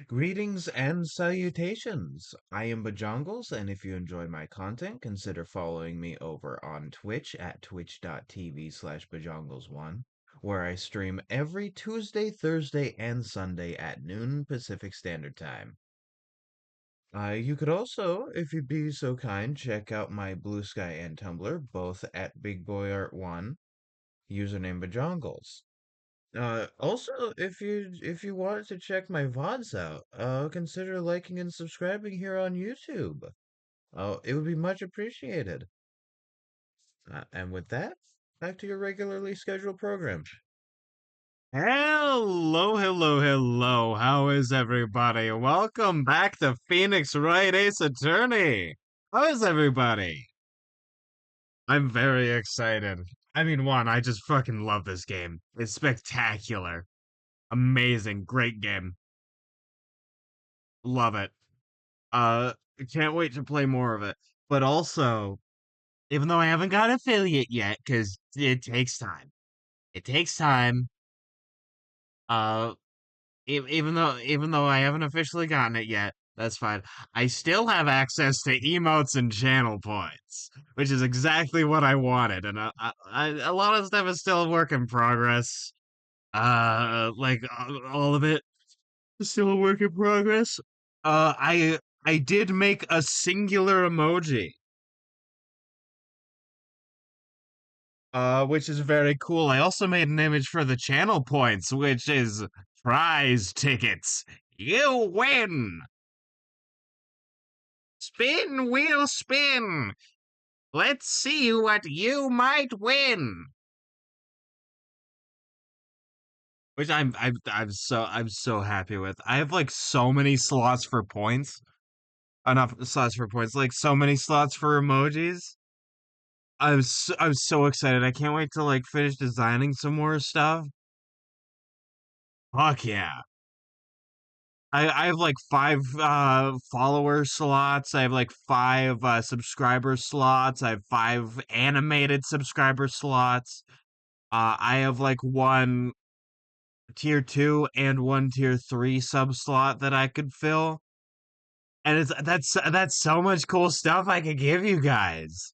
Greetings and salutations. I am Bajongles, and if you enjoy my content, consider following me over on Twitch at twitch.tv/Bajongles1, where I stream every Tuesday, Thursday, and Sunday at noon Pacific Standard Time. You could also, if you'd be so kind, check out my Bluesky and Tumblr, both at BigBoyArt1, username Bajongles. Also, if you wanted to check my VODs out, consider liking and subscribing here on YouTube. It would be much appreciated. And with that, back to your regularly scheduled program. Hello, hello, hello. How is everybody? Welcome back to Phoenix Wright Ace Attorney. How is everybody? I'm very excited. I mean, I just fucking love this game. It's spectacular. Amazing. Great game. Love it. Uh, can't wait to play more of it. But also, even though I haven't got affiliate yet, because it takes time. It takes time. Uh, even though I haven't officially gotten it yet, that's fine. I still have access to emotes and channel points, which is exactly what I wanted. And a lot of stuff is still a work in progress. All of it is still a work in progress. I did make a singular emoji, which is very cool. I also made an image for the channel points, which is prize tickets. You win! Spin, wheel, spin! Let's see what you might win! Which I'm so happy with. I have like so many slots for points. Enough slots for points, like so many slots for emojis. I'm so excited. I can't wait to like finish designing some more stuff. Fuck yeah. I have like five follower slots. I have like five subscriber slots. I have five animated subscriber slots. I have like one tier 2 and one tier 3 sub slot that I could fill. And that's so much cool stuff I could give you guys.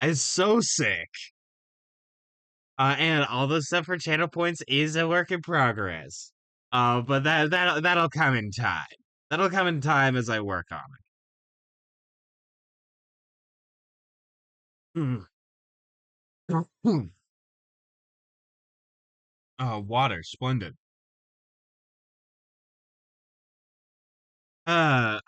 It's so sick. And all the stuff for channel points is a work in progress. But that'll come in time. That'll come in time as I work on it. Water, splendid. I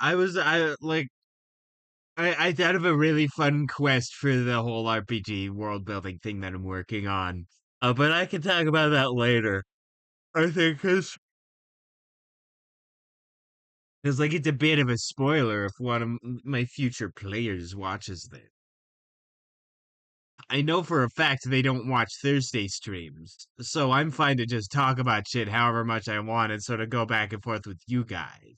thought of a really fun quest for the whole RPG world building thing that I'm working on. But I can talk about that later. I think because like it's a bit of a spoiler if one of my future players watches this. I know for a fact they don't watch Thursday streams, so I'm fine to just talk about shit however much I want and sort of go back and forth with you guys.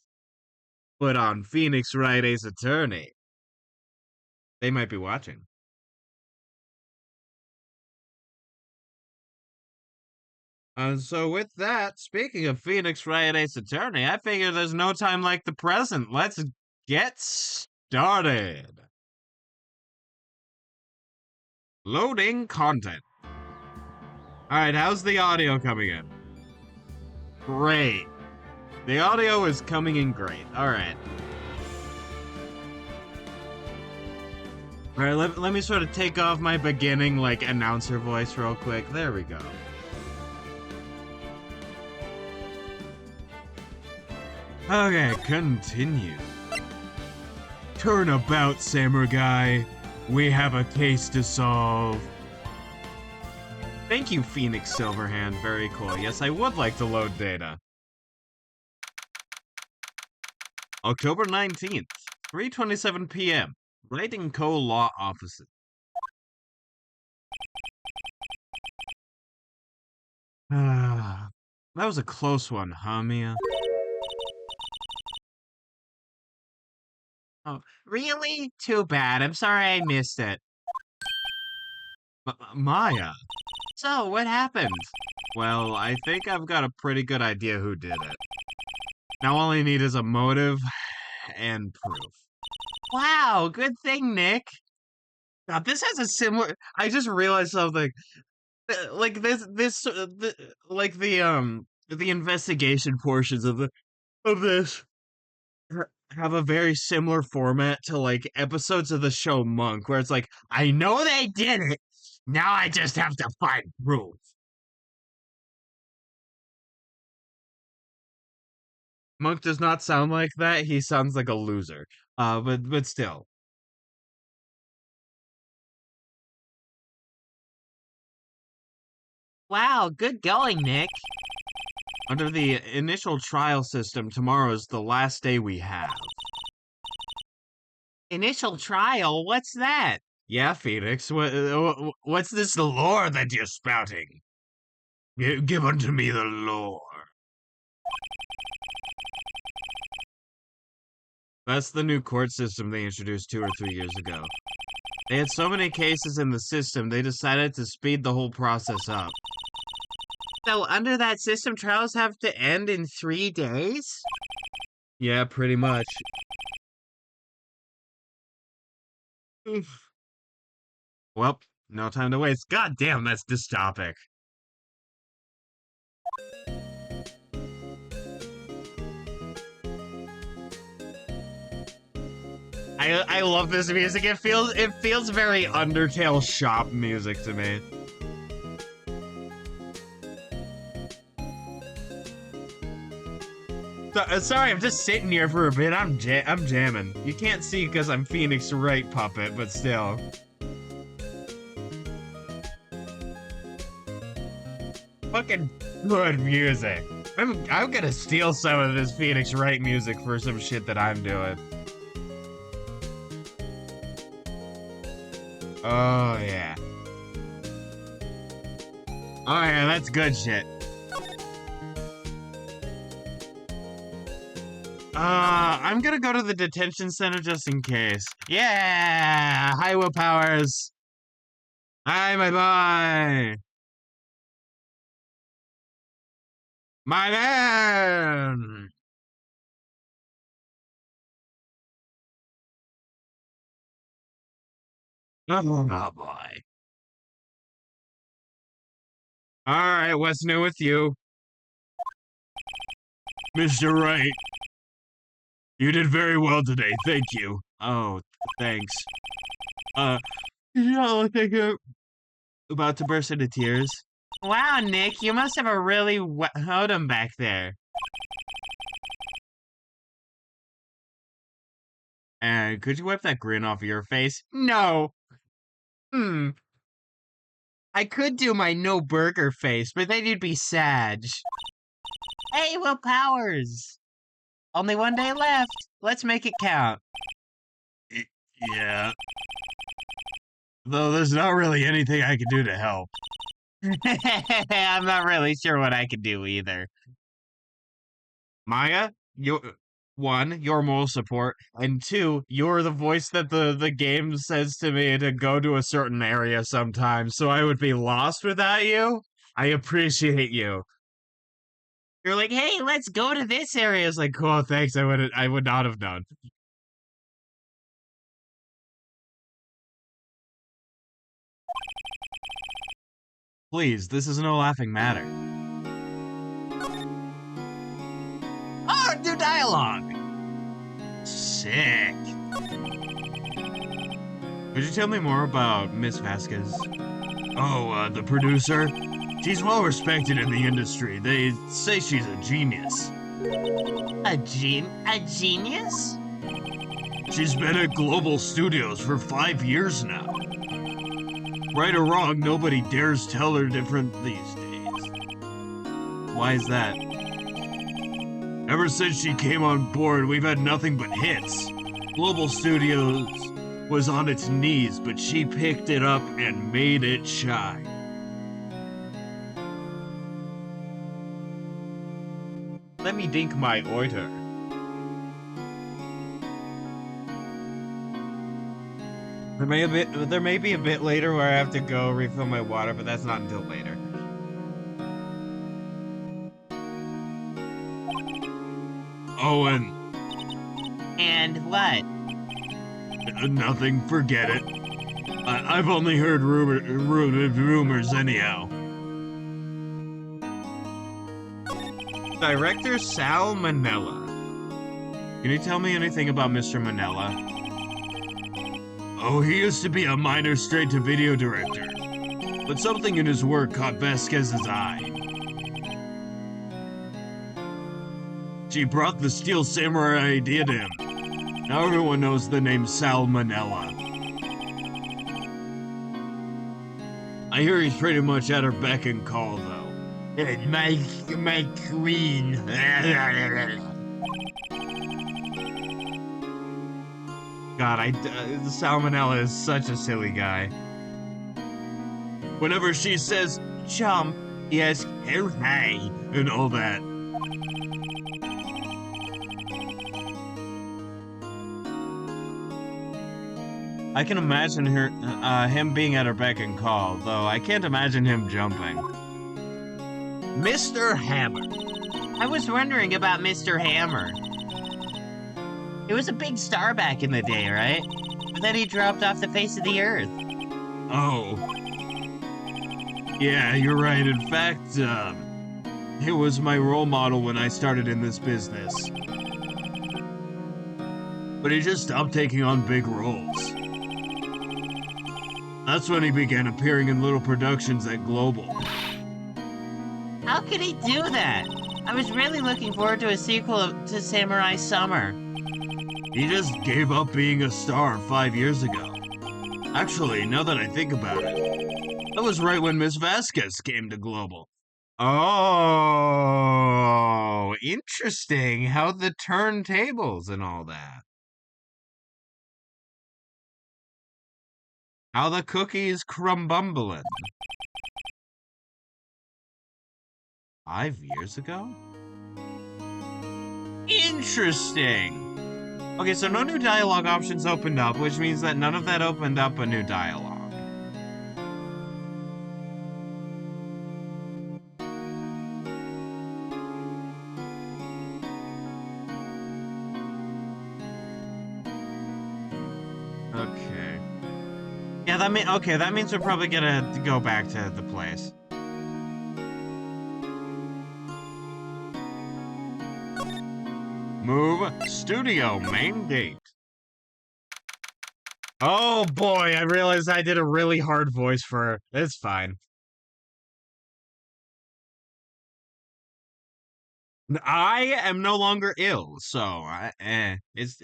But on Phoenix Wright Ace Attorney, they might be watching. So with that, speaking of Phoenix Wright Ace Attorney, I figure there's no time like the present. Let's get started. Loading content. Alright, how's the audio coming in? Great. The audio is coming in great. Alright. Alright, let me sort of take off my beginning, like, announcer voice real quick. There we go. Okay, continue. Turnabout, samurai. We have a case to solve. Thank you, Phoenix Silverhand. Very cool. Yes, I would like to load data. October 19th, 3:27 p.m. Wright & Co. Law Offices. That was a close one, huh, Mia? Oh, really? Too bad. I'm sorry I missed it. Maya. So, what happened? Well, I think I've got a pretty good idea who did it. Now all I need is a motive and proof. Wow, good thing, Nick. Now this has a similar. I just realized something. Like like the investigation portions of this have a very similar format to like episodes of the show Monk, where it's like, I know they did it. Now I just have to find proof. Monk does not sound like that. He sounds like a loser. But still. Wow, good going, Nick. Under the initial trial system, tomorrow is the last day we have. Initial trial? What's that? Yeah, Phoenix. What's this lore that you're spouting? Give unto me the lore. That's the new court system they introduced 2 or 3 years ago. They had so many cases in the system, they decided to speed the whole process up. So, under that system, trials have to end in 3 days? Yeah, pretty much. Well, no time to waste. God damn, that's dystopic. I love this music. It feels very Undertale shop music to me. Sorry, I'm just sitting here for a bit. I'm jamming. You can't see because I'm Phoenix Wright puppet, but still. Fucking good music. I'm gonna steal some of this Phoenix Wright music for some shit that I'm doing. Oh yeah. Oh yeah, that's good shit. I'm gonna go to the detention center just in case. Yeah! Hi, willpowers! Hi, my boy! My man! Oh, boy. Alright, what's new with you? Mr. Wright, you did very well today, thank you. Oh, thanks. You don't look like you're about to burst into tears. Wow, Nick, you must have a really wet totem back there. And could you wipe that grin off of your face? No. Hmm. I could do my no burger face, but then you'd be sad. Hey, Will Powers! Only 1 day left. Let's make it count. Yeah. Though there's not really anything I can do to help. I'm not really sure what I can do either. Maya, your moral support, and 2, you're the voice that the game says to me to go to a certain area sometimes, so I would be lost without you. I appreciate you. You're like, hey, let's go to this area. It's like, cool, thanks. I would not have known. Please, this is no laughing matter. Oh, new dialogue! Sick. Could you tell me more about Miss Vasquez? Oh, the producer? She's well respected in the industry. They say she's a genius. A genius? She's been at Global Studios for 5 years now. Right or wrong, nobody dares tell her different these days. Why is that? Ever since she came on board, we've had nothing but hits. Global Studios was on its knees, but she picked it up and made it shine. Let me dink my oiter. There may be a bit later where I have to go refill my water, but that's not until later. Owen. And what? Nothing, forget it. I've only heard rumors anyhow. Director Sal Manella. Can you tell me anything about Mr. Manella? Oh, he used to be a minor straight-to-video director, but something in his work caught Vasquez's eye. She brought the Steel Samurai idea to him. Now everyone knows the name Sal Manella. I hear he's pretty much at her beck and call, though. My queen. God, Sal Manella is such a silly guy. Whenever she says, "Chump," he asks, "Oh, hey," and all that. I can imagine him being at her beck and call, though I can't imagine him jumping. Mr. Hammer. I was wondering about Mr. Hammer. It was a big star back in the day, right? But then he dropped off the face of the earth. Oh. Yeah, you're right. In fact, it was my role model when I started in this business. But he just stopped taking on big roles. That's when he began appearing in little productions at Global. How could he do that? I was really looking forward to a sequel to Samurai Summer. He just gave up being a star 5 years ago. Actually, now that I think about it, that was right when Miss Vasquez came to Global. Oh, interesting how the turntables and all that. How the cookies crumbumbling. 5 years ago? Interesting. Okay, so no new dialogue options opened up, which means that none of that opened up a new dialogue. Okay. Yeah, that means we're probably gonna go back to the place. Move studio main gate. Oh boy, I realized I did a really hard voice for her. It's fine. I am no longer ill, so it's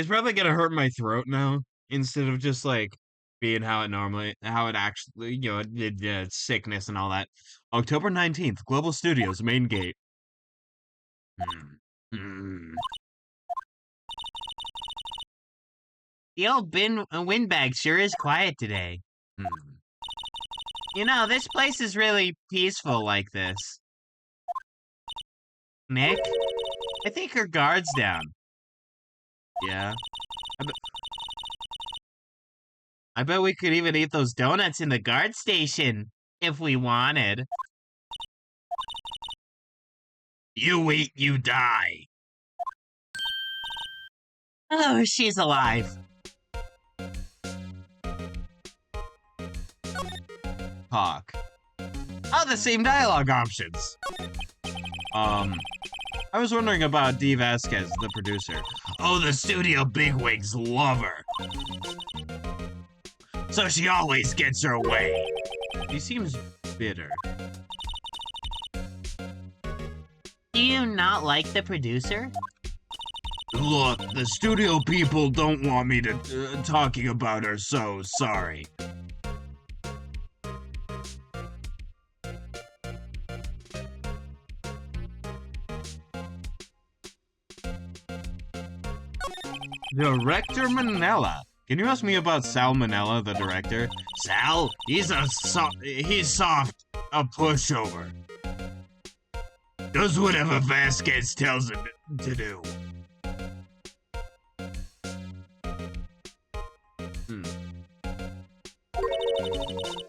probably gonna hurt my throat now instead of just like being how it actually, sickness and all that. October 19th, Global Studios, main gate. The old windbag sure is quiet today. You know, this place is really peaceful like this. Nick? I think her guard's down. Yeah. I bet we could even eat those donuts in the guard station, if we wanted. You eat, you die. Oh, she's alive. Talk. Oh, the same dialogue options. I was wondering about D. Vasquez, the producer. Oh, the studio bigwigs love her. So she always gets her way. He seems bitter. Do you not like the producer? Look, the studio people don't want me to talking about her, so sorry. Director Manella. Can you ask me about Sal Manella, the director? Sal? He's soft, a pushover. Does whatever Vasquez tells him to do.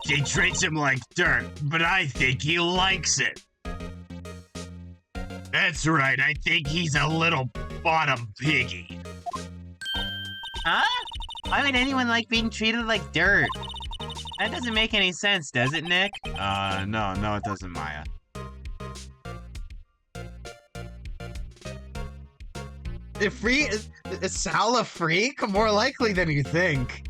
She treats him like dirt, but I think he likes it. That's right, I think he's a little bottom piggy. Huh? Why would anyone like being treated like dirt? That doesn't make any sense, does it, Nick? No, it doesn't, Maya. Is Sal a freak? More likely than you think.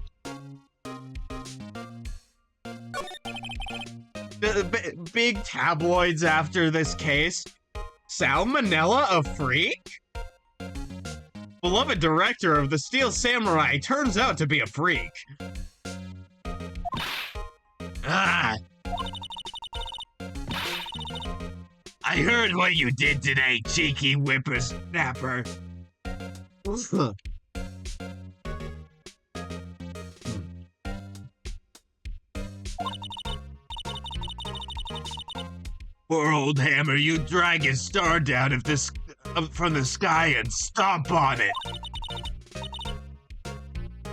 Big tabloids after this case. Salmonella a freak? Beloved director of the Steel Samurai turns out to be a freak. Ah! I heard what you did today, cheeky whippersnapper. Poor old Hammer, you drag his star down from the sky and stomp on it.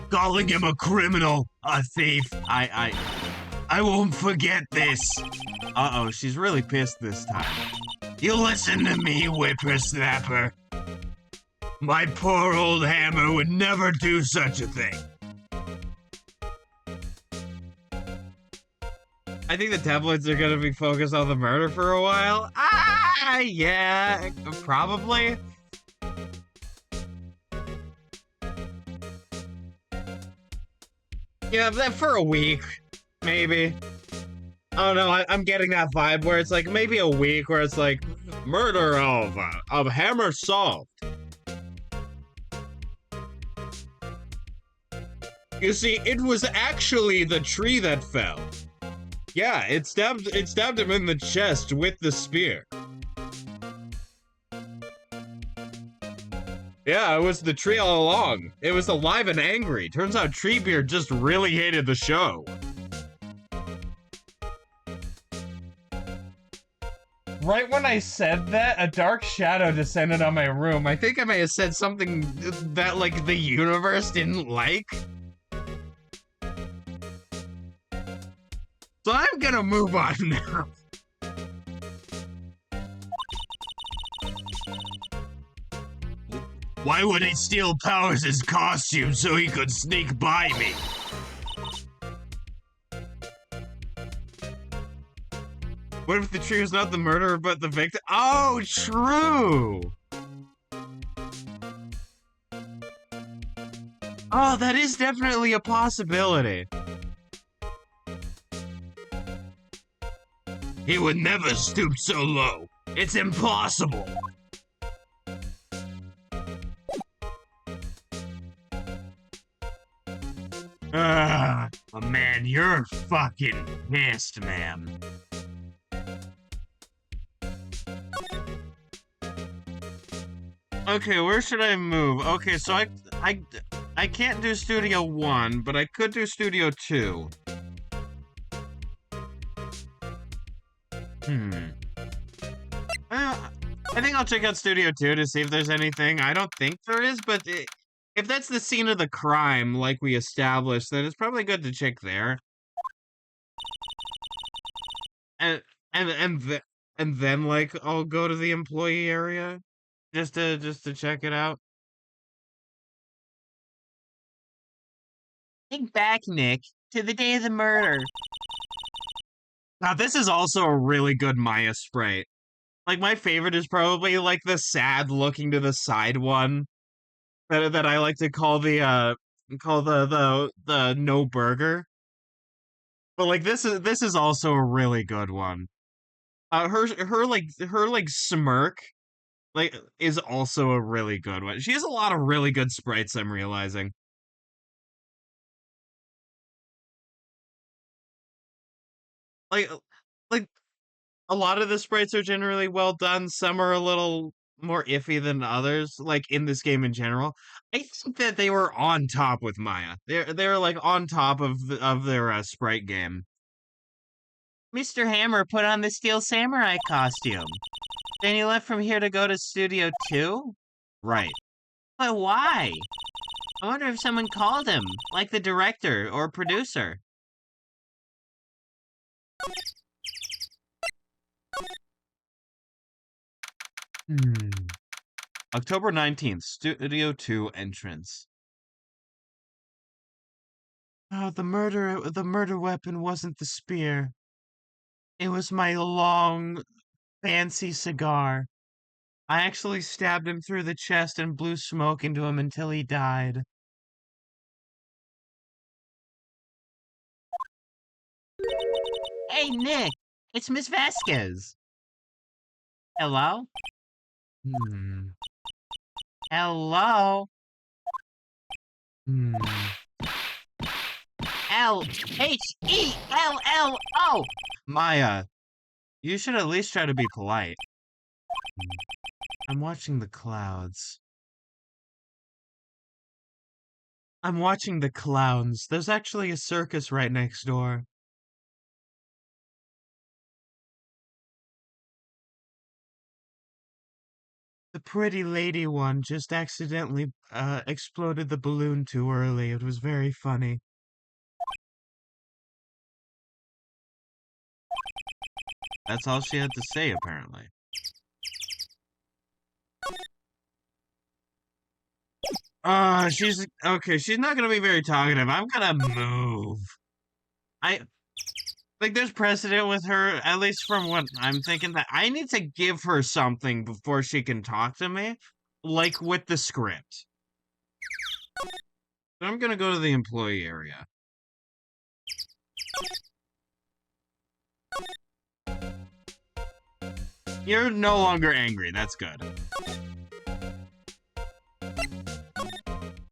Calling him a criminal, a thief. I won't forget this. Uh-oh, she's really pissed this time. You listen to me, whippersnapper. My poor old Hammer would never do such a thing. I think the tabloids are gonna be focused on the murder for a while. Yeah, probably. Yeah, that for a week, maybe. I don't know, I'm getting that vibe where it's like maybe a week where it's like, murder of Hammer solved. You see, it was actually the tree that fell. Yeah, it stabbed him in the chest with the spear. Yeah, it was the tree all along. It was alive and angry. Turns out Treebeard just really hated the show. Right when I said that, a dark shadow descended on my room. I think I may have said something that, like, the universe didn't like. So I'm gonna move on now. Why would he steal Powers' costume so he could sneak by me? What if the tree was not the murderer but the victim? Oh, true! Oh, that is definitely a possibility. He would never stoop so low. It's impossible. Oh man, you're fucking pissed, man. Okay, where should I move? Okay, so I can't do Studio 1, but I could do Studio 2. I think I'll check out Studio 2 to see if there's anything. I don't think there is, but if that's the scene of the crime, like we established, then it's probably good to check there. And then like I'll go to the employee area just to check it out. Think back, Nick, to the day of the murder. Now this is also a really good Maya sprite. Like my favorite is probably like the sad looking to the side one that I like to call the no burger. But like this is also a really good one. Her smirk like is also a really good one. She has a lot of really good sprites, I'm realizing. Like like a lot of the sprites are generally well done. Some are a little more iffy than others, like in this game in general. I think that they were on top with Maya. They're like on top of their sprite game. Mr. Hammer put on the Steel Samurai costume. Then he left from here to go to Studio 2? Right. But why? I wonder if someone called him, like the director or producer. October 19th, Studio 2 entrance. Oh, the murder weapon wasn't the spear. It was my long, fancy cigar. I actually stabbed him through the chest and blew smoke into him until he died. Hey, Nick, it's Miss Vasquez. Hello? Hmm. Hello? Hmm. L-H-E-L-L-O! Maya, you should at least try to be polite. I'm watching the clouds. I'm watching the clowns. There's actually a circus right next door. The pretty lady one just accidentally exploded the balloon too early. It was very funny. That's all she had to say, apparently. She's okay. She's not gonna be very talkative. I'm gonna move. There's precedent with her, at least from what I'm thinking, that I need to give her something before she can talk to me, like with the script. So I'm gonna go to the employee area. You're no longer angry. That's good.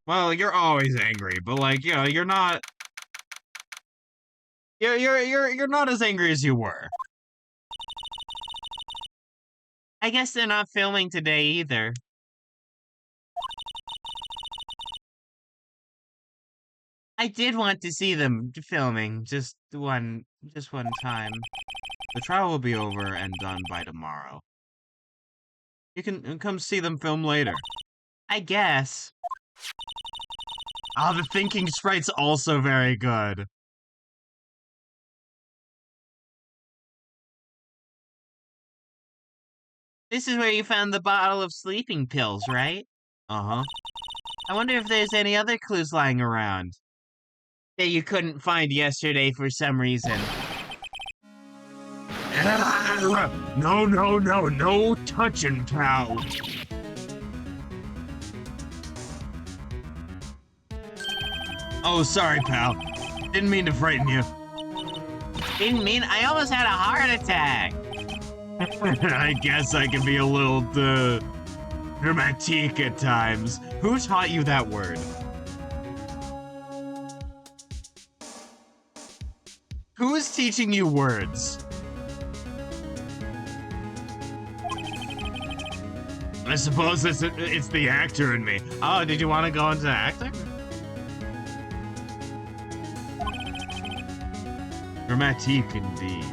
Well, you're always angry, but like, you know, you're not. You're not as angry as you were. I guess they're not filming today either. I did want to see them filming just one time. The trial will be over and done by tomorrow. You can come see them film later. I guess. Oh, the thinking sprite's also very good. This is where you found the bottle of sleeping pills, right? Uh-huh. I wonder if there's any other clues lying around that you couldn't find yesterday for some reason. No touching, pal. Oh, sorry, pal. Didn't mean to frighten you. Didn't mean I almost had a heart attack. I guess I can be a little, dramatique at times. Who taught you that word? Who is teaching you words? I suppose it's the actor in me. Oh, did you want to go into acting? Dramatique indeed.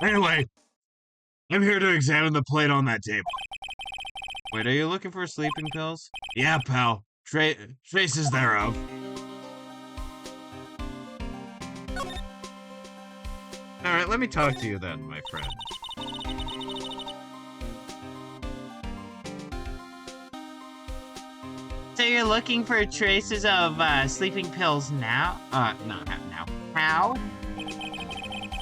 Anyway, I'm here to examine the plate on that table. Wait, are you looking for sleeping pills? Yeah, pal. Traces thereof. Alright, let me talk to you then, my friend. So you're looking for traces of sleeping pills now? Not now. How?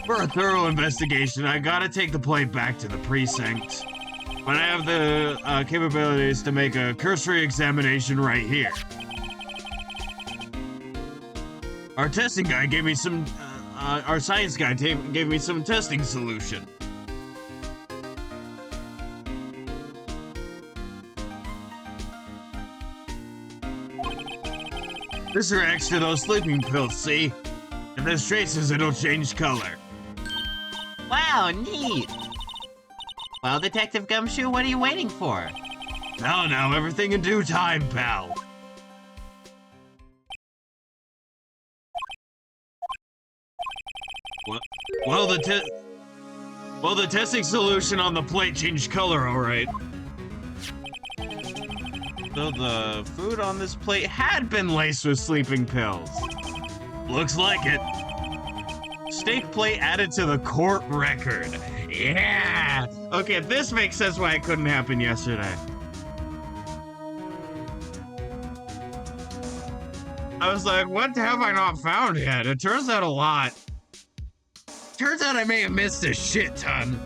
For a thorough investigation, I gotta take the plate back to the precinct. But I have the capabilities to make a cursory examination right here. Our testing guy gave me some, our science guy gave me some testing solution. This reacts to those sleeping pills, see? If there's traces, it'll change color. Wow, neat. Well, Detective Gumshoe, what are you waiting for? Now, everything in due time, pal. Well, the testing solution on the plate changed color, all right. So the food on this plate had been laced with sleeping pills. Looks like it. steak plate added to the court record. Yeah! Okay, this makes sense why it couldn't happen yesterday. I was like, what have I not found yet? It turns out a lot. Turns out I may have missed a shit ton.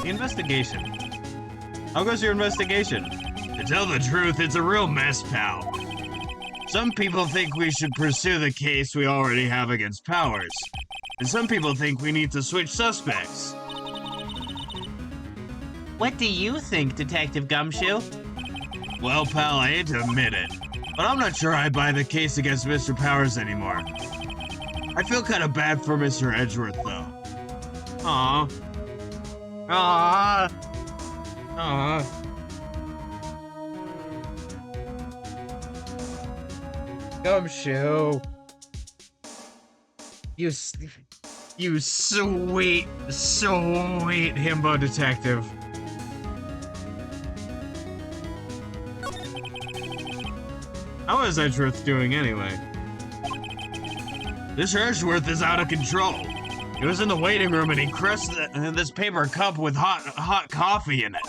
The investigation. How goes your investigation? To tell the truth, it's a real mess, pal. Some people think we should pursue the case we already have against Powers. And some people think we need to switch suspects. What do you think, Detective Gumshoe? Well, pal, I hate to admit it, but I'm not sure I buy the case against Mr. Powers anymore. I feel kind of bad for Mr. Edgeworth, though. Aww. Aww. Aww. Gumshoe. You sweet, sweet himbo detective. How is Edgeworth doing anyway? This Edgeworth is out of control. He was in the waiting room and he crushed this paper cup with hot coffee in it.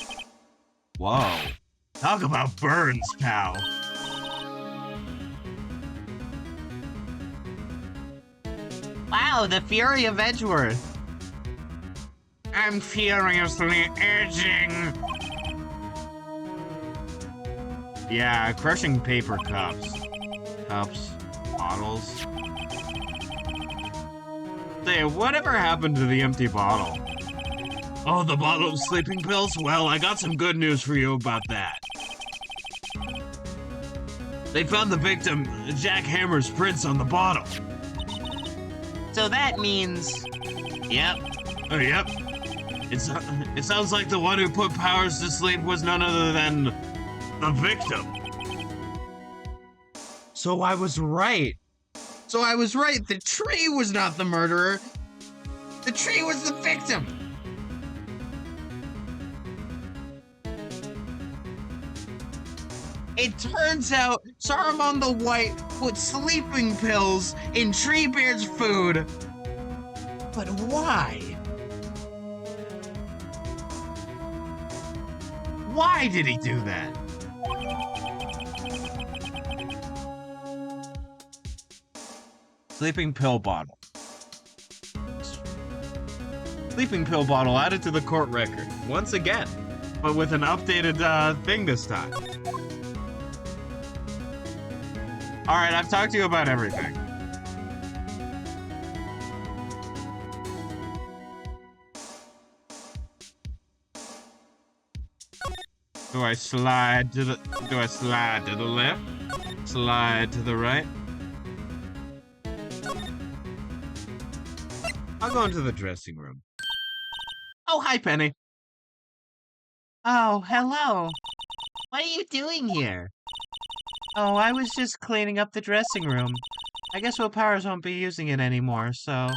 Whoa. Talk about burns, pal. Wow, the fury of Edgeworth. I'm furiously edging. Yeah, crushing paper cups. Bottles. Say, whatever happened to the empty bottle? Oh, the bottle of sleeping pills? Well, I got some good news for you about that. They found the victim, Jack Hammer's prints on the bottle. So that means... Yep. Oh, yep. It sounds like the one who put Powers to sleep was none other than the victim. So I was right. The tree was not the murderer. The tree was the victim. It turns out Saruman the White put sleeping pills in Treebeard's food. But why? Why did he do that? Sleeping pill bottle. Sleeping pill bottle added to the court record. Once again. But with an updated thing this time. Alright, I've talked to you about everything. Do I slide to the left? Slide to the right? I'll go into the dressing room. Oh, hi, Penny. Oh, hello. What are you doing here? Oh, I was just cleaning up the dressing room. I guess Will Powers won't be using it anymore, so...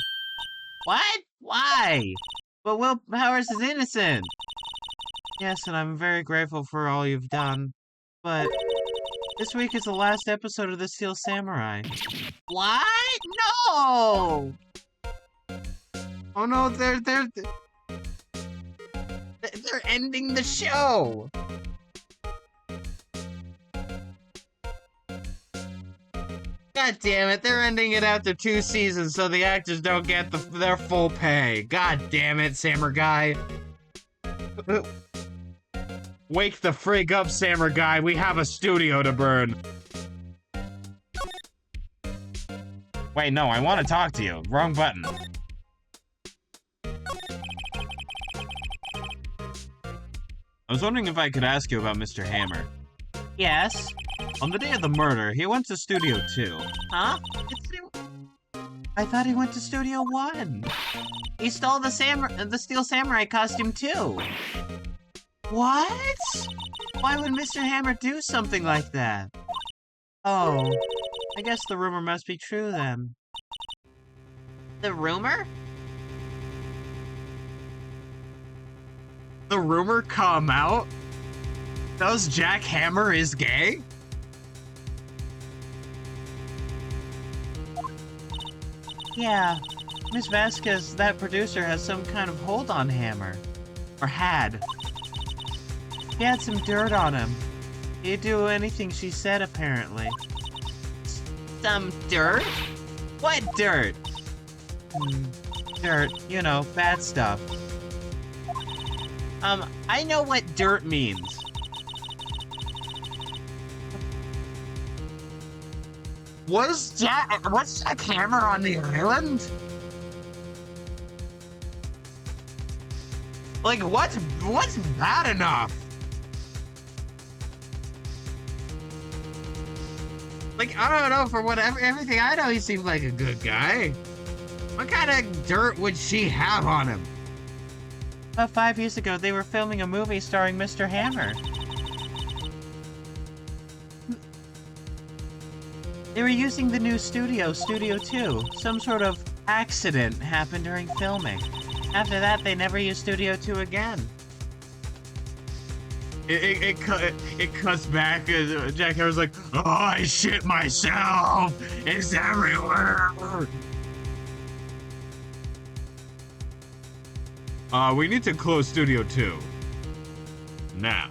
What? Why? But Will Powers is innocent. Yes, and I'm very grateful for all you've done. But this week is the last episode of The Steel Samurai. What? No! Oh no, they're ending the show. God damn it, they're ending it after 2 seasons so the actors don't get their full pay. God damn it, Samurai. Wake the frig up, Samurai. We have a studio to burn. Wait, no, I want to talk to you. Wrong button. I was wondering if I could ask you about Mr. Hammer. Yes? On the day of the murder, he went to Studio 2. Huh? I thought he went to Studio 1. He stole the Steel Samurai costume too. What? Why would Mr. Hammer do something like that? Oh, I guess the rumor must be true then. The rumor? The rumor come out? Does Jack Hammer is gay? Yeah, Miss Vasquez, that producer, has some kind of hold on Hammer. Or had. He had some dirt on him. He'd do anything she said, apparently. Some dirt? What dirt? Dirt, you know, bad stuff. I know what dirt means. Was Jack Hammer on the island? Like, what's bad enough? Like, I don't know, for whatever, everything I know, he seems like a good guy. What kind of dirt would she have on him? About 5 years ago, they were filming a movie starring Mr. Hammer. They were using the new studio, Studio 2. Some sort of accident happened during filming. After that, they never used Studio 2 again. It cuts back and Jack Hammer's like, oh, I shit myself. It's everywhere. We need to close Studio 2. Now.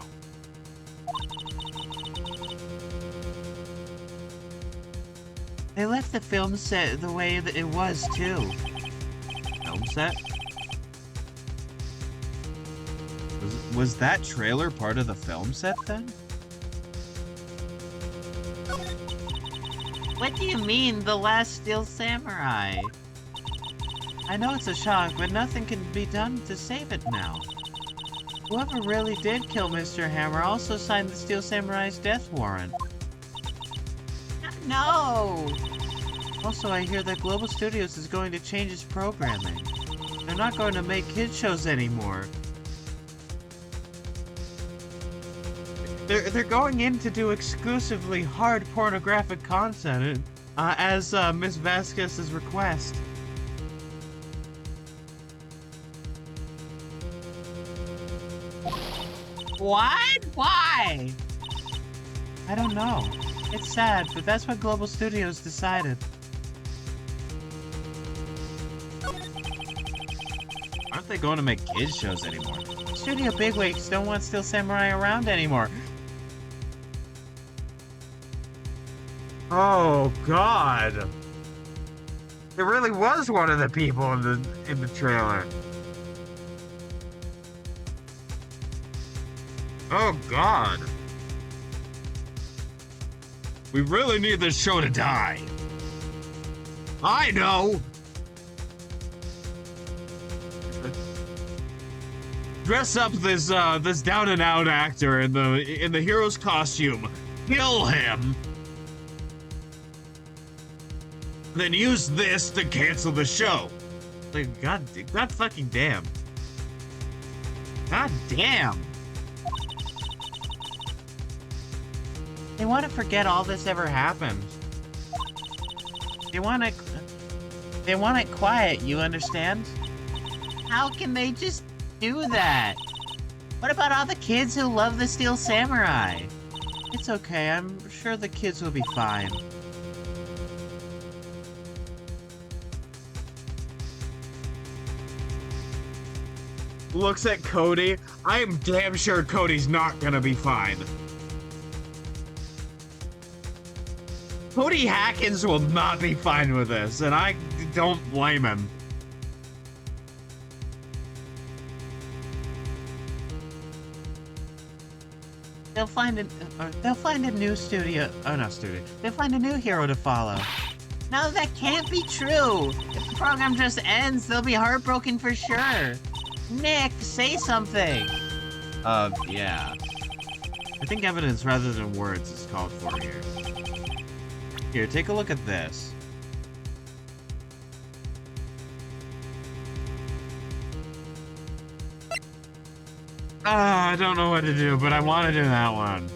They left the film set the way that it was, too. Film set? Was that trailer part of the film set then? What do you mean, The Last Steel Samurai? I know it's a shock, but nothing can be done to save it now. Whoever really did kill Mr. Hammer also signed the Steel Samurai's death warrant. No! Also, I hear that Global Studios is going to change its programming. They're not going to make kids shows anymore. They're going in to do exclusively hard pornographic content, as Miss Vasquez's request. What? Why? I don't know. It's sad, but that's what Global Studios decided. Aren't they going to make kids shows anymore? Studio bigwigs don't want Steel Samurai around anymore. Oh God! It really was one of the people in the trailer. Oh God! We really need this show to die. I know. Dress up this down and out actor in the hero's costume. Kill him. Then use this to cancel the show. Like, God fucking damn. God damn. They want to forget all this ever happened. They want it quiet, you understand? How can they just do that? What about all the kids who love the Steel Samurai? It's okay, I'm sure the kids will be fine. Looks at Cody. I am damn sure Cody's not gonna be fine. Cody Hackins will not be fine with this, and I don't blame him. They'll find a new studio. Oh, no, studio. They'll find a new hero to follow. No, that can't be true. If the program just ends, they'll be heartbroken for sure. Nick, say something. Yeah. I think evidence rather than words is called for here. Here, take a look at this. I don't know what to do, but I want to do that one.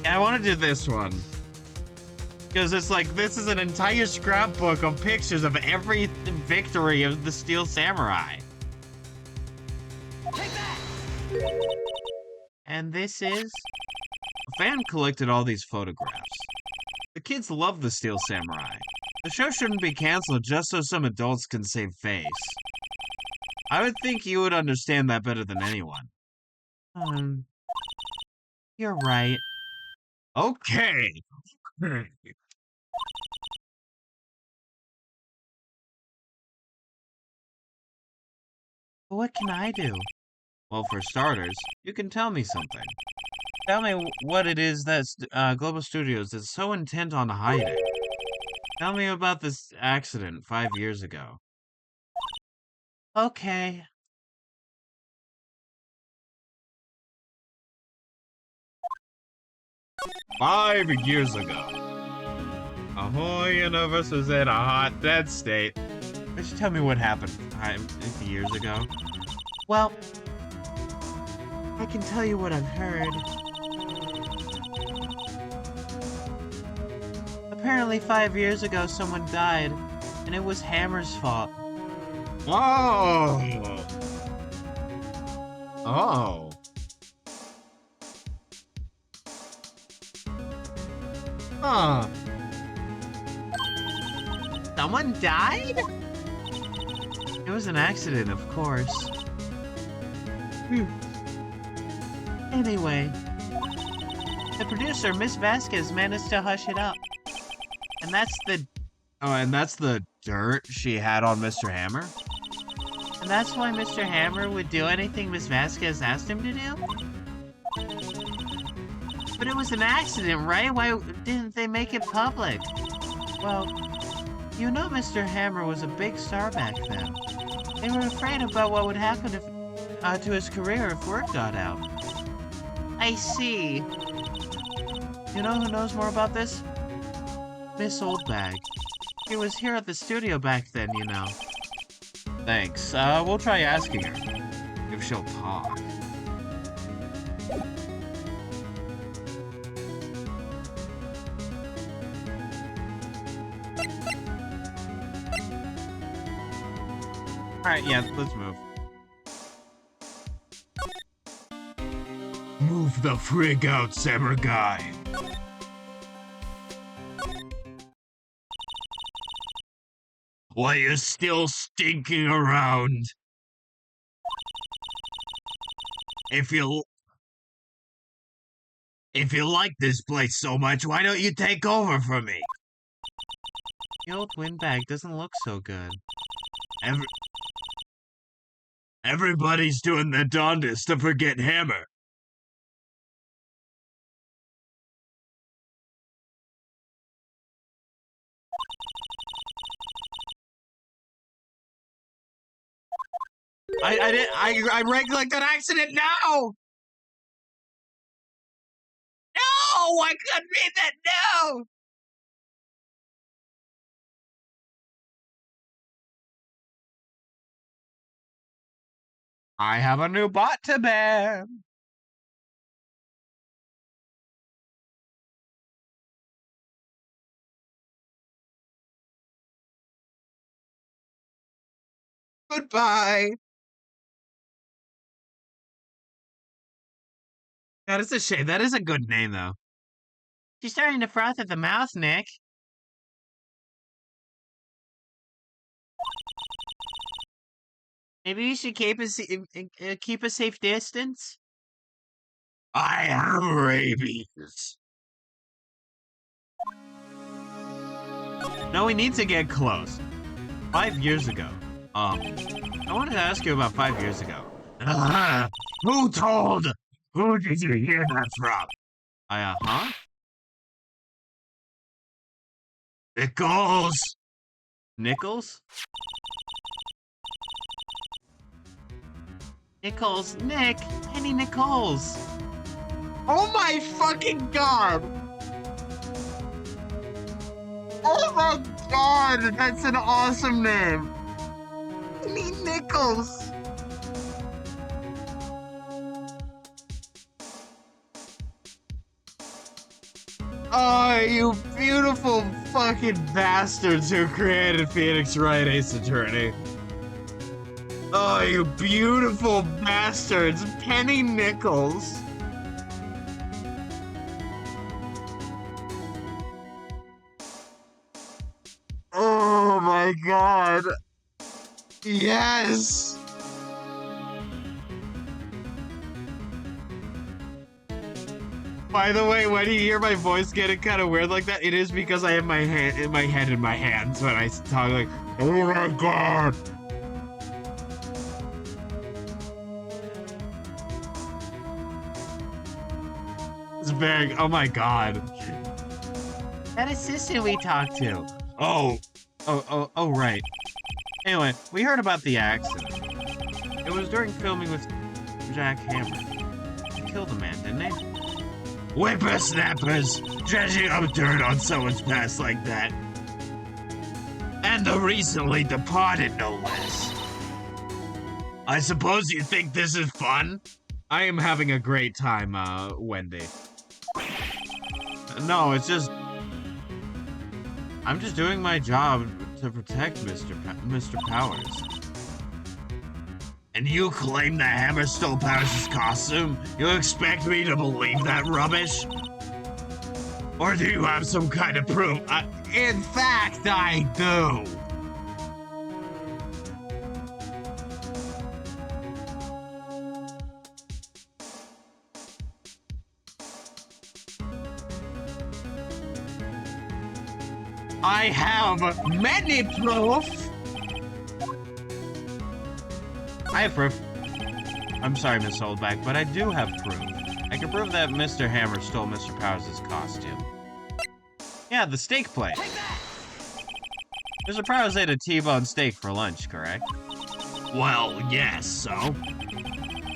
I want to do this one. Because it's like, this is an entire scrapbook of pictures of every victory of the Steel Samurai. And this is? A fan collected all these photographs. The kids love the Steel Samurai. The show shouldn't be canceled just so some adults can save face. I would think you would understand that better than anyone. You're right. Okay. But what can I do? Well, for starters, you can tell me something. Tell me what it is that Global Studios is so intent on hiding. Tell me about this accident 5 years ago. Okay. "5 years ago. The whole universe was in a hot, dead state." Just tell me what happened 5 years ago. Well, I can tell you what I've heard. Apparently 5 years ago someone died, and it was Hammer's fault. Whoa! Oh. Huh. Someone died? It was an accident, of course. Anyway, the producer, Miss Vasquez, managed to hush it up. And that's the Oh, and that's the dirt she had on Mr. Hammer? And that's why Mr. Hammer would do anything Miss Vasquez asked him to do? But it was an accident, right? Why didn't they make it public? Well, you know Mr. Hammer was a big star back then. They were afraid about what would happen if, to his career if word got out. I see. You know who knows more about this? Miss Oldbag. She was here at the studio back then, you know. Thanks. We'll try asking her. If she'll talk. Alright, yeah, let's move. Move the frig out, Samurai. Why you still stinking around? If you like this place so much, why don't you take over for me? The old windbag doesn't look so good. Everybody's doing their darndest to forget Hammer. I ranked like that accident now! No! I couldn't read that now! I have a new bot to bear. Goodbye. God, it's a shame. That is a good name, though. She's starting to froth at the mouth, Nick. Maybe we should keep a safe distance? I have rabies. No, we need to get close. 5 years ago. I wanted to ask you about 5 years ago. Who told? Who did you hear that from? Huh? Nichols! Nichols? Nichols, Nick! Penny Nichols! Oh my fucking god! Oh my god, that's an awesome name! Penny Nichols! Oh, you beautiful fucking bastards who created Phoenix Wright, Ace Attorney. Oh, you beautiful bastards. Penny Nichols. Oh my god. Yes. By the way, when you hear my voice getting kind of weird like that, it is because I have my head in my hands when I talk like, oh my god. It's very, oh my god. That assistant we talked to. Oh, right. Anyway, we heard about the accident. It was during filming with Jack Hammer. He killed a man, didn't he? Whippersnappers, dredging up dirt on someone's past like that. And the recently departed, no less. I suppose you think this is fun? I am having a great time, Wendy. No, it's just... I'm just doing my job to protect Mr. Powers. And you claim that Hammer stole Powers' costume? You expect me to believe that rubbish? Or do you have some kind of proof? In fact, I do! I have many proof! I have proof. I'm sorry, Miss Oldback, but I do have proof. I can prove that Mr. Hammer stole Mr. Powers' costume. Yeah, the steak plate. Mr. Powers ate a T-bone steak for lunch, correct? Well, yes, so?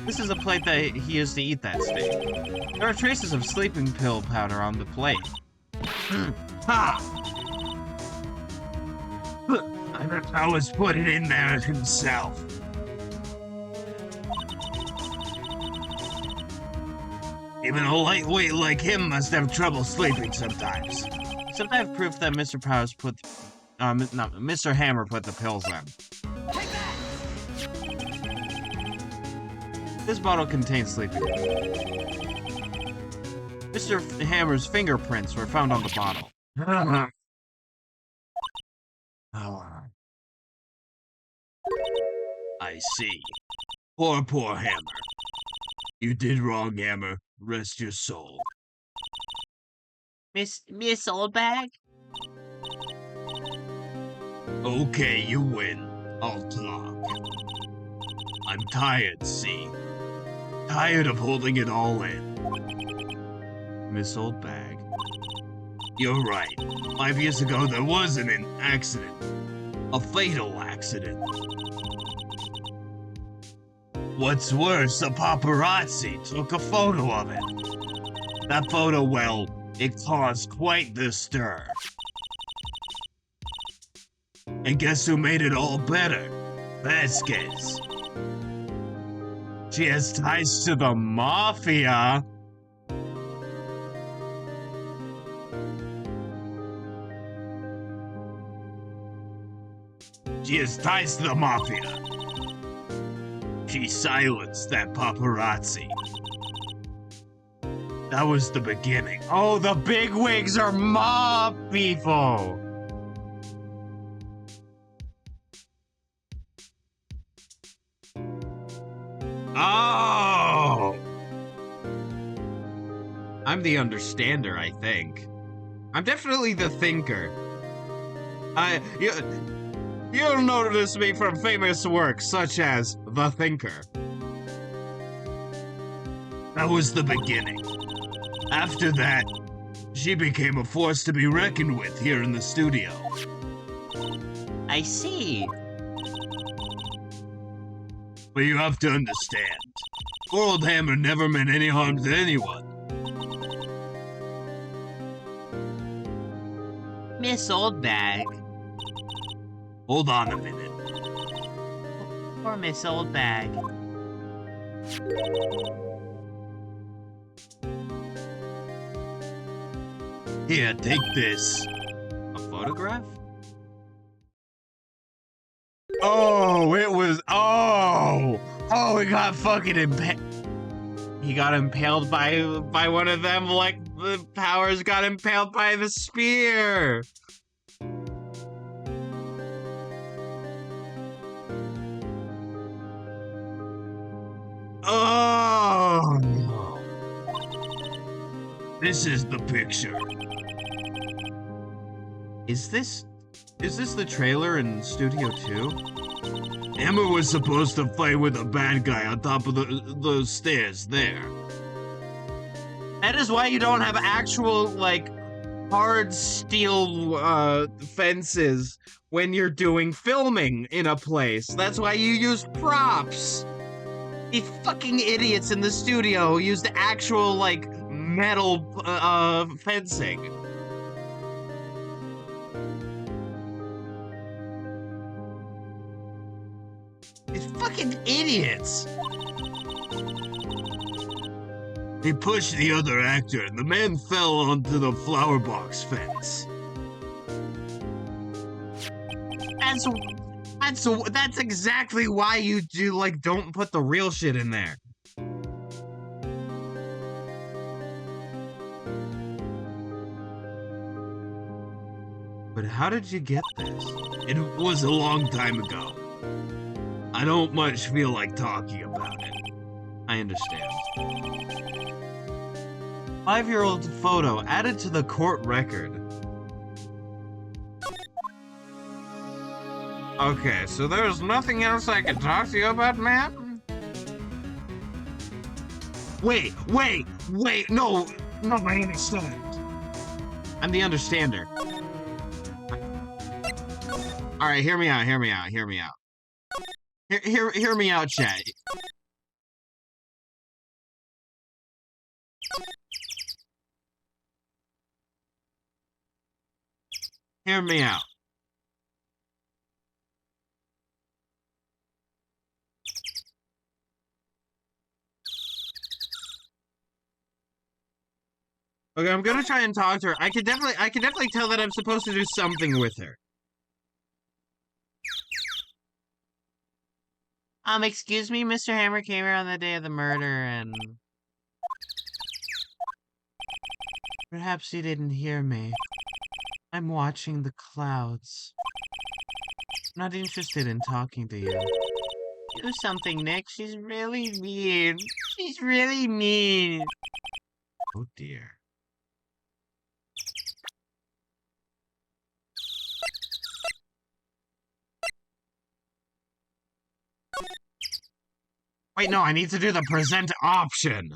This is a plate that he used to eat that steak. There are traces of sleeping pill powder on the plate. Ha! I bet Powers put it in there himself. Even a lightweight like him must have trouble sleeping sometimes. Except I have proof that Mr. Powers put... Mr. Hammer put the pills in. This bottle contains sleeping pills. Mr. Hammer's fingerprints were found on the bottle. I see. Poor Hammer. You did wrong, Hammer. Rest your soul. Miss Oldbag? Okay, you win. I'll talk. I'm tired, see? Tired of holding it all in. Miss Oldbag. You're right. 5 years ago, there was an accident. A fatal accident. What's worse, the paparazzi took a photo of it. That photo, well, it caused quite the stir. And guess who made it all better? Vasquez. She has ties to the mafia. She has ties to the mafia. She silenced that paparazzi. That was the beginning. Oh, the bigwigs are mob people! Oh! I'm the understander, I think. I'm definitely the thinker. You'll notice me from famous works such as The Thinker. That was the beginning. After that, she became a force to be reckoned with here in the studio. I see. But you have to understand, poor old Hammer never meant any harm to anyone. Miss Oldbag. Hold on a minute. Poor Miss Oldbag. Here, take this. A photograph? Oh, it was. Oh, he got fucking impaled. He got impaled by one of them like the Powers got impaled by the spear. Oh, no. This is the picture. Is this the trailer in Studio 2? Emma was supposed to fight with a bad guy on top of those stairs there. That is why you don't have actual, like, hard steel fences when you're doing filming in a place. That's why you use props. These fucking idiots in the studio used actual, like, metal fencing. These fucking idiots. He pushed the other actor, and the man fell onto the flower box fence. That's exactly why you don't put the real shit in there. But how did you get this? It was a long time ago. I don't much feel like talking about it. I understand. 5-year-old photo added to the court record. Okay, so there's nothing else I can talk to you about, ma'am? Wait, no, I understand. I'm the understander. Alright, hear me out. Hear me out, chat. Hear me out. Okay, I'm gonna try and talk to her. I can definitely tell that I'm supposed to do something with her. Excuse me, Mr. Hammer came here on the day of the murder, and... Perhaps you didn't hear me. I'm watching the clouds. I'm not interested in talking to you. Do something, Nick. She's really mean. She's really mean. Oh, dear. Wait, no, I need to do the present option.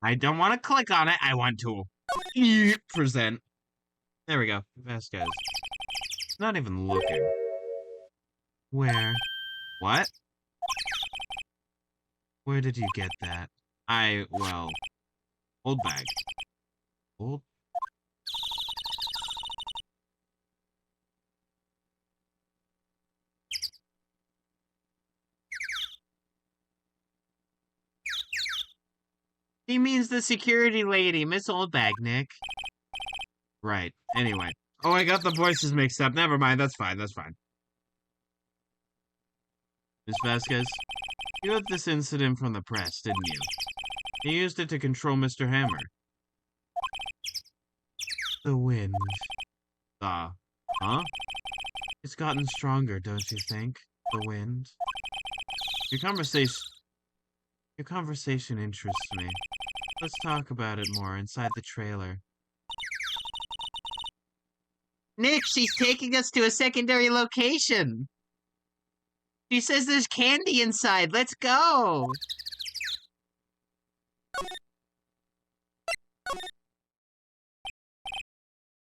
I don't want to click on it. I want to present. There we go. Vasquez. Not even looking. Where? What? Where did you get that? Well, old bag. Old? He means the security lady, Miss Oldbag, Nick. Right. Anyway. Oh, I got the voices mixed up. Never mind. That's fine. That's fine. Miss Vasquez, you had this incident from the press, didn't you? You used it to control Mr. Hammer. The wind. Huh? It's gotten stronger, don't you think? The wind. Your conversation interests me. Let's talk about it more inside the trailer. Nick, she's taking us to a secondary location. She says there's candy inside. Let's go.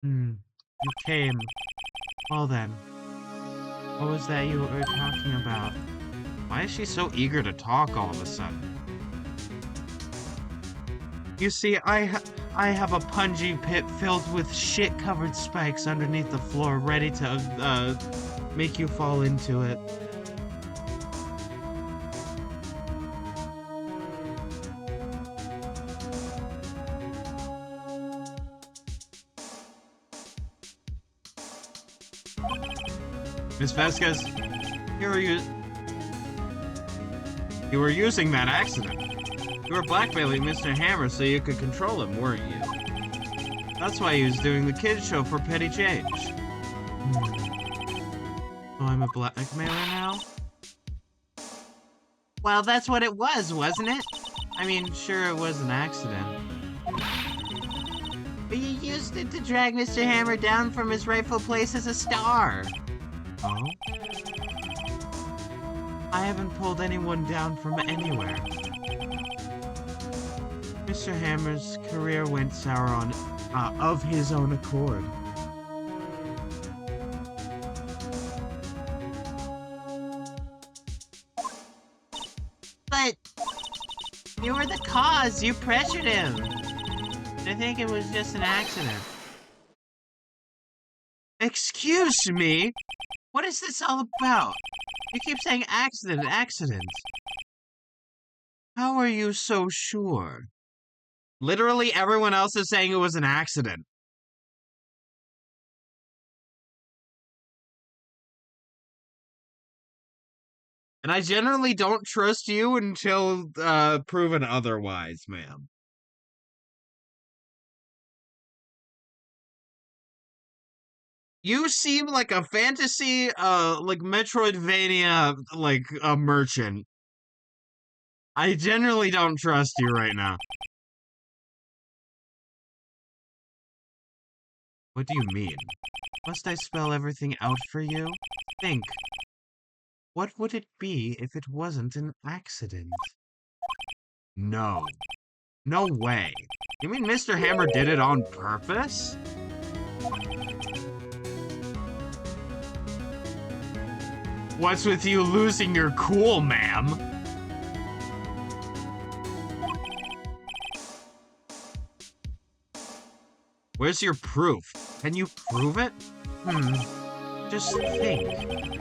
You came. Well then. What was that you were talking about? Why is she so eager to talk all of a sudden? You see, I have a punji pit filled with shit-covered spikes underneath the floor, ready to make you fall into it. Miss Vasquez, you were using that accident. You were blackmailing Mr. Hammer so you could control him, weren't you? That's why he was doing the kids show for petty change. So I'm a blackmailer now? Well, that's what it was, wasn't it? I mean, sure, it was an accident. But you used it to drag Mr. Hammer down from his rightful place as a star. Oh? I haven't pulled anyone down from anywhere. Mr. Hammer's career went sour on of his own accord. But you were the cause. You pressured him. I think it was just an accident. Excuse me? What is this all about? You keep saying accident, accident. How are you so sure? Literally everyone else is saying it was an accident. And I generally don't trust you until proven otherwise, ma'am. You seem like a fantasy, like Metroidvania, like a merchant. I generally don't trust you right now. What do you mean? Must I spell everything out for you? Think. What would it be if it wasn't an accident? No. No way. You mean Mr. Hammer did it on purpose? What's with you losing your cool, ma'am? Where's your proof? Can you prove it? Just think.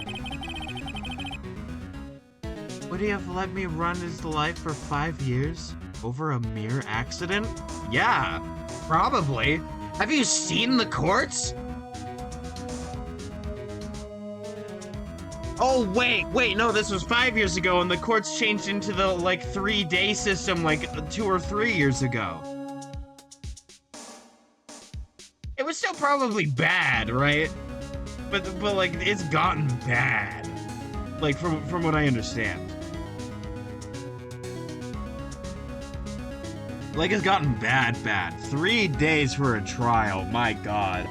Would he have let me run his life for 5 years? Over a mere accident? Yeah, probably. Have you seen the courts? Oh, wait, no, this was 5 years ago, and the courts changed into the, 3-day system, 2 or 3 years ago. It was still probably bad, right? But it's gotten bad. From what I understand. It's gotten bad. 3 days for a trial, my god.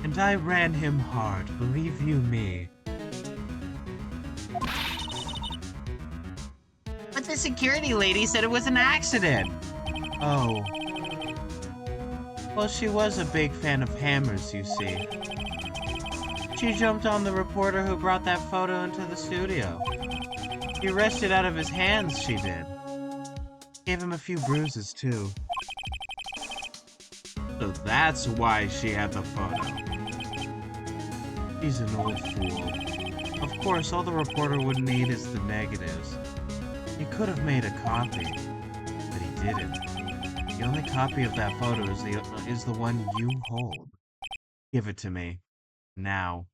And I ran him hard, believe you me. But the security lady said it was an accident. Oh. Well, she was a big fan of hammers, you see. She jumped on the reporter who brought that photo into the studio. He wrenched it out of his hands, she did. Gave him a few bruises, too. So that's why she had the photo. He's an old fool. Of course, all the reporter would need is the negatives. He could have made a copy, but he didn't. The only copy of that photo is the one you hold. Give it to me. Now.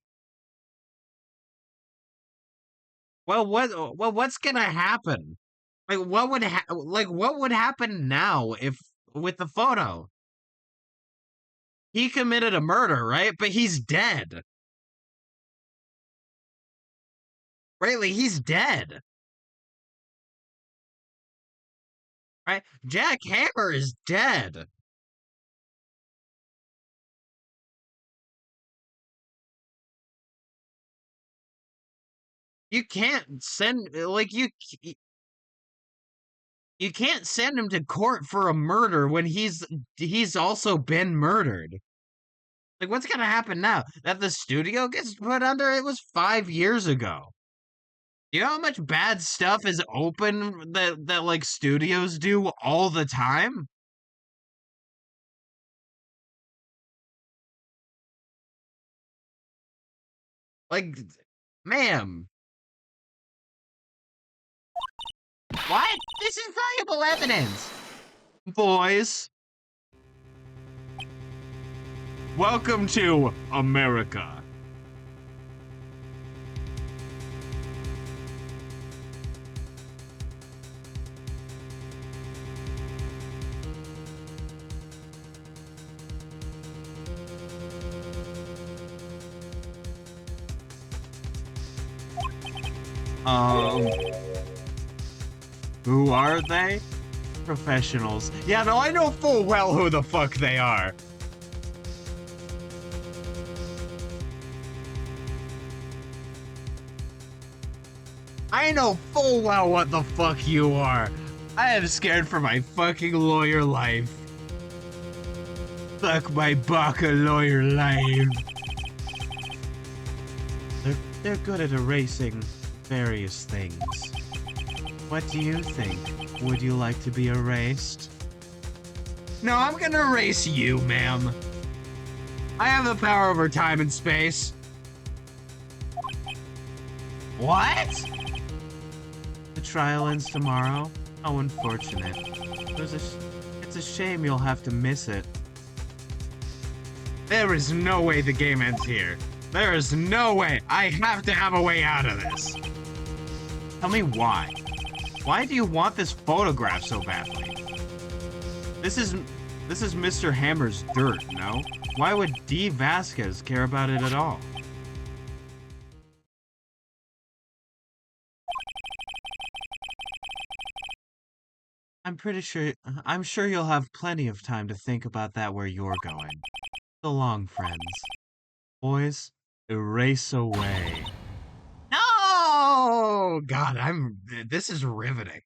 Well, what's gonna happen? What would happen now if with the photo? He committed a murder, right? But he's dead. Right? He's dead. Right? Jack Hammer is dead. You can't send you can't send him to court for a murder when he's also been murdered. What's gonna happen now? That the studio gets put under? It was 5 years ago. You know how much bad stuff is open that like studios do all the time? Like, ma'am. What? This is valuable evidence. Boys, welcome to America. Um, who are they? Professionals. Yeah, no, I know full well who the fuck they are. I know full well what the fuck you are. I am scared for my fucking lawyer life. Fuck my baka lawyer life. They're good at erasing various things. What do you think? Would you like to be erased? No, I'm gonna erase you, ma'am. I have the power over time and space. What? The trial ends tomorrow? How unfortunate. It's a shame you'll have to miss it. There is no way the game ends here. There is no way. I have to have a way out of this. Tell me why. Why do you want this photograph so badly? This is Mr. Hammer's dirt, no? Why would D. Vasquez care about it at all? I'm sure you'll have plenty of time to think about that where you're going. So long, friends. Boys, erase away. No! God, this is riveting.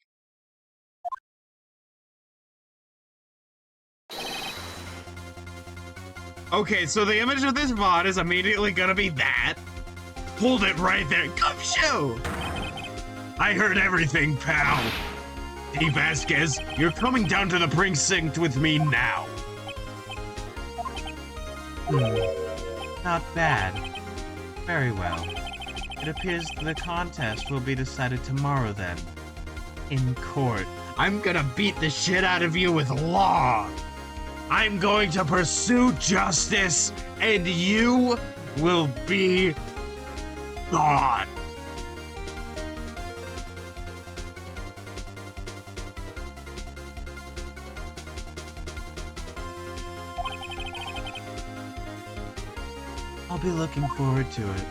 Okay, so the image of this VOD is immediately gonna be that. Hold it right there. Come show! I heard everything, pal. D. Vasquez, you're coming down to the precinct with me now. Not bad. Very well. It appears the contest will be decided tomorrow then. In court. I'm gonna beat the shit out of you with law. I'm going to pursue justice, and you will be gone. I'll be looking forward to it.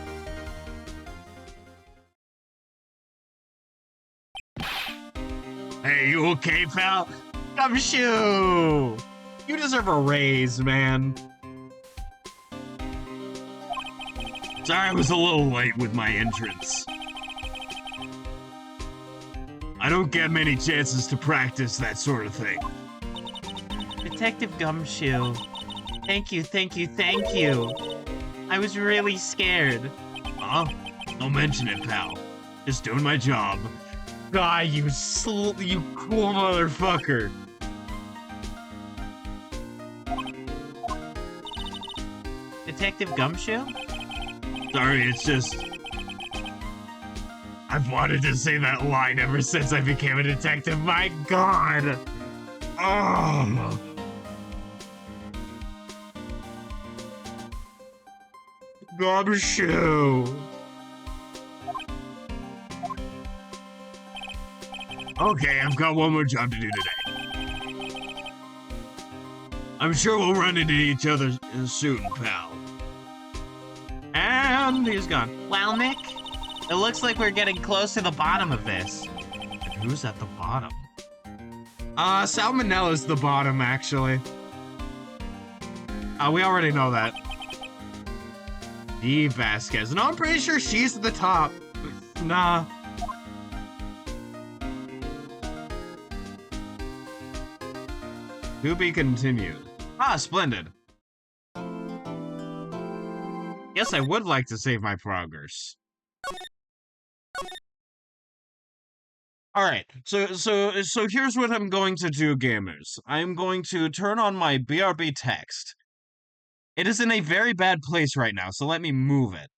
Hey, you okay, pal? Gumshoe! You deserve a raise, man. Sorry I was a little late with my entrance. I don't get many chances to practice that sort of thing. Detective Gumshoe. Thank you, thank you, thank you. I was really scared. Huh? Don't mention it, pal. Just doing my job. God, you cool motherfucker. Detective Gumshoe? Sorry, it's just... I've wanted to say that line ever since I became a detective. My God! Oh! Gumshoe! Okay, I've got one more job to do today. I'm sure we'll run into each other soon, pal. And he's gone. Well, Nick, it looks like we're getting close to the bottom of this. And who's at the bottom? Salmonella's the bottom, actually. We already know that. D. Vasquez. No, I'm pretty sure she's at the top. Nah. To be continued. Ah, splendid. Yes, I would like to save my progress. All right. So here's what I'm going to do, gamers. I'm going to turn on my BRB text. It is in a very bad place right now, so let me move it.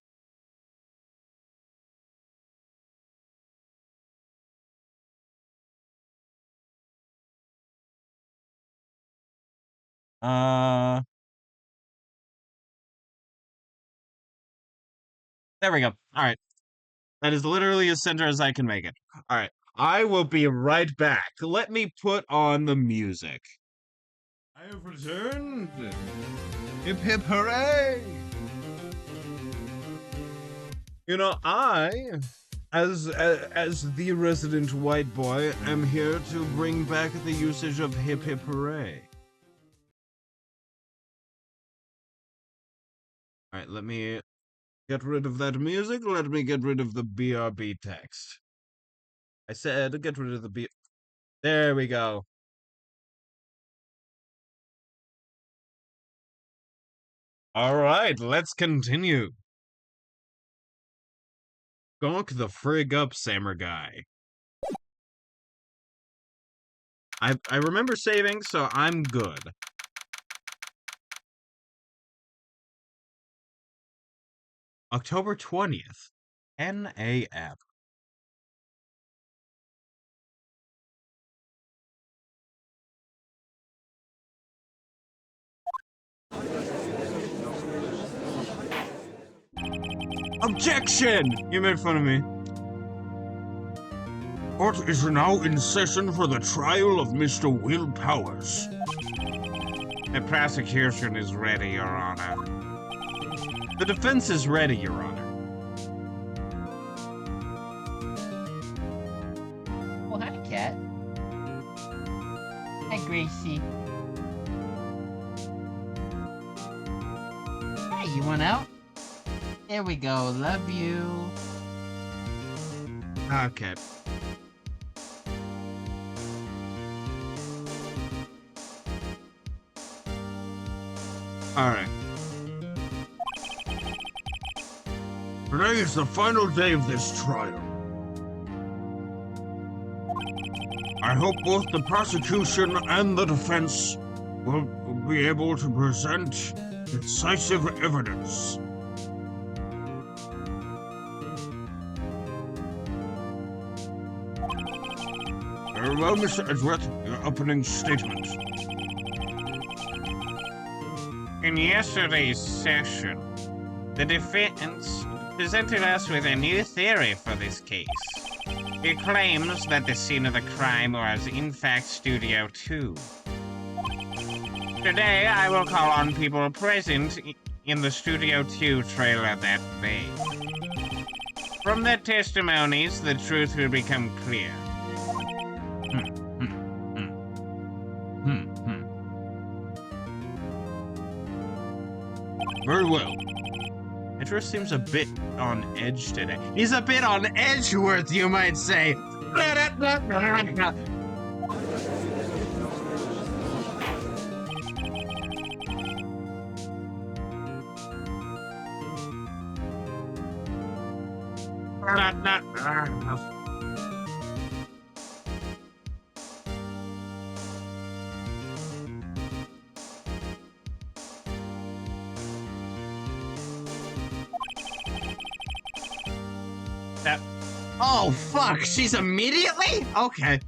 There we go. All right. That is literally as center as I can make it. All right. I will be right back. Let me put on the music. I have returned. Hip hip hooray! You know, as the resident white boy, am here to bring back the usage of hip hip hooray. All right, let me get rid of that music. Let me get rid of the BRB text. I said get rid of the B. There we go. All right, let's continue. Gonk the frig up, Samurai guy. I remember saving, so I'm good. October 20th, 10 a.m. Objection! You made fun of me. Court is now in session for the trial of Mr. Will Powers. The prosecution is ready, Your Honor. The defense is ready, Your Honor. Well, hi, Cat. Hi, Gracie. Hey, you want out? There we go. Love you. Okay. Alright. Today is the final day of this trial. I hope both the prosecution and the defense will be able to present decisive evidence. Very well, Mr. Edgeworth, your opening statement. In yesterday's session, the defense presented us with a new theory for this case. It claims that the scene of the crime was in fact Studio 2. Today, I will call on people present in the Studio 2 trailer that day. From their testimonies, the truth will become clear. Very well. Edgeworth seems a bit on edge today. He's a bit on Edgeworth, you might say. Oh, fuck! She's immediately? Okay.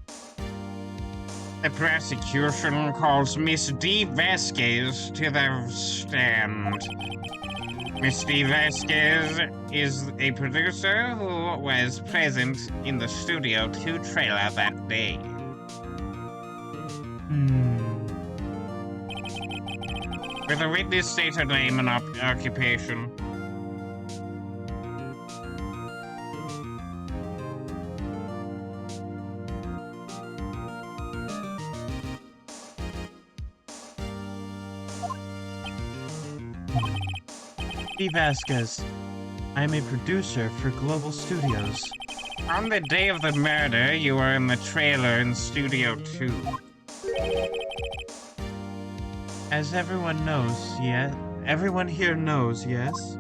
The prosecution calls Miss D. Vasquez to the stand. Miss D. Vasquez is a producer who was present in the Studio 2 trailer that day. Will the witness state her name and occupation? D. Vasquez. I am a producer for Global Studios. On the day of the murder, you were in the trailer in Studio 2. As everyone knows, yeah? Everyone here knows, yes?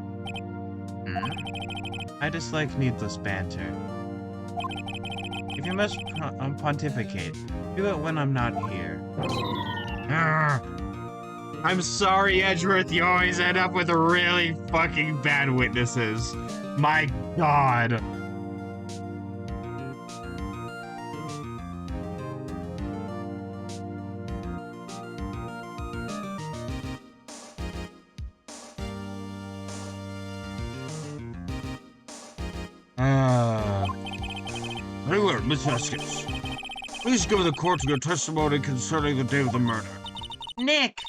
I dislike needless banter. If you must pontificate, do it when I'm not here. I'm sorry, Edgeworth, you always end up with really fucking bad witnesses. My god. Very well, Miss Vasquez. Please give the court your testimony concerning the day of the murder. Nick!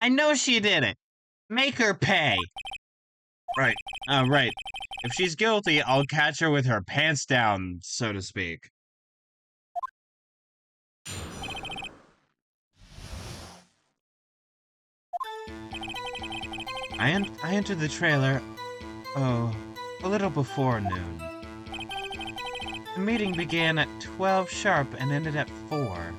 I know she did it! Make her pay! Right. Right. If she's guilty, I'll catch her with her pants down, so to speak. I entered the trailer, a little before noon. The meeting began at 12 sharp and ended at 4.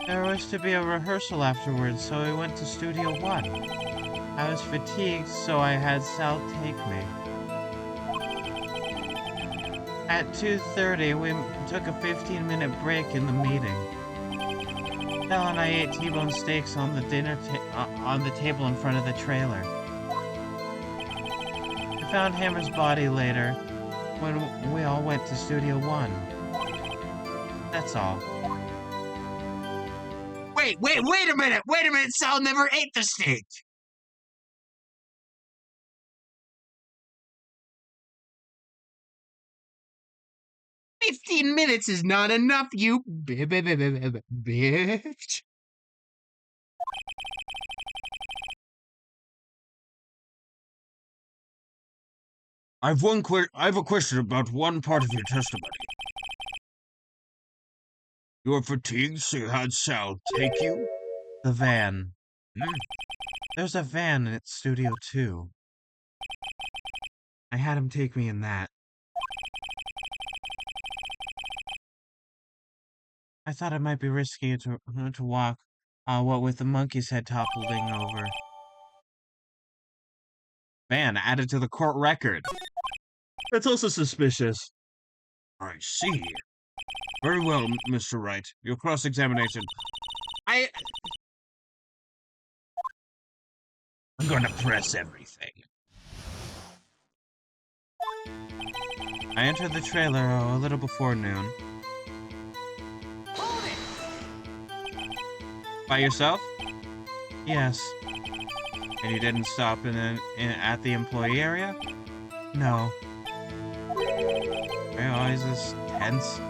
There was to be a rehearsal afterwards, so we went to Studio 1. I was fatigued, so I had Sal take me. At 2:30, we took a 15-minute break in the meeting. Sal and I ate T-bone steaks on the on the table in front of the trailer. We found Hammer's body later, when we all went to Studio 1. That's all. Wait a minute! Sal never ate the steak! "15 minutes is not enough, you bitch." I have a question about one part of your testimony. You were fatigued, so you had Sal take you? The van. There's a van at Studio 2. I had him take me in that. I thought it might be risky to walk, what with the monkey's head toppling over. Van added to the court record. That's also suspicious. I see. Very well, Mr. Wright. Your cross-examination. I'm gonna press everything. I entered the trailer a little before noon. by yourself? Yes. And you didn't stop at the employee area? No. Are you always this tense?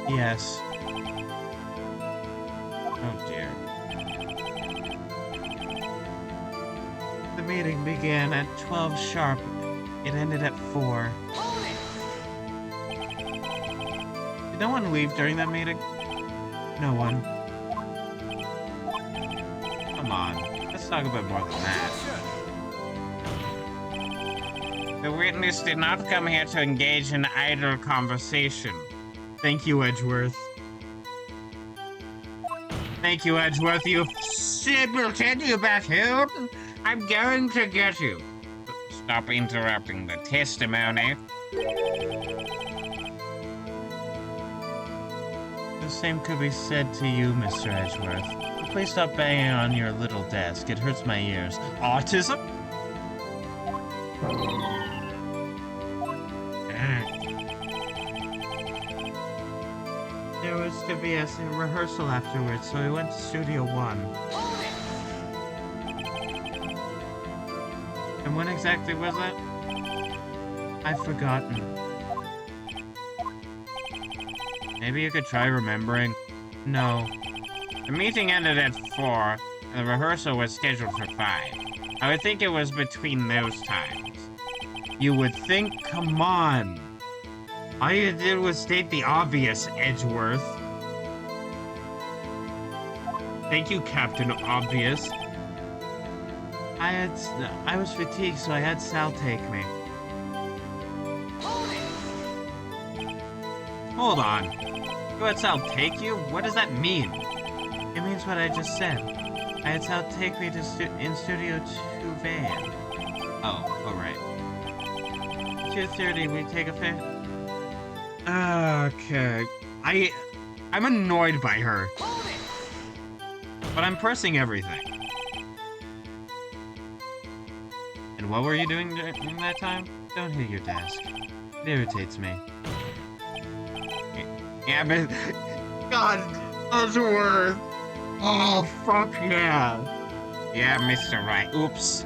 Yes. Oh dear. The meeting began at 12 sharp. It ended at 4. Did no one leave during that meeting? No one. Come on. Let's talk about more than that. The witness did not come here to engage in idle conversation. Thank you, Edgeworth. Thank you, Edgeworth, you Simpleton, you buffoon! I'm going to get you. Stop interrupting the testimony. The same could be said to you, Mr. Edgeworth. Please stop banging on your little desk. It hurts my ears. autism? There was to be a rehearsal afterwards, so we went to Studio 1. And when exactly was it? I've forgotten. Maybe you could try remembering. No. The meeting ended at 4, and the rehearsal was scheduled for 5. I would think it was between those times. You would think? Come on. All you did was state the obvious, Edgeworth. Thank you, Captain Obvious. I was fatigued, so I had Sal take me. Hold on. You had Sal take you? What does that mean? It means what I just said. I had Sal take me to in Studio 2 van. Oh, right. 2:30, we take a Okay. I'm annoyed by her. But I'm pressing everything. And what were you doing during that time? Don't hit your desk. It irritates me. Yeah, but God, those words. Oh, fuck yeah. yeah, Mr. Wright. Oops.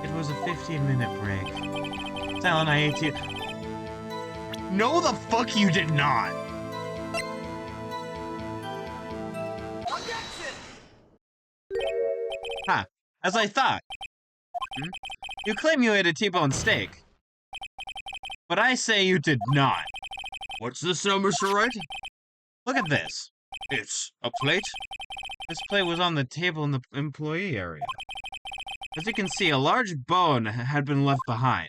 It was a 15-minute break. Sal and I ate you. No, the fuck you did not. Ha! As I thought. You claim you ate a T-bone steak. But I say you did not. What's this now, Mr. Wright? Look at this. It's a plate? This plate was on the table in the employee area. As you can see, a large bone had been left behind.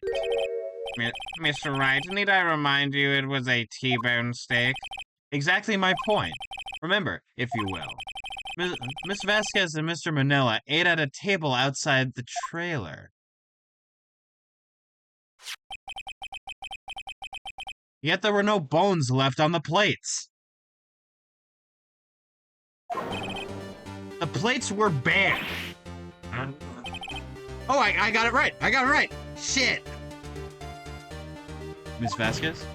Mr. Wright, need I remind you it was a T-bone steak? Exactly my point. Remember, if you will. Miss Vasquez and Mr. Manila ate at a table outside the trailer. Yet there were no bones left on the plates. The plates were bare. Oh, I got it right. I got it right. Shit. Miss Vasquez?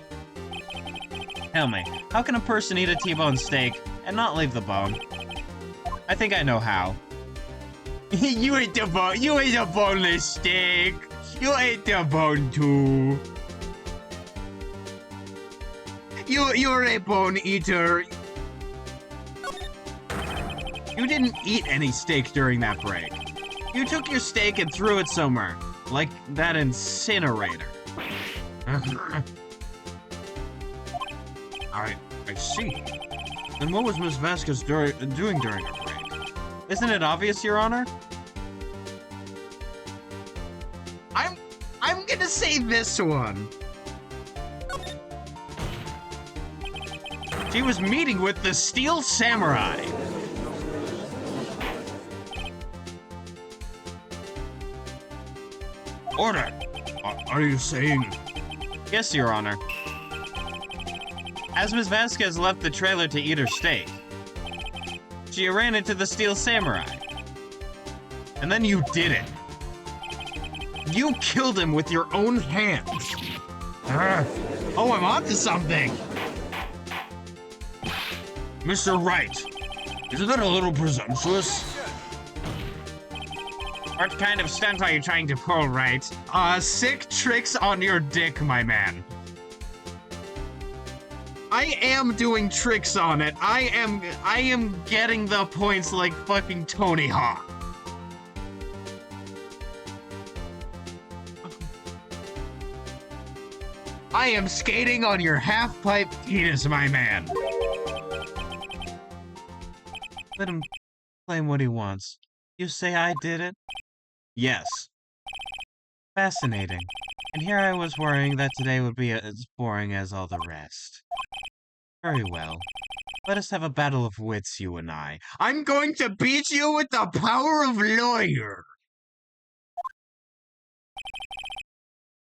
Tell me, how can a person eat a T-bone steak and not leave the bone? I think I know how. You ate the bone. You ate a boneless steak. You ate the bone too. You're a bone eater. You didn't eat any steak during that break. You took your steak and threw it somewhere, like that incinerator. I see. Then what was Miss Vasquez doing during her break? Isn't it obvious, Your Honor? I'm gonna say this one. She was meeting with the Steel Samurai. Order. Are you saying? Yes, Your Honor. As Miss Vasquez left the trailer to eat her steak, she ran into the Steel Samurai. And then you did it. You killed him with your own hands. Oh, I'm onto something. Mr. Wright, isn't that a little presumptuous? What kind of stunt are you trying to pull, Wright? Sick tricks on your dick, my man. I am doing tricks on it. I am getting the points like fucking Tony Hawk. I am skating on your half-pipe penis, my man. Let him claim what he wants. You say I did it? Yes. Fascinating. And here I was worrying that today would be as boring as all the rest. Very well. Let us have a battle of wits, you and I. I'm going to beat you with the power of lawyer.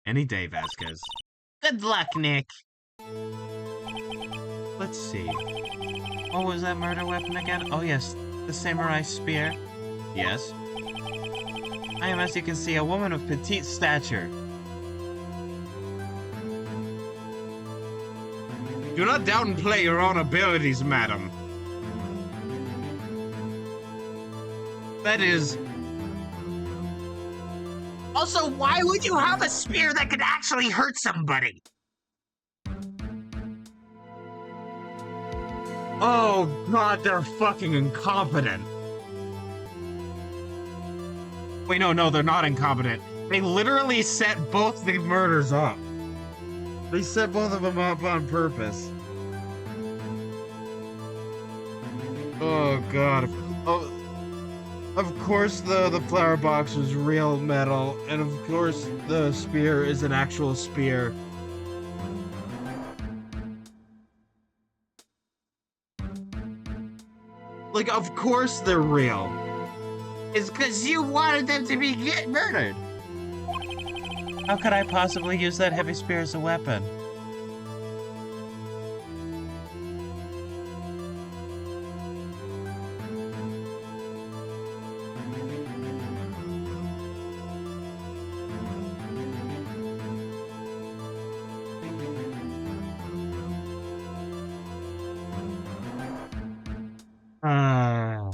Any day, Vasquez. Good luck, Nick. Let's see. What was that murder weapon again? Oh yes, the samurai spear. Yes. I am, as you can see, a woman of petite stature. Do not downplay your own abilities, madam. That is... Also, why would you have a spear that could actually hurt somebody? Oh god, they're fucking incompetent. Wait, no, they're not incompetent. They literally set both the murders up. They set both of them up on purpose. Oh god. Oh, of course the flower box was real metal, and of course the spear is an actual spear. Like, of course they're real. It's because you wanted them to be get murdered. How could I possibly use that heavy spear as a weapon? Ah.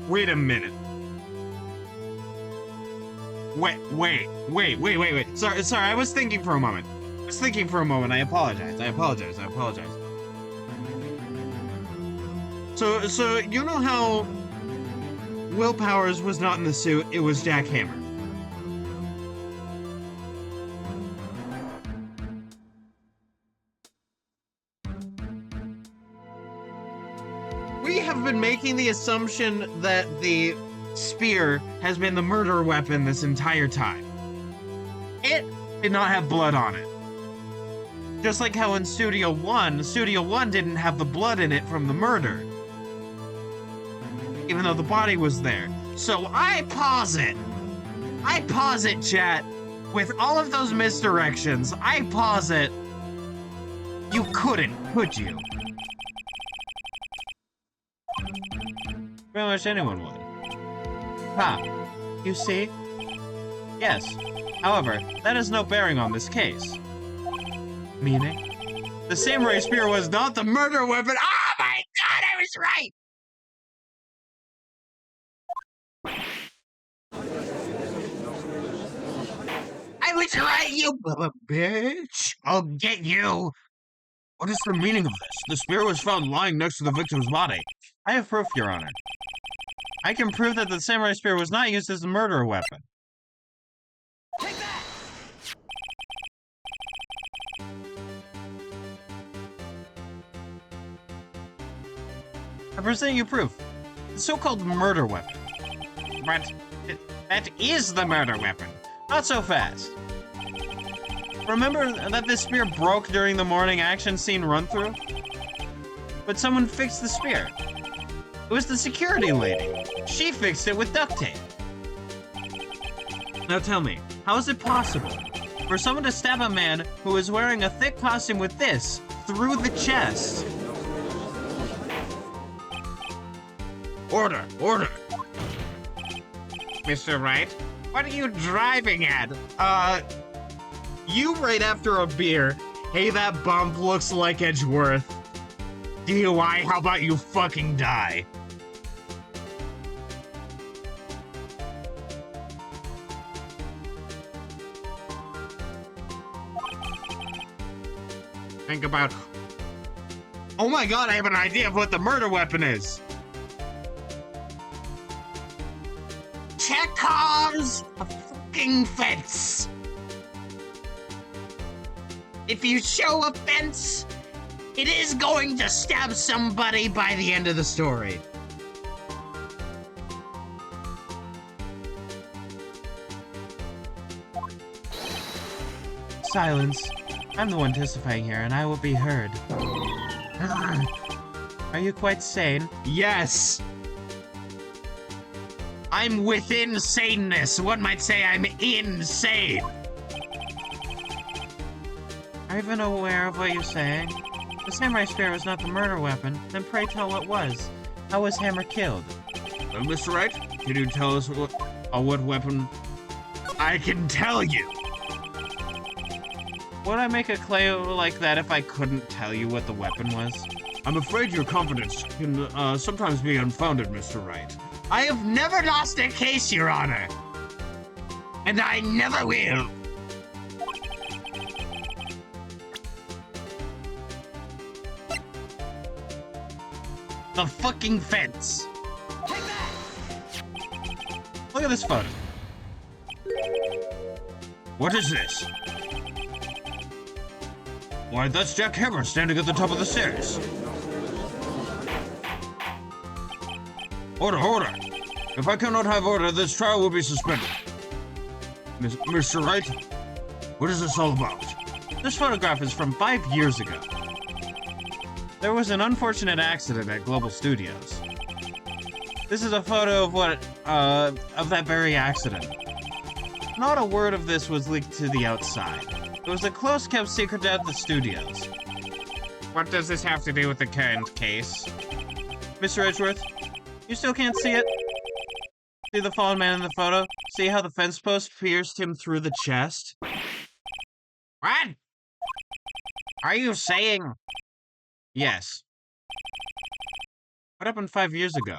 Wait a minute. Wait. Sorry, I was thinking for a moment. I apologize. So you know how Will Powers was not in the suit, it was Jack Hammer. We have been making the assumption that the spear has been the murder weapon this entire time. It did not have blood on it. Just like how in Studio 1 didn't have the blood in it from the murder. Even though the body was there. So I posit, chat, with all of those misdirections, I posit you couldn't, could you? Pretty much anyone would. Ha! You see? Yes. However, that has no bearing on this case. Meaning? The samurai spear was not the murder weapon. Oh my god, I was right! I was right, you bitch! I'll get you! What is the meaning of this? The spear was found lying next to the victim's body. I have proof, Your Honor. I can prove that the samurai spear was not used as a murder weapon. Take that! I present you proof. The so-called murder weapon. But that is the murder weapon. Not so fast. Remember that this spear broke during the morning action scene run-through? But someone fixed the spear. It was the security lady. She fixed it with duct tape. Now tell me, how is it possible for someone to stab a man who is wearing a thick costume with this through the chest? Order! Mr. Wright, what are you driving at? You right after a beer. Hey, that bump looks like Edgeworth. DUI, how about you fucking die? Think about... Oh my god, I have an idea of what the murder weapon is! Chekhov's fucking fence! If you show a fence, it is going to stab somebody by the end of the story. Silence. I'm the one testifying here, and I will be heard. Are you quite sane? Yes! I'm within saneness. One might say I'm insane. Are you even aware of what you're saying? The samurai spear was not the murder weapon. Then pray tell what was. How was Hammer killed? Mr. Wright, can you tell us what weapon? I can tell you. Would I make a claim like that if I couldn't tell you what the weapon was? I'm afraid your confidence can sometimes be unfounded, Mr. Wright. I have never lost a case, Your Honor. And I never will. The fucking fence. Take that! Look at this photo. What is this? Why, that's Jack Hammer standing at the top of the stairs. Order! If I cannot have order, this trial will be suspended. Mr. Wright, what is this all about? This photograph is from 5 years ago. There was an unfortunate accident at Global Studios. This is a photo of that very accident. Not a word of this was leaked to the outside. It was a close-kept secret at the studios. What does this have to do with the current case? Mr. Edgeworth, you still can't see it? See the fallen man in the photo? See how the fence post pierced him through the chest? What? Are you saying? Yes. What happened 5 years ago?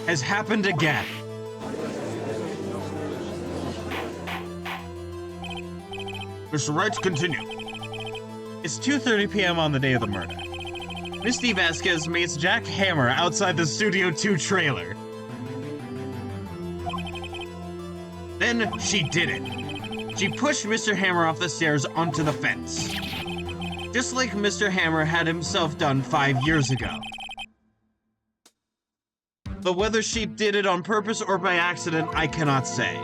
Has happened again. Mr. Wright, continue. It's 2:30 p.m. on the day of the murder. Misty Vasquez meets Jack Hammer outside the Studio 2 trailer. Then she did it. She pushed Mr. Hammer off the stairs onto the fence. Just like Mr. Hammer had himself done 5 years ago. But whether she did it on purpose or by accident, I cannot say.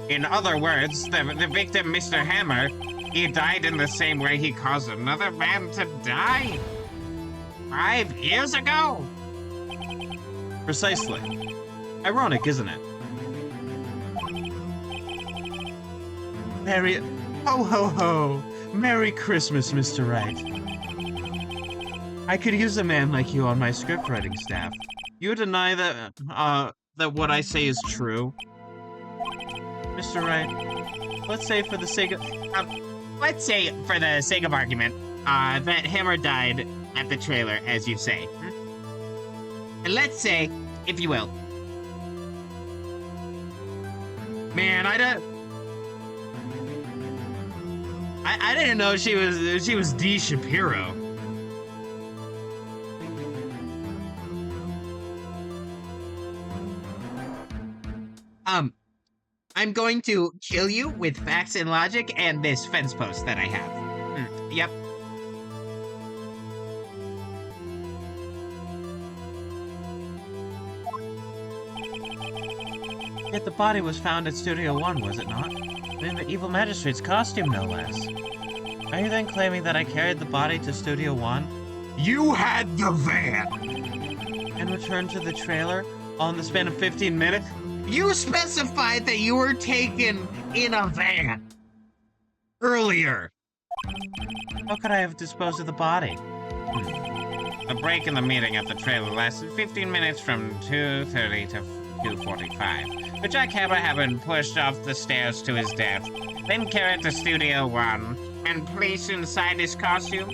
In other words, the victim, Mr. Hammer, he died in the same way he caused another man to die? 5 years ago? Precisely. Ironic, isn't it? Merry... Ho ho ho! Merry Christmas, Mr. Wright. I could use a man like you on my script writing staff. You deny that, that what I say is true? Mr. Wright, let's say for the sake of... Let's say, for the sake of argument, that Hammer died at the trailer, as you say. And let's say, if you will. Man, I didn't know she was Dee Shapiro. I'm going to kill you with facts and logic and this fence post that I have. Yep. Yet the body was found at Studio 1, was it not? In the evil magistrate's costume, no less. Are you then claiming that I carried the body to Studio 1? You had the van! And returned to the trailer all in the span of 15 minutes? You specified that you were taken in a van. Earlier! How could I have disposed of the body? The break in the meeting at the trailer lasted 15 minutes from 2:30 to 2:45. But Jack Hammer had been pushed off the stairs to his death, then carried to Studio 1, and placed inside his costume.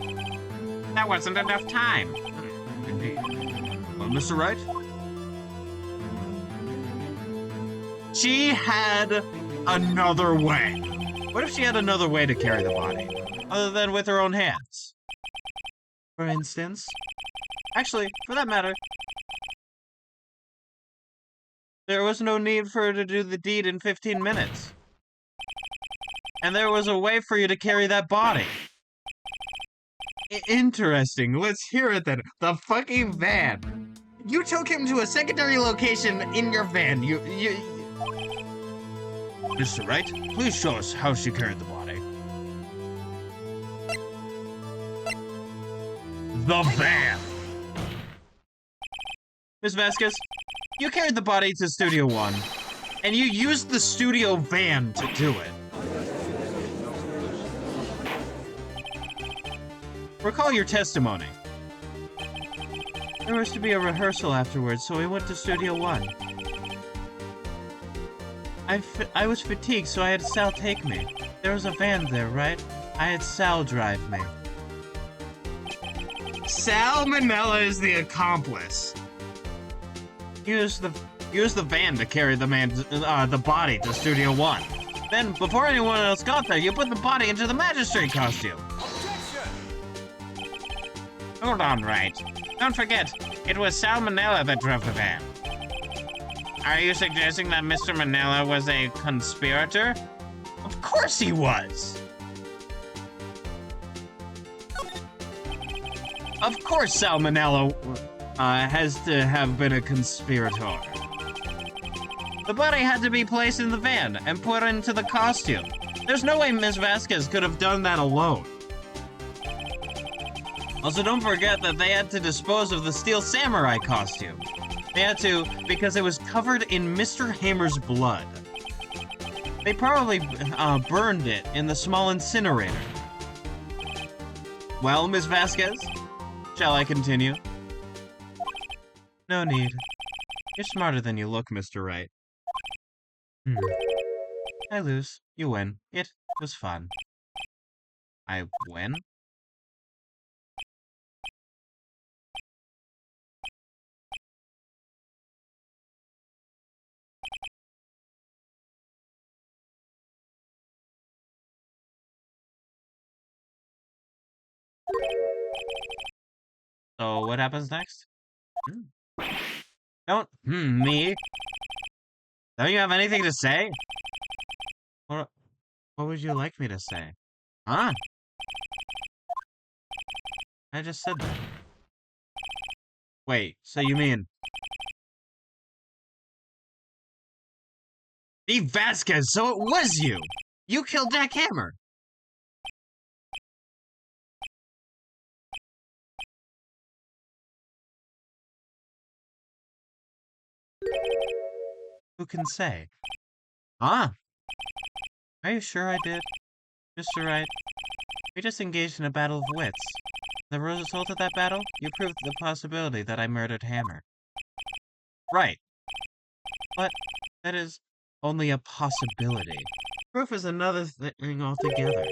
That wasn't enough time. Indeed. Well, Mr. Wright? She had another way. What if she had another way to carry the body, other than with her own hands? For instance? Actually, for that matter, there was no need for her to do the deed in 15 minutes. And there was a way for you to carry that body. Interesting. Let's hear it then. The fucking van. You took him to a secondary location in your van. Mr. Wright, please show us how she carried the body. The van! Miss Vasquez, you carried the body to Studio 1, and you used the studio van to do it. Recall your testimony. There was to be a rehearsal afterwards, so we went to Studio 1. I was fatigued, so I had Sal take me. There was a van there, right? I had Sal drive me. Sal Manella is the accomplice. Use the van to carry the body to Studio 1. Then, before anyone else got there, you put the body into the magistrate costume. Hold on, Wright. Don't forget, it was Sal Manella that drove the van. Are you suggesting that Mr. Manella was a conspirator? Of course he was! Of course Sal Manella has to have been a conspirator. The body had to be placed in the van and put into the costume. There's no way Miss Vasquez could have done that alone. Also, don't forget that they had to dispose of the Steel Samurai costume. They had to because it was covered in Mr. Hamer's blood. They probably burned it in the small incinerator. Well, Miss Vasquez, shall I continue? No need. You're smarter than you look, Mr. Wright. I lose. You win. It was fun. I win? So what happens next? Don't me. Don't you have anything to say? What would you like me to say? Huh? I just said that. Wait, so you mean... Steve Vasquez, so it was you! You killed Jack Hammer! Who can say? Huh? Are you sure I did? Mr. Wright, we just engaged in a battle of wits. The result of that battle, you proved the possibility that I murdered Hammer. Right. But that is only a possibility. Proof is another thing altogether.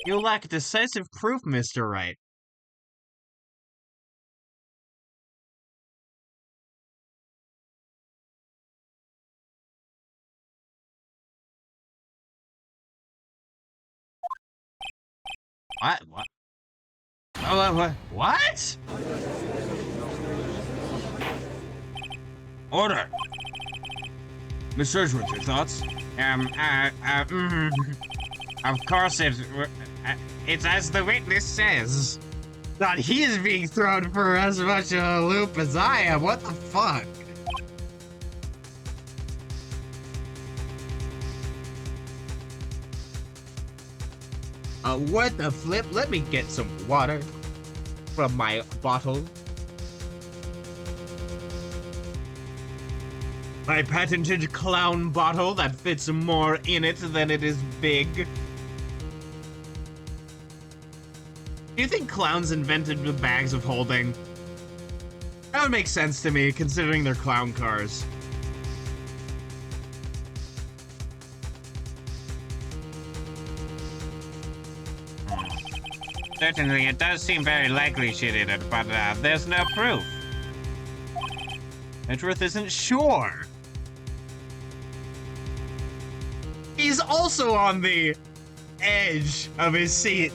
You lack decisive proof, Mr. Wright. What? What? Order. Miss Edgeworth, your thoughts? Of course it's as the witness says. God, he is being thrown for as much of a loop as I am. What the fuck? What the flip? Let me get some water from my bottle. My patented clown bottle that fits more in it than it is big. Do you think clowns invented the bags of holding? That would make sense to me, considering they're clown cars. Certainly, it does seem very likely she did it, but there's no proof. Edgeworth isn't sure. He's also on the edge of his seat.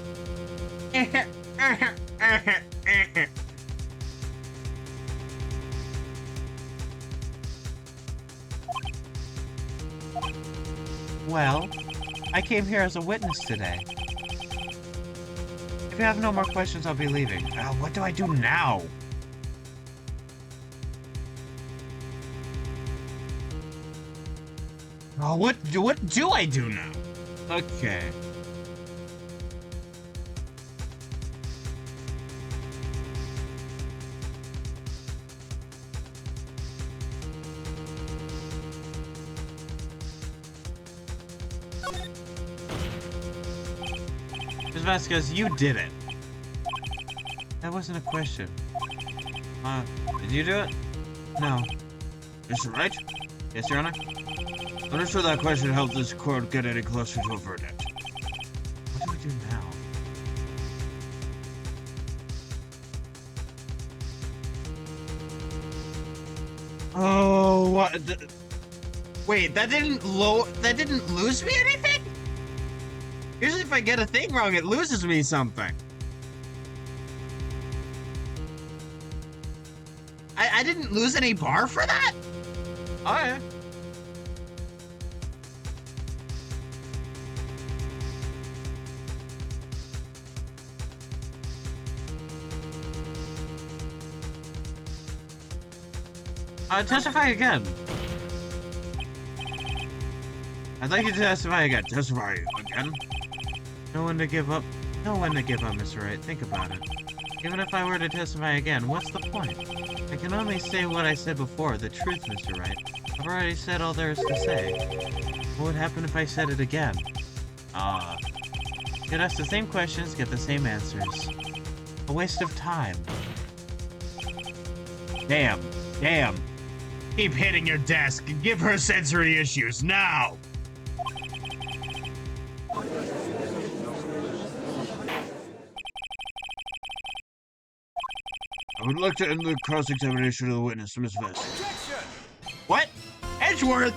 Well, I came here as a witness today. If you have no more questions, I'll be leaving. What do I do now? Oh, what do I do now? Okay. Ms. Vasquez, you did it. That wasn't a question. Did you do it? No. Mr. Wright? Yes, Your Honor? I'm not sure that question helped this court get any closer to a verdict. What do we do now? Oh, what? Wait, that didn't lose me anything? Usually if I get a thing wrong, it loses me something. I didn't lose any bar for that? Oh, yeah. Testify again. I'd like you to testify again. Testify again? No one to give up. No one to give up, Mr. Wright. Think about it. Even if I were to testify again, what's the point? I can only say what I said before, the truth, Mr. Wright. I've already said all there is to say. What would happen if I said it again? You'd ask the same questions, get the same answers. A waste of time. Damn. Keep hitting your desk and give her sensory issues now. I would like to end the cross-examination of the witness, Miss Vasquez. What? Edgeworth?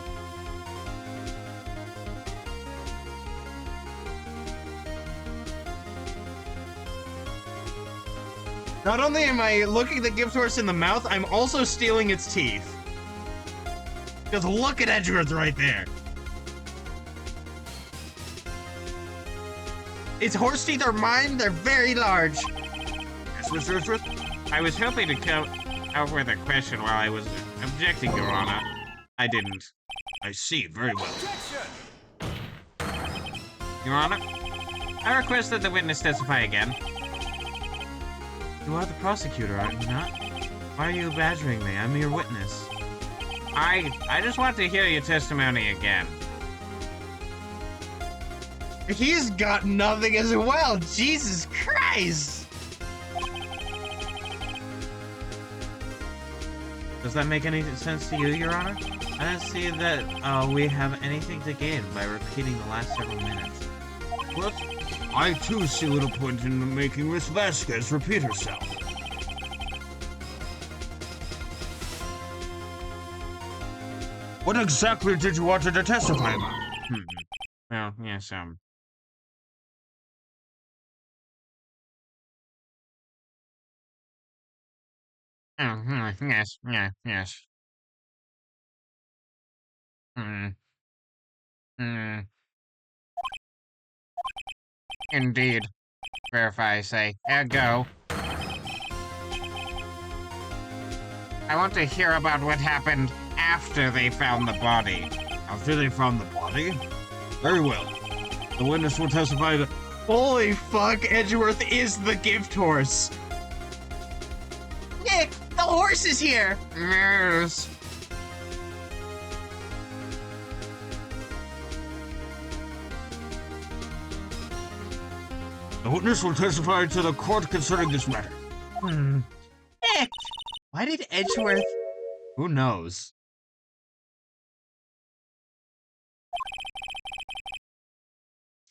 Not only am I looking the gift horse in the mouth, I'm also stealing its teeth. Just look at Edgeworth right there. Its horse teeth are mine, they're very large. Yes, Mr. Edgeworth? I was hoping to come out with a question while I was objecting, Your Honor. I didn't. I see, very well. Your Honor, I request that the witness testify again. You are the prosecutor, are you not? Why are you badgering me? I'm your witness. I just want to hear your testimony again. He's got nothing as well, Jesus Christ! Does that make any sense to you, Your Honor? I don't see that we have anything to gain by repeating the last several minutes. What? I too see little point in making Miss Vasquez repeat herself. What exactly did you want her to testify about? Well, yes, yes. Indeed. Verify, say. Go. I want to hear about what happened after they found the body. After they found the body? Very well. The witness will testify that... Holy fuck, Edgeworth is the gift horse. Nick, the horse is here. Yes. The witness will testify to the court concerning this matter. Nick! Why did Edgeworth... Who knows?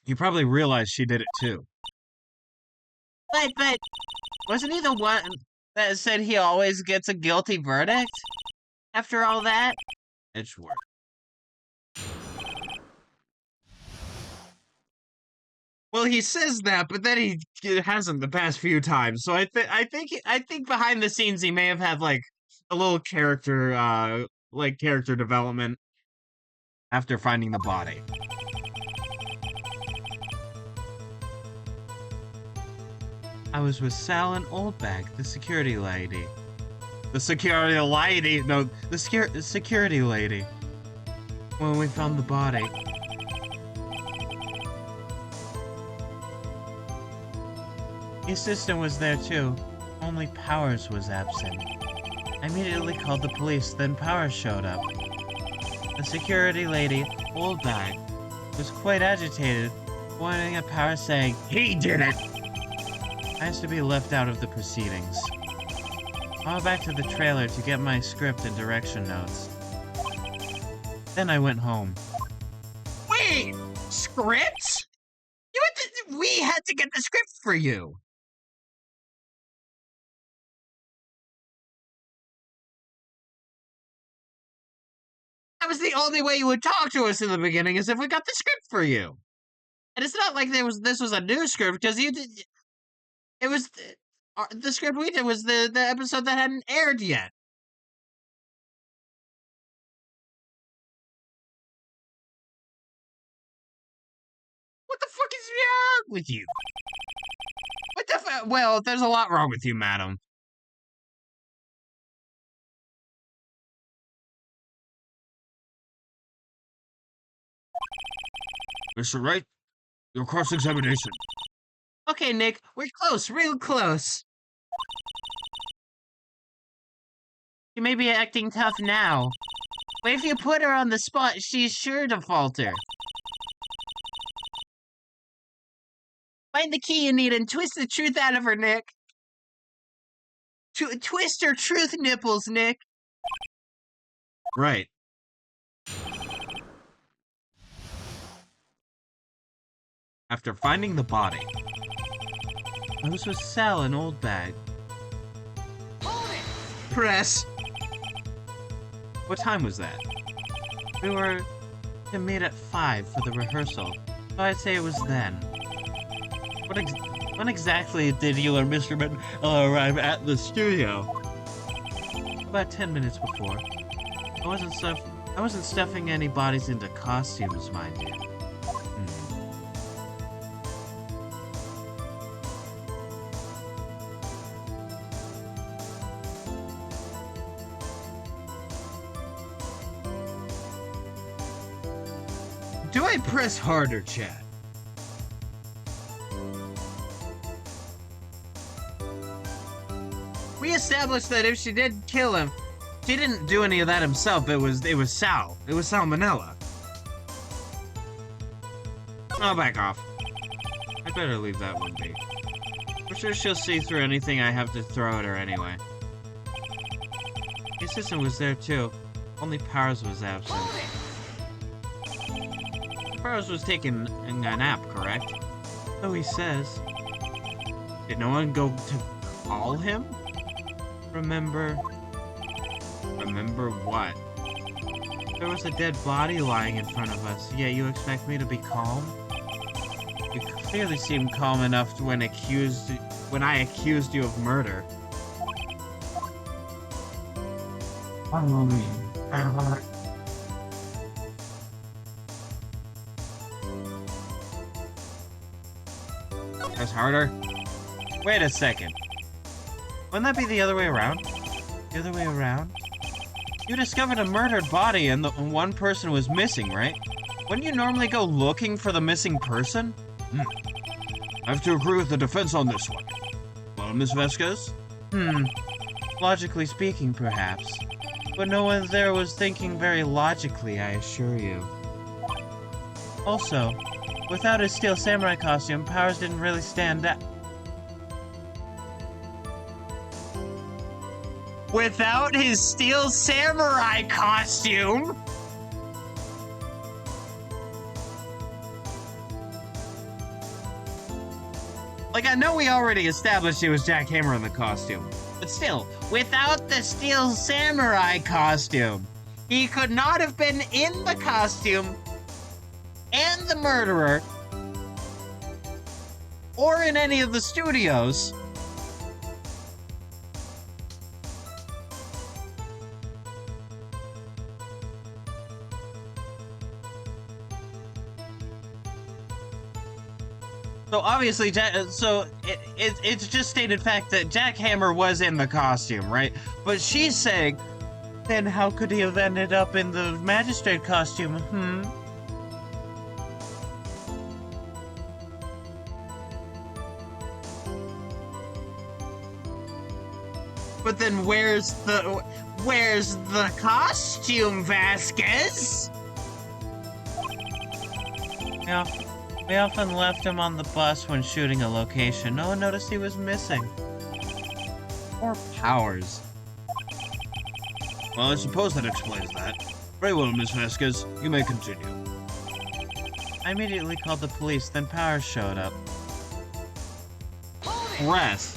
You probably realized she did it too. But, wasn't he the one that said he always gets a guilty verdict? After all that? Edgeworth. Well, he says that, but then he hasn't the past few times. So I think behind the scenes he may have had like a little character development after finding the body. I was with Sal and Oldbag, the security lady. The security lady? No, The security lady. When we found the body. The assistant was there too, only Powers was absent. I immediately called the police, then Powers showed up. The security lady, Oldbag, was quite agitated, pointing at Powers saying, he did it! I asked to be left out of the proceedings. I went back to the trailer to get my script and direction notes. Then I went home. Wait! Scripts? We had to get the script for you! That was the only way you would talk to us in the beginning, is if we got the script for you. And it's not like this was a new script, because you did. It was the script we did was the episode that hadn't aired yet. What the fuck is wrong with you? What the well, there's a lot wrong with you, madam. Mr. Wright, your cross-examination. Okay, Nick, we're close, real close. You may be acting tough now, but if you put her on the spot, she's sure to falter. Find the key you need and twist the truth out of her, Nick. Twist her truth nipples, Nick. Right. After finding the body, I was with Sal in Old Bag. Press. what time was that? We were to meet at 5 for the rehearsal, so I'd say it was then. When exactly did you or Mr. Ben arrive at the studio? About 10 minutes before. I wasn't stuffing any bodies into costumes, mind you. Do I press harder, Chad? We established that if she did kill him, she didn't do any of that himself. It was Sal. It was Salmonella. I'll back off. I better leave that one be. I'm sure she'll see through anything I have to throw at her anyway. The assistant was there too. Only Powers was absent. Powers was taking a nap, correct? So he says. Did no one go to call him? Remember what? there was a dead body lying in front of us, yet you expect me to be calm? You clearly seemed calm enough when I accused you of murder. Press harder. Wait a second. Wouldn't that be the other way around? The other way around? You discovered a murdered body and one person was missing, right? Wouldn't you normally go looking for the missing person? I have to agree with the defense on this one. Well, Miss Vasquez? Logically speaking, perhaps. But no one there was thinking very logically, I assure you. Also, without his steel samurai costume, Powers didn't really stand out. Without his steel samurai costume? Like, I know we already established it was Jack Hammer in the costume, but still, without the steel samurai costume, he could not have been in the costume and the murderer or in any of the studios. So obviously, it's just stated fact that Jack Hammer was in the costume, right? But she's saying, then how could he have ended up in the magistrate costume? But then where's the costume, Vasquez? Yeah. We often left him on the bus when shooting a location. No one noticed he was missing. Or Powers. Well, I suppose that explains that. Very well, Miss Vasquez. You may continue. I immediately called the police, then Powers showed up. Press.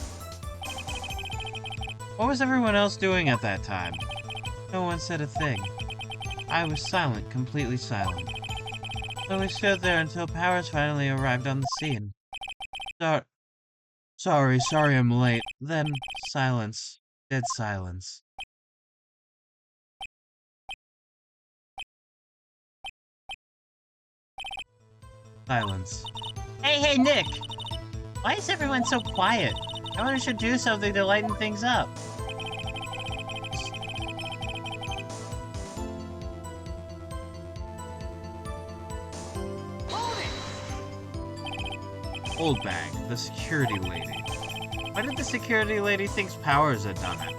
What was everyone else doing at that time? No one said a thing. I was silent, completely silent. So we stood there until Powers finally arrived on the scene. Sorry I'm late. Then, silence. Dead silence. Silence. Hey, Nick! Why is everyone so quiet? No one should do something to lighten things up. old bag, the security lady. Why did the security lady think Powers had done it?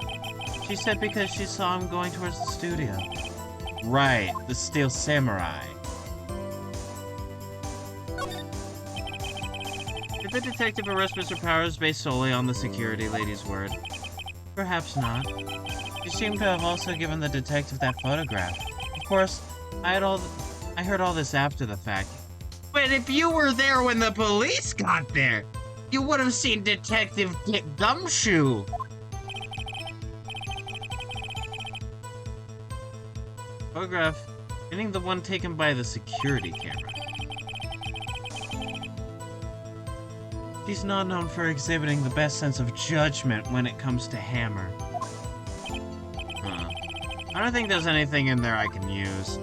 She said because she saw him going towards the studio. Right, the Steel Samurai. Did the detective arrest Mr. Powers based solely on the security lady's word? Perhaps not. She seemed to have also given the detective that photograph. Of course, I heard all this after the fact. But if you were there when the police got there, you would have seen Detective Dick Gumshoe. Photograph, meaning the one taken by the security camera. She's not known for exhibiting the best sense of judgment when it comes to Hammer. Huh. I don't think there's anything in there I can use.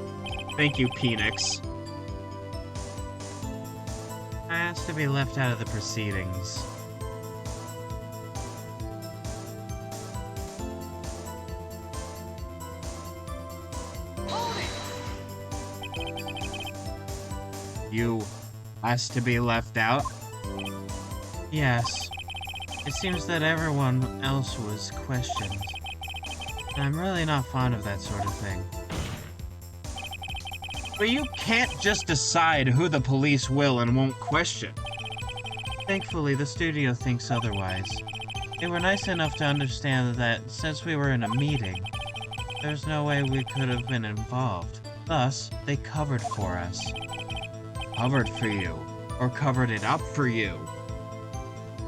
Thank you, Penix. I asked to be left out of the proceedings. You asked to be left out? Yes. It seems that everyone else was questioned. And I'm really not fond of that sort of thing. But you can't just decide who the police will and won't question. Thankfully, the studio thinks otherwise. They were nice enough to understand that since we were in a meeting, there's no way we could have been involved. Thus, they covered for us. Covered for you. Or covered it up for you.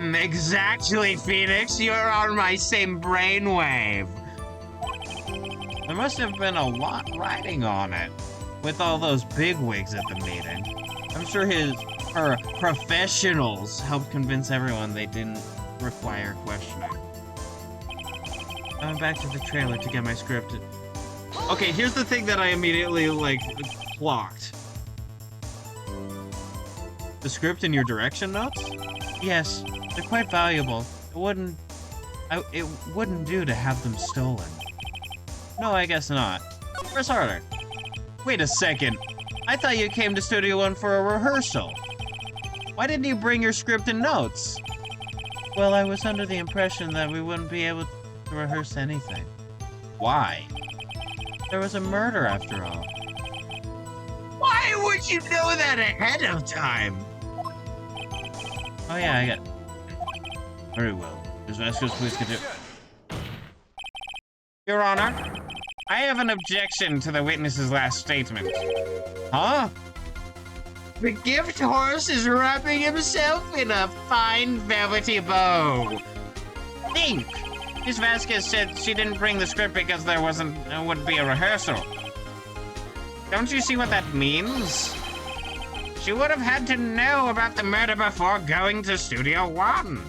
Exactly, Phoenix. You're on my same brainwave. There must have been a lot riding on it, with all those bigwigs at the meeting. I'm sure her professionals helped convince everyone they didn't require questioning. I went back to the trailer to get my script. Okay, here's the thing that I immediately, clocked. The script and your direction notes? Yes, they're quite valuable. It wouldn't do to have them stolen. No, I guess not. Press harder. Wait a second. I thought you came to Studio One for a rehearsal. Why didn't you bring your script and notes? Well, I was under the impression that we wouldn't be able to rehearse anything. Why? There was a murder after all. Why would you know that ahead of time? Oh yeah, I got... Very well. Ms. Vasquez, please continue. Your Honor, I have an objection to the witness's last statement. Huh? The gift horse is wrapping himself in a fine velvety bow. Think! Ms. Vasquez said she didn't bring the script because there wouldn't be a rehearsal. Don't you see what that means? She would have had to know about the murder before going to Studio One.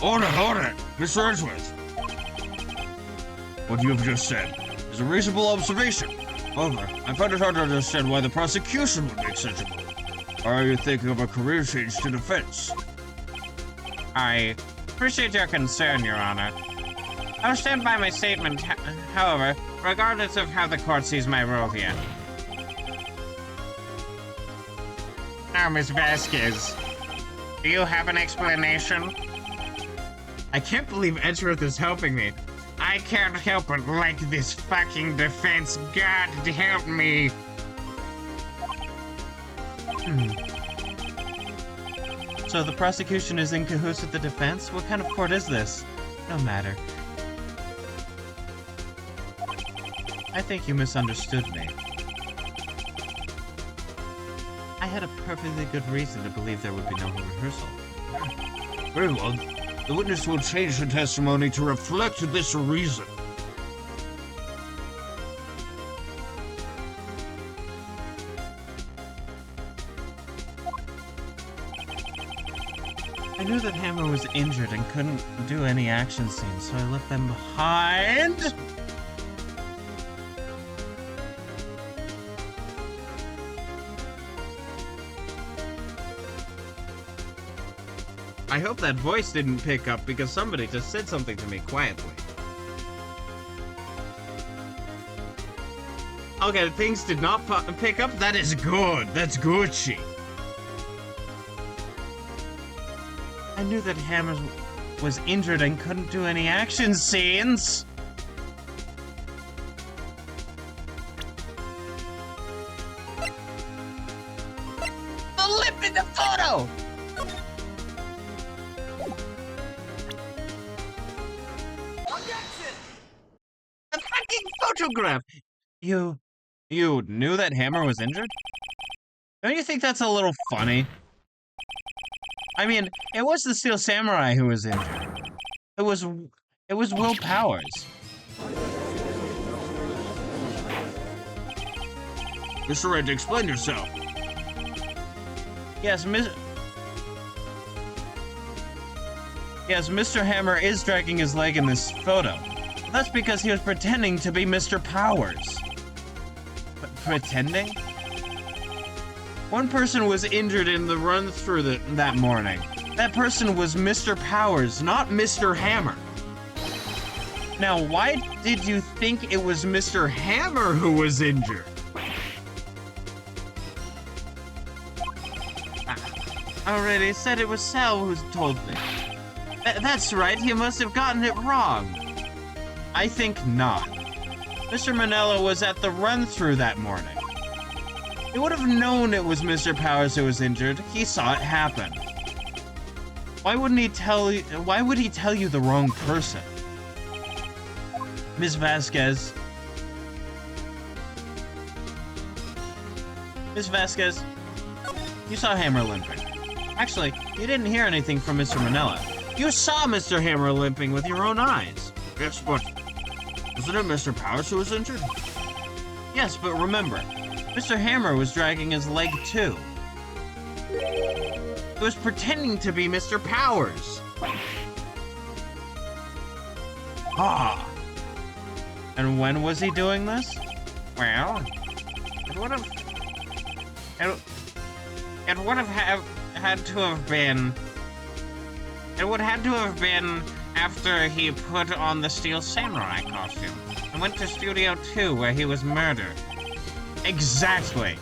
Order! Mr. Edgeworth! What you have just said is a reasonable observation. However, I find it hard to understand why the prosecution would make such a move. Or are you thinking of a career change to defense? I appreciate your concern, Your Honor. I'll stand by my statement, however, regardless of how the court sees my role here. Now, Ms. Vasquez, do you have an explanation? I can't believe Edgeworth is helping me. I can't help but like this fucking defense. God help me. So the prosecution is in cahoots with the defense? What kind of court is this? No matter. I think you misunderstood me. I had a perfectly good reason to believe there would be no rehearsal. Very well. The witness will change the testimony to reflect this reason. I knew that Hammer was injured and couldn't do any action scenes, so I left them behind. I hope that voice didn't pick up because somebody just said something to me quietly. Okay, things did not pick up. That is good. That's Gucci. I knew that Hammer was injured and couldn't do any action scenes. The lip in the photo! The fucking photograph! You knew that Hammer was injured? Don't you think that's a little funny? I mean, it was the Steel Samurai who was injured. It was Will Powers. Mr. Wright, explain yourself. Yes, Mr. Hammer is dragging his leg in this photo. That's because he was pretending to be Mr. Powers. Pretending? One person was injured in the run-through that morning. That person was Mr. Powers, not Mr. Hammer. Now, why did you think it was Mr. Hammer who was injured? I already said it was Sal who told me. That's right, you must have gotten it wrong. I think not. Mr. Manella was at the run-through that morning. He would have known it was Mr. Powers who was injured. He saw it happen. Why would he tell you the wrong person? Miss Vasquez. Miss Vasquez, you saw Hammer limping. Actually, you didn't hear anything from Mr. Manella. You saw Mr. Hammer limping with your own eyes. Yes, but wasn't it Mr. Powers who was injured? Yes, but remember, Mr. Hammer was dragging his leg too. He was pretending to be Mr. Powers. Ah, And when was he doing this? Well, it would have... It would have had to have been... It would have to have been after he put on the Steel Samurai costume and went to Studio 2 where he was murdered. Exactly.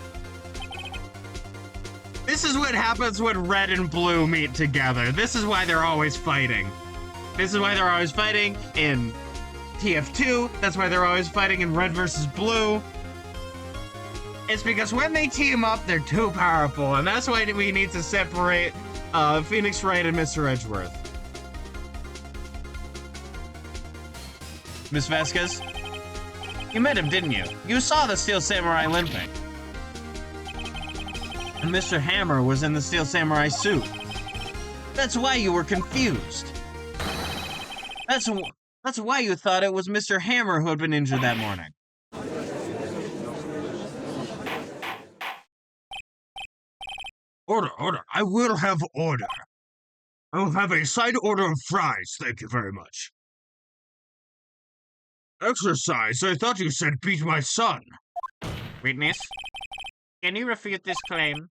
This is what happens when red and blue meet together. This is why they're always fighting. This is why they're always fighting in TF2. That's why they're always fighting in red versus blue. It's because when they team up, they're too powerful, and that's why we need to separate Phoenix Wright and Mr. Edgeworth. Miss Vasquez, you met him, didn't you? You saw the Steel Samurai limping. And Mr. Hammer was in the Steel Samurai suit. That's why you were confused. That's why you thought it was Mr. Hammer who had been injured that morning. order. I will have order. I will have a side order of fries, thank you very much. Exercise? I thought you said beat my son. Witness, can you refute this claim?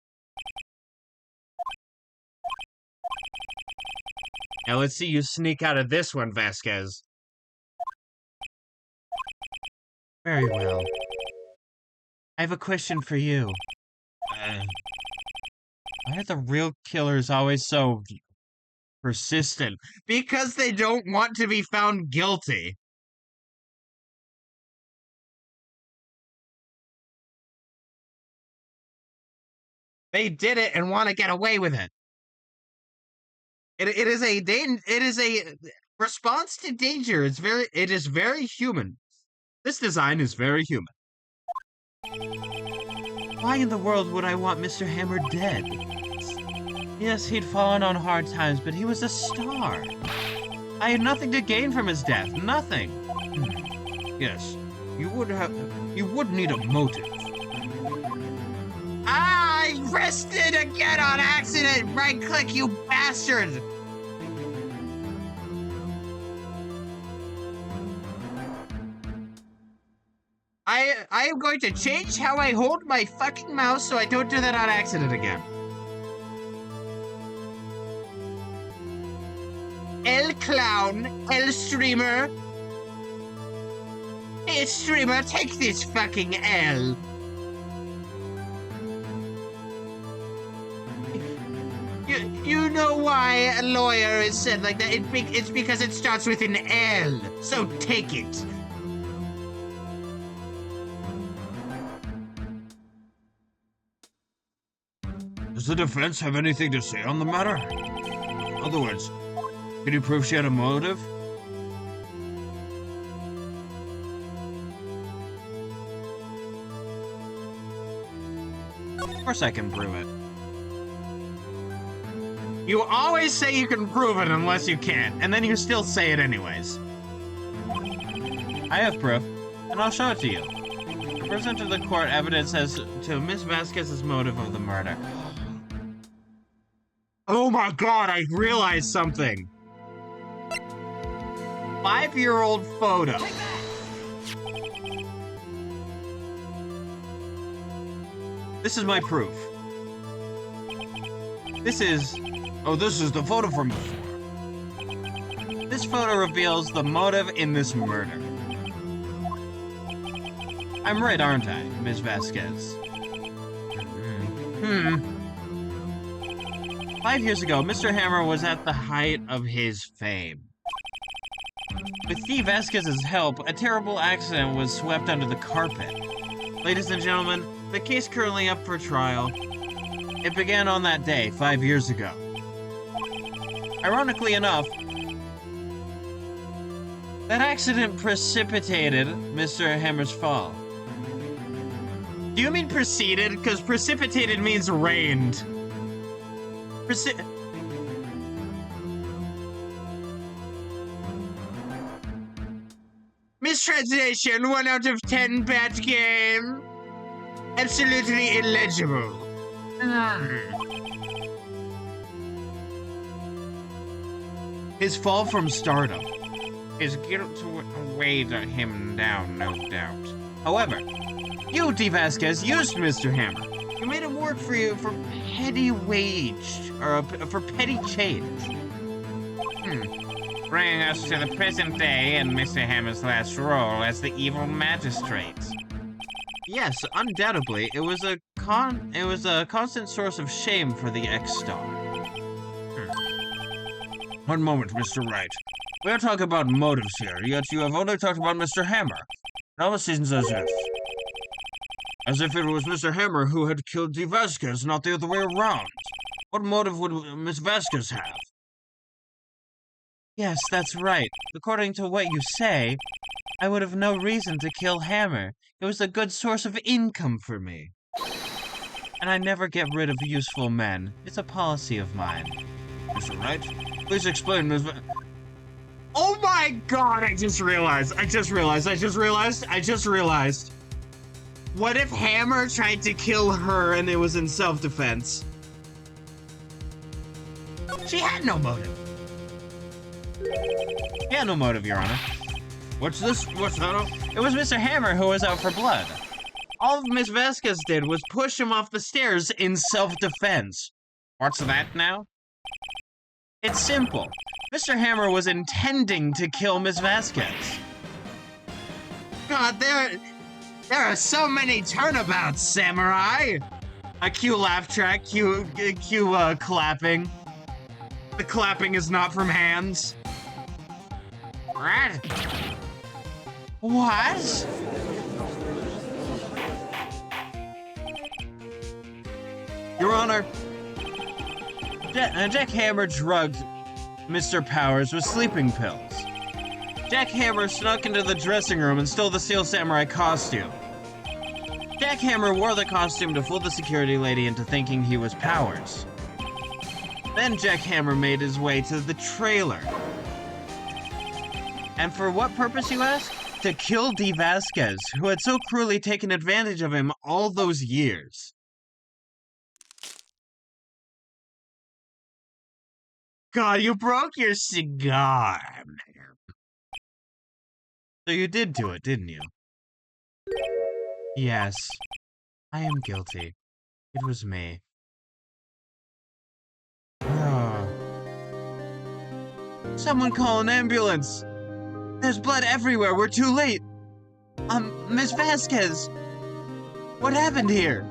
Now let's see you sneak out of this one, Vasquez. Very well. I have a question for you. Why are the real killers always so persistent? Because they don't want to be found guilty. They did it and want to get away with it. It is a response to danger. It is very human. This design is very human. Why in the world would I want Mr. Hammer dead? Yes, he'd fallen on hard times, but he was a star. I had nothing to gain from his death. Nothing. Yes, you would need a motive. I rested again on accident! Right-click, you bastard! I am going to change how I hold my fucking mouse so I don't do that on accident again. El Clown, El Streamer. Hey, streamer, take this fucking L. You know why a lawyer is said like that? It's because it starts with an L. So take it. Does the defense have anything to say on the matter? In other words, can you prove she had a motive? Of course I can prove it. You always say you can prove it unless you can't, and then you still say it anyways. I have proof, and I'll show it to you. I presented the court evidence as to Miss Vasquez's motive of the murder. Oh my god, I realized something. 5-year-old photo. This is my proof. This is... Oh, this is the photo from before. This photo reveals the motive in this murder. I'm right, aren't I, Ms. Vasquez? 5 years ago, Mr. Hammer was at the height of his fame. With Dee Vasquez's help, a terrible accident was swept under the carpet. Ladies and gentlemen, the case currently up for trial. It began on that day, 5 years ago. Ironically enough, that accident precipitated Mr. Hammer's fall. Do you mean preceded? Because precipitated means rained. Mistranslation, 1 out of 10 bad game. Absolutely illegible. His fall from stardom. His guilt weighed him down, no doubt. However, you, Dee Vasquez, used Mr. Hammer. You made him work for you for petty wage, or for petty change. Bringing us to the present day and Mr. Hammer's last role as the evil magistrate. Yes, undoubtedly, it was a constant source of shame for the ex-star. One moment, Mr. Wright. We are talking about motives here, yet you have only talked about Mr. Hammer. Now it seems as if it was Mr. Hammer who had killed Dee Vasquez, not the other way around. What motive would Miss Vasquez have? Yes, that's right. According to what you say, I would have no reason to kill Hammer. It was a good source of income for me. And I never get rid of useful men. It's a policy of mine. Mr. Wright, please explain, Miss Oh my god, I just realized. What if Hammer tried to kill her and it was in self-defense? She had no motive. Yeah, no motive, Your Honor. What's this? What's that? It was Mr. Hammer who was out for blood. All Miss Vasquez did was push him off the stairs in self-defense. What's that now? It's simple. Mr. Hammer was intending to kill Miss Vasquez. God, there are so many turnabouts, Samurai. A cue laugh track, cue clapping. The clapping is not from hands. What? Your Honor, Jack Hammer drugged Mr. Powers with sleeping pills. Jack Hammer snuck into the dressing room and stole the Steel Samurai costume. Jack Hammer wore the costume to fool the security lady into thinking he was Powers. Then Jack Hammer made his way to the trailer. And for what purpose, you ask? To kill Dee Vasquez, who had so cruelly taken advantage of him all those years. God, you broke your cigar, man. So you did do it, didn't you? Yes, I am guilty. It was me. Oh. Someone call an ambulance! There's blood everywhere, we're too late! Miss Vasquez! What happened here?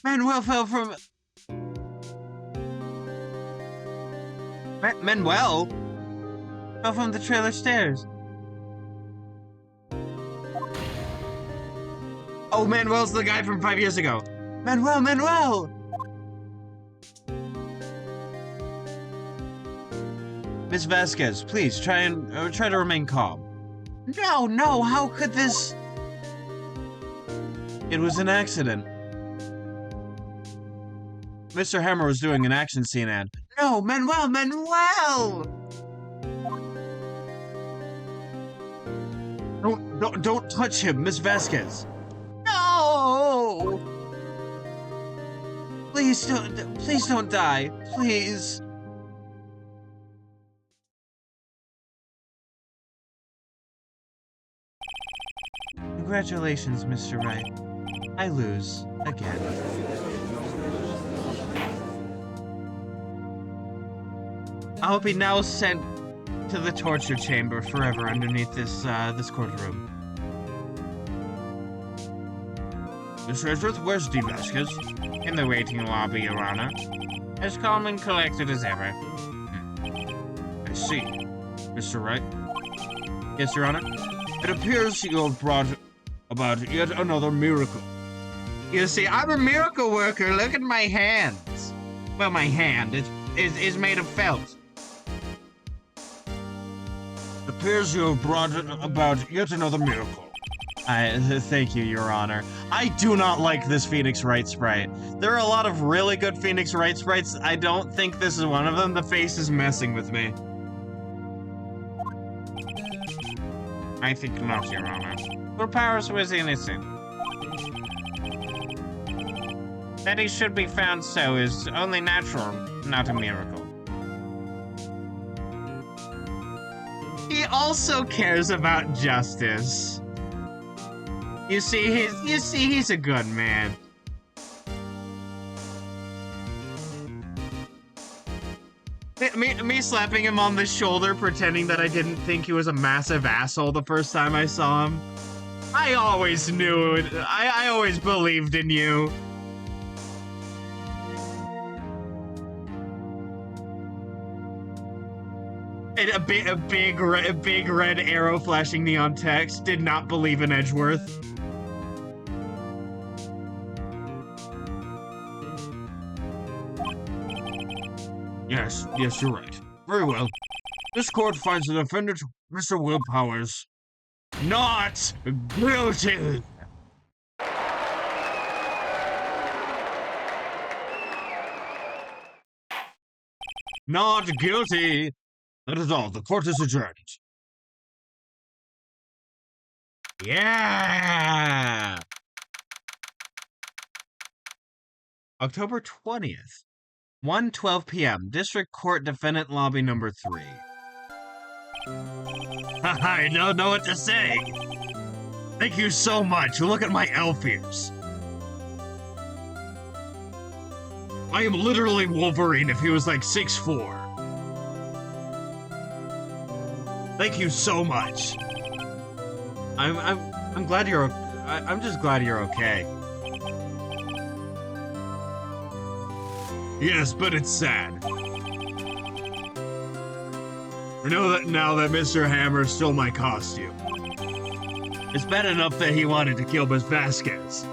Manuel fell from... Manuel? Fell from the trailer stairs. Oh, Manuel's the guy from 5 years ago. Manuel! Miss Vasquez, please try to remain calm. No, how could this... It was an accident. Mr. Hammer was doing an action scene and... No, Manuel! Don't touch him, Miss Vasquez. No! Please don't die, please. Congratulations, Mr. Wright. I lose again. I'll be now sent to the torture chamber forever underneath this courtroom. Miss Edgeworth, where's D. Vasquez? In the waiting lobby, Your Honor. As calm and collected as ever. I see. Mr. Wright? Yes, Your Honor? It appears you have brought about yet another miracle. You see, I'm a miracle worker. Look at my hands. Well, my hand is made of felt. It appears you have brought about yet another miracle. Thank you, Your Honor. I do not like this Phoenix Wright sprite. There are a lot of really good Phoenix Wright sprites. I don't think this is one of them. The face is messing with me. I think not, Your Honor. For Powers was innocent. That he should be found so is only natural, not a miracle. He also cares about justice. You see, he's a good man. Me slapping him on the shoulder, pretending that I didn't think he was a massive asshole the first time I saw him. I always knew it. I always believed in you. And a big red arrow flashing neon text. Did not believe in Edgeworth. Yes, you're right. Very well. This court finds the defendant, Mr. Will Powers, not guilty. Not guilty. That is all. The court is adjourned. Yeah! October 20th. 1:12 p.m. District Court Defendant Lobby number 3. I don't know what to say. Thank you so much. Look at my elf ears. I am literally Wolverine if he was like 6'4". Thank you so much. I'm glad you're. I'm just glad you're okay. Yes, but it's sad. I know that now that Mr. Hammer stole my costume. It's bad enough that he wanted to kill Miss Vasquez.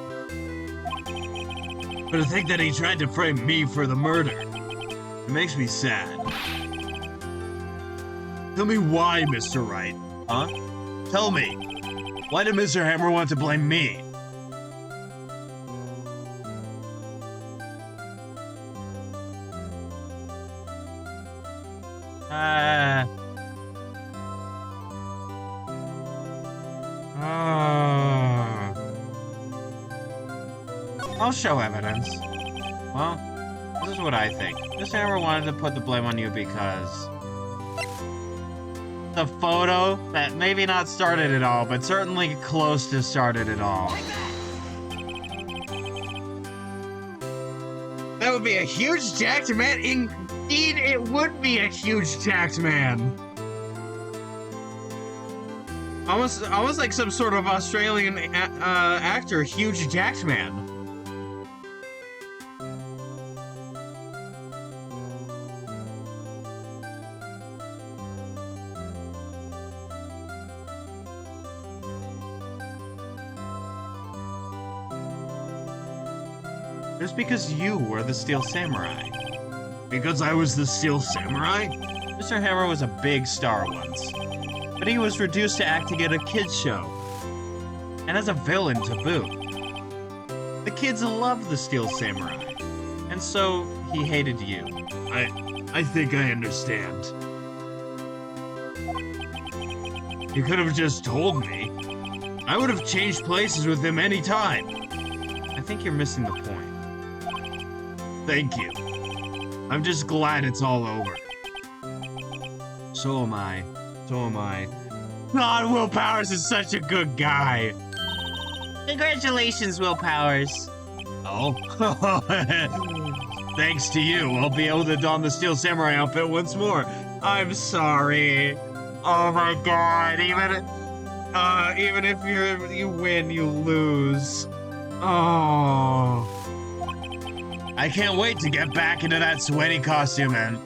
But to think that he tried to frame me for the murder, it makes me sad. Tell me why, Mr. Wright. Huh? Tell me. Why did Mr. Hammer want to blame me? I'll show evidence. Well, this is what I think. Mr. Hammer wanted to put the blame on you because... the photo that maybe not started it all, but certainly close to started it all. That would be a huge jacked man. Indeed, it would be a huge jacked man. Almost like some sort of Australian actor, huge jacked man. Just because you were the Steel Samurai. Because I was the Steel Samurai? Mr. Hammer was a big star once, but he was reduced to acting at a kids show, and as a villain to boot. The kids loved the Steel Samurai, and so he hated you. I think I understand. You could have just told me. I would have changed places with him any time. I think you're missing the point. Thank you. I'm just glad it's all over. So am I. So am I. God, Will Powers is such a good guy. Congratulations, Will Powers. Oh? Thanks to you, I'll be able to don the Steel Samurai outfit once more. I'm sorry. Oh my God! Even if you win, you lose. Oh. I can't wait to get back into that sweaty costume, man.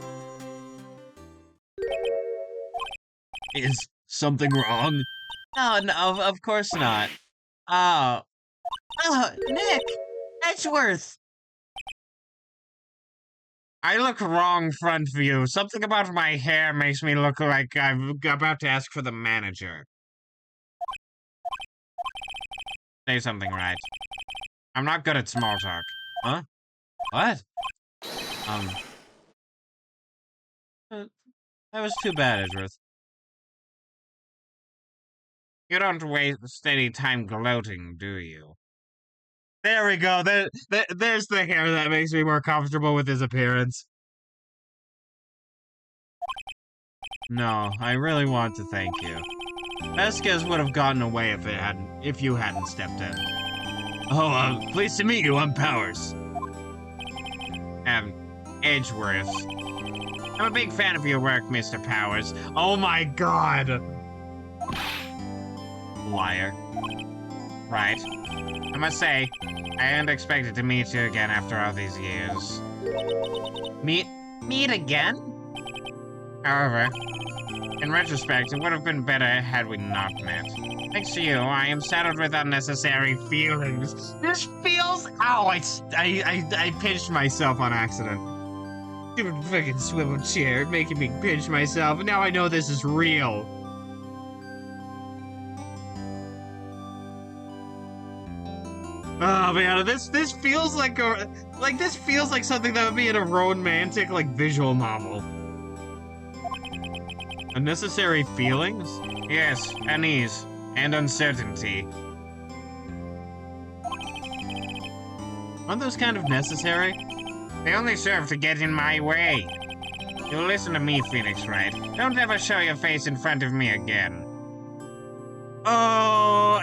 Is something wrong? No, of course not. Oh, Nick, Edgeworth. I look wrong front view. Something about my hair makes me look like I'm about to ask for the manager. Say something, right? I'm not good at small talk. Huh? What? That was too bad, Edgeworth. You don't waste any time gloating, do you? There we go. There's the hair that makes me more comfortable with his appearance. No, I really want to thank you. Vasquez would have gotten away if you hadn't stepped in. Oh, pleased to meet you. I'm Powers. Edgeworth. I'm a big fan of your work, Mr. Powers. Oh my God! Liar. Right. I must say, I hadn't expected to meet you again after all these years. Meet again? However, in retrospect, it would have been better had we not met. Thanks to you, I am saddled with unnecessary feelings. This feels. Ow! I pinched myself on accident. Stupid fucking swivel chair making me pinch myself. Now I know this is real. Oh man, this feels like this feels like something that would be in a romantic visual novel. Unnecessary feelings? Yes, unease and uncertainty. Aren't those kind of necessary? They only serve to get in my way. You listen to me, Phoenix Wright. Don't ever show your face in front of me again. Oh,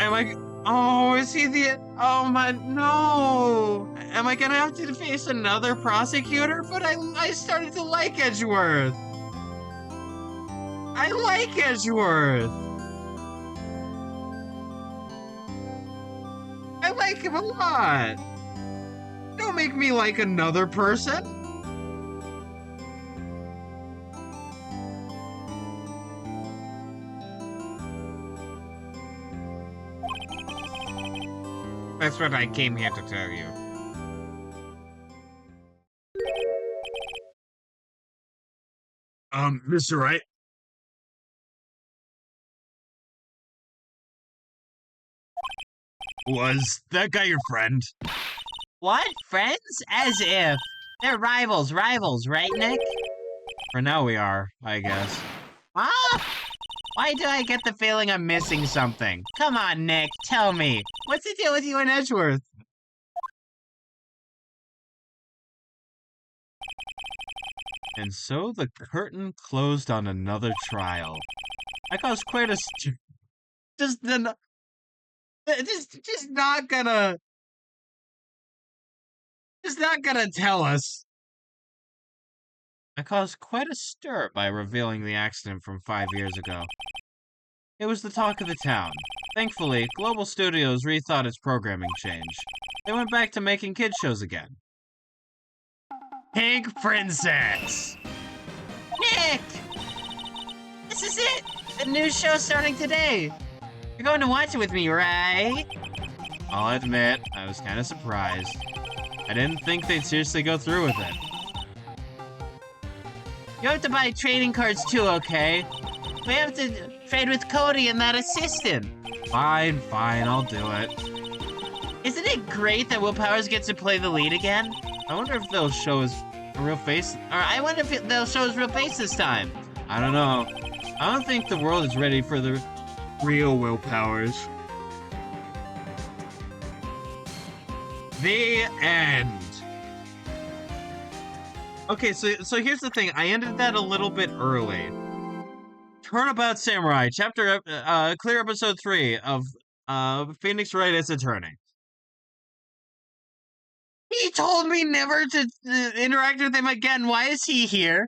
oh, is he the... Oh my... No! Am I gonna have to face another prosecutor? But I started to like Edgeworth. I like Edgeworth. I like him a lot. Don't make me like another person. That's what I came here to tell you. Mr. Wright? Was that guy your friend? What? Friends? As if. They're rivals, right, Nick? For now we are, I guess. Huh? Why do I get the feeling I'm missing something? Come on, Nick, tell me. What's the deal with you and Edgeworth? And so the curtain closed on another trial. I caused quite a just the just not gonna tell us. I caused quite a stir by revealing the accident from 5 years ago. It was the talk of the town. Thankfully, Global Studios rethought its programming change. They went back to making kids shows again. Pink Princess! Nick! This is it! The new show starting today! You're going to watch it with me, right? I'll admit, I was kind of surprised. I didn't think they'd seriously go through with it. You have to buy trading cards too, okay? We have to trade with Cody and that assistant. Fine, I'll do it. Isn't it great that Will Powers gets to play the lead again? I wonder if they'll show his real face. Or I wonder if they'll show his real face this time. I don't know. I don't think the world is ready for the real Will Powers. The end. Okay, so here's the thing. I ended that a little bit early. Turnabout Samurai, clear episode 3 of Phoenix Wright as Attorney. He told me never to interact with him again. Why is he here?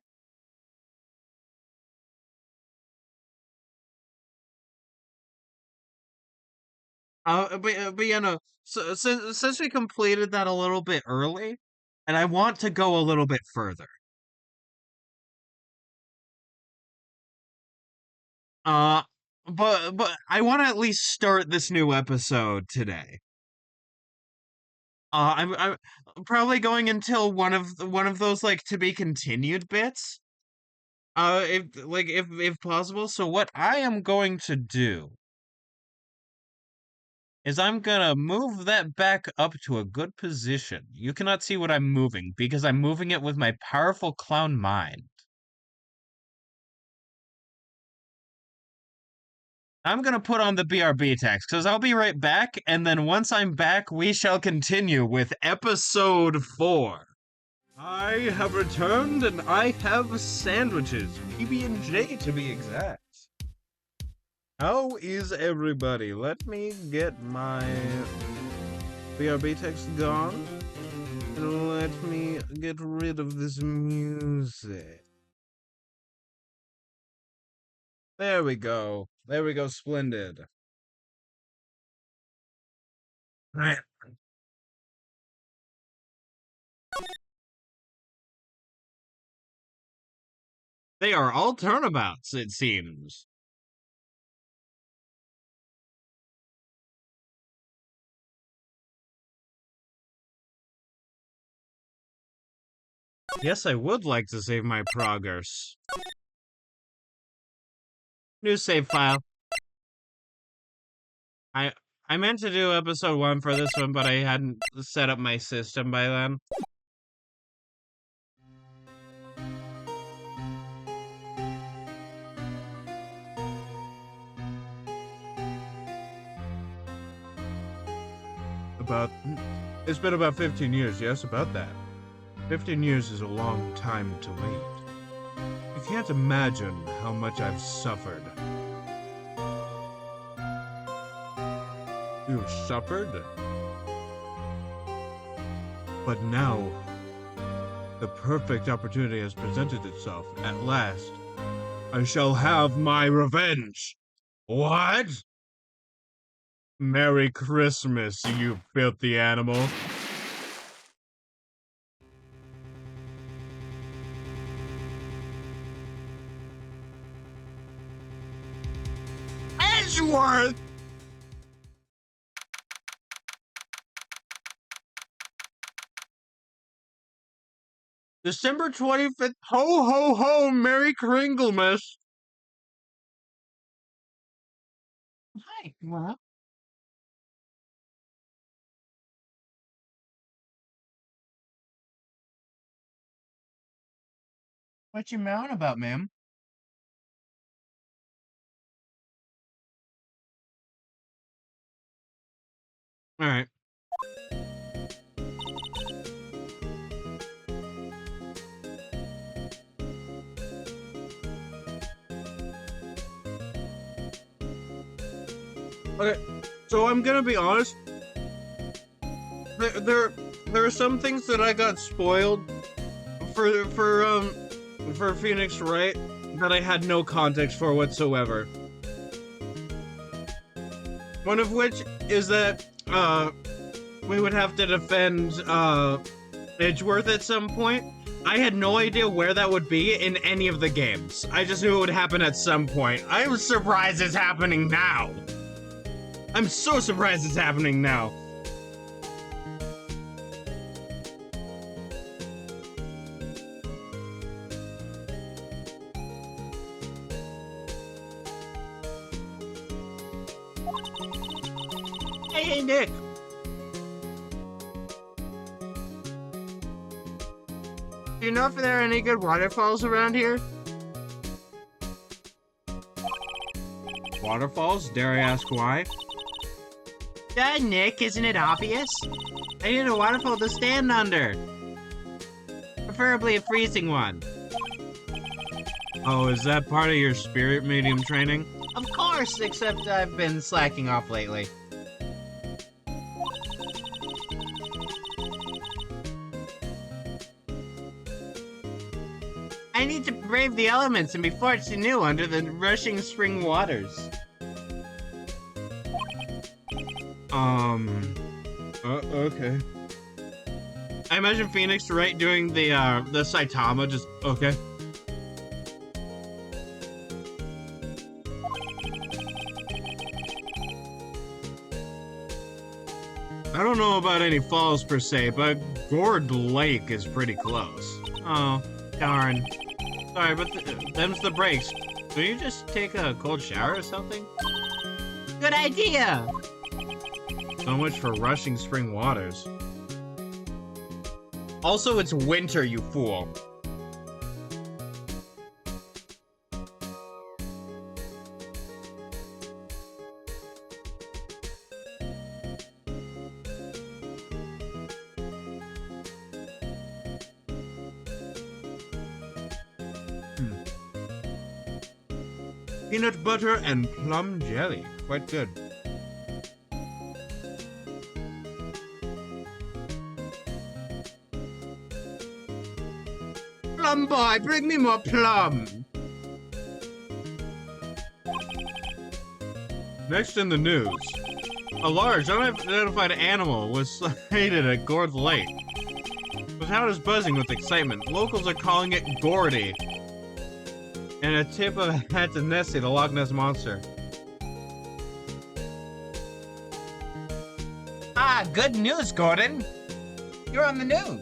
But you know, so since we completed that a little bit early, and I want to go a little bit further. But I want to at least start this new episode today. I'm probably going until one of those like to be continued bits. If possible. So what I am going to do is I'm gonna move that back up to a good position. You cannot see what I'm moving because I'm moving it with my powerful clown mind. I'm gonna put on the BRB text because I'll be right back, and then once I'm back, we shall continue with episode 4. I have returned, and I have sandwiches, PB&J to be exact. How is everybody? Let me get my BRB text gone, and let me get rid of this music. There we go. There we go, splendid. Right. They are all turnabouts, it seems. Yes, I would like to save my progress. New save file. I meant to do episode 1 for this one, but I hadn't set up my system by then. It's been about 15 years, yes, about that. 15 years is a long time to wait. You can't imagine how much I've suffered. You've suffered? But now, the perfect opportunity has presented itself. At last, I shall have my revenge. What? Merry Christmas, you filthy animal. Edgeworth! December 25th. Ho, ho, ho! Merry Kringlemas! Hi, well. What you mowing about, ma'am? Alright. Okay, so I'm gonna be honest. There are some things that I got spoiled for Phoenix Wright that I had no context for whatsoever. One of which is that we would have to defend Edgeworth at some point. I had no idea where that would be in any of the games. I just knew it would happen at some point. I was surprised it's happening now. I'm so surprised it's happening now. Hey, Nick. Do you know if there are any good waterfalls around here? Waterfalls? Dare I ask why? Duh, Nick, isn't it obvious? I need a waterfall to stand under. Preferably a freezing one. Oh, is that part of your spirit medium training? Of course, except I've been slacking off lately. I need to brave the elements and be forged anew under the rushing spring waters. Okay. I imagine Phoenix Wright doing the Saitama, just, okay. I don't know about any falls per se, but Gourd Lake is pretty close. Oh, darn. Sorry, but them's the breaks. Will you just take a cold shower or something? Good idea! So much for rushing spring waters. Also, it's winter, you fool. Peanut butter and plum jelly. Quite good. Plum boy, bring me more plum! Next in the news. A large, unidentified animal was sighted at Gourd Lake. The town is buzzing with excitement. Locals are calling it Gordy. And a tip of the hat to Nessie, the Loch Ness Monster. Ah, good news, Gordon! You're on the news!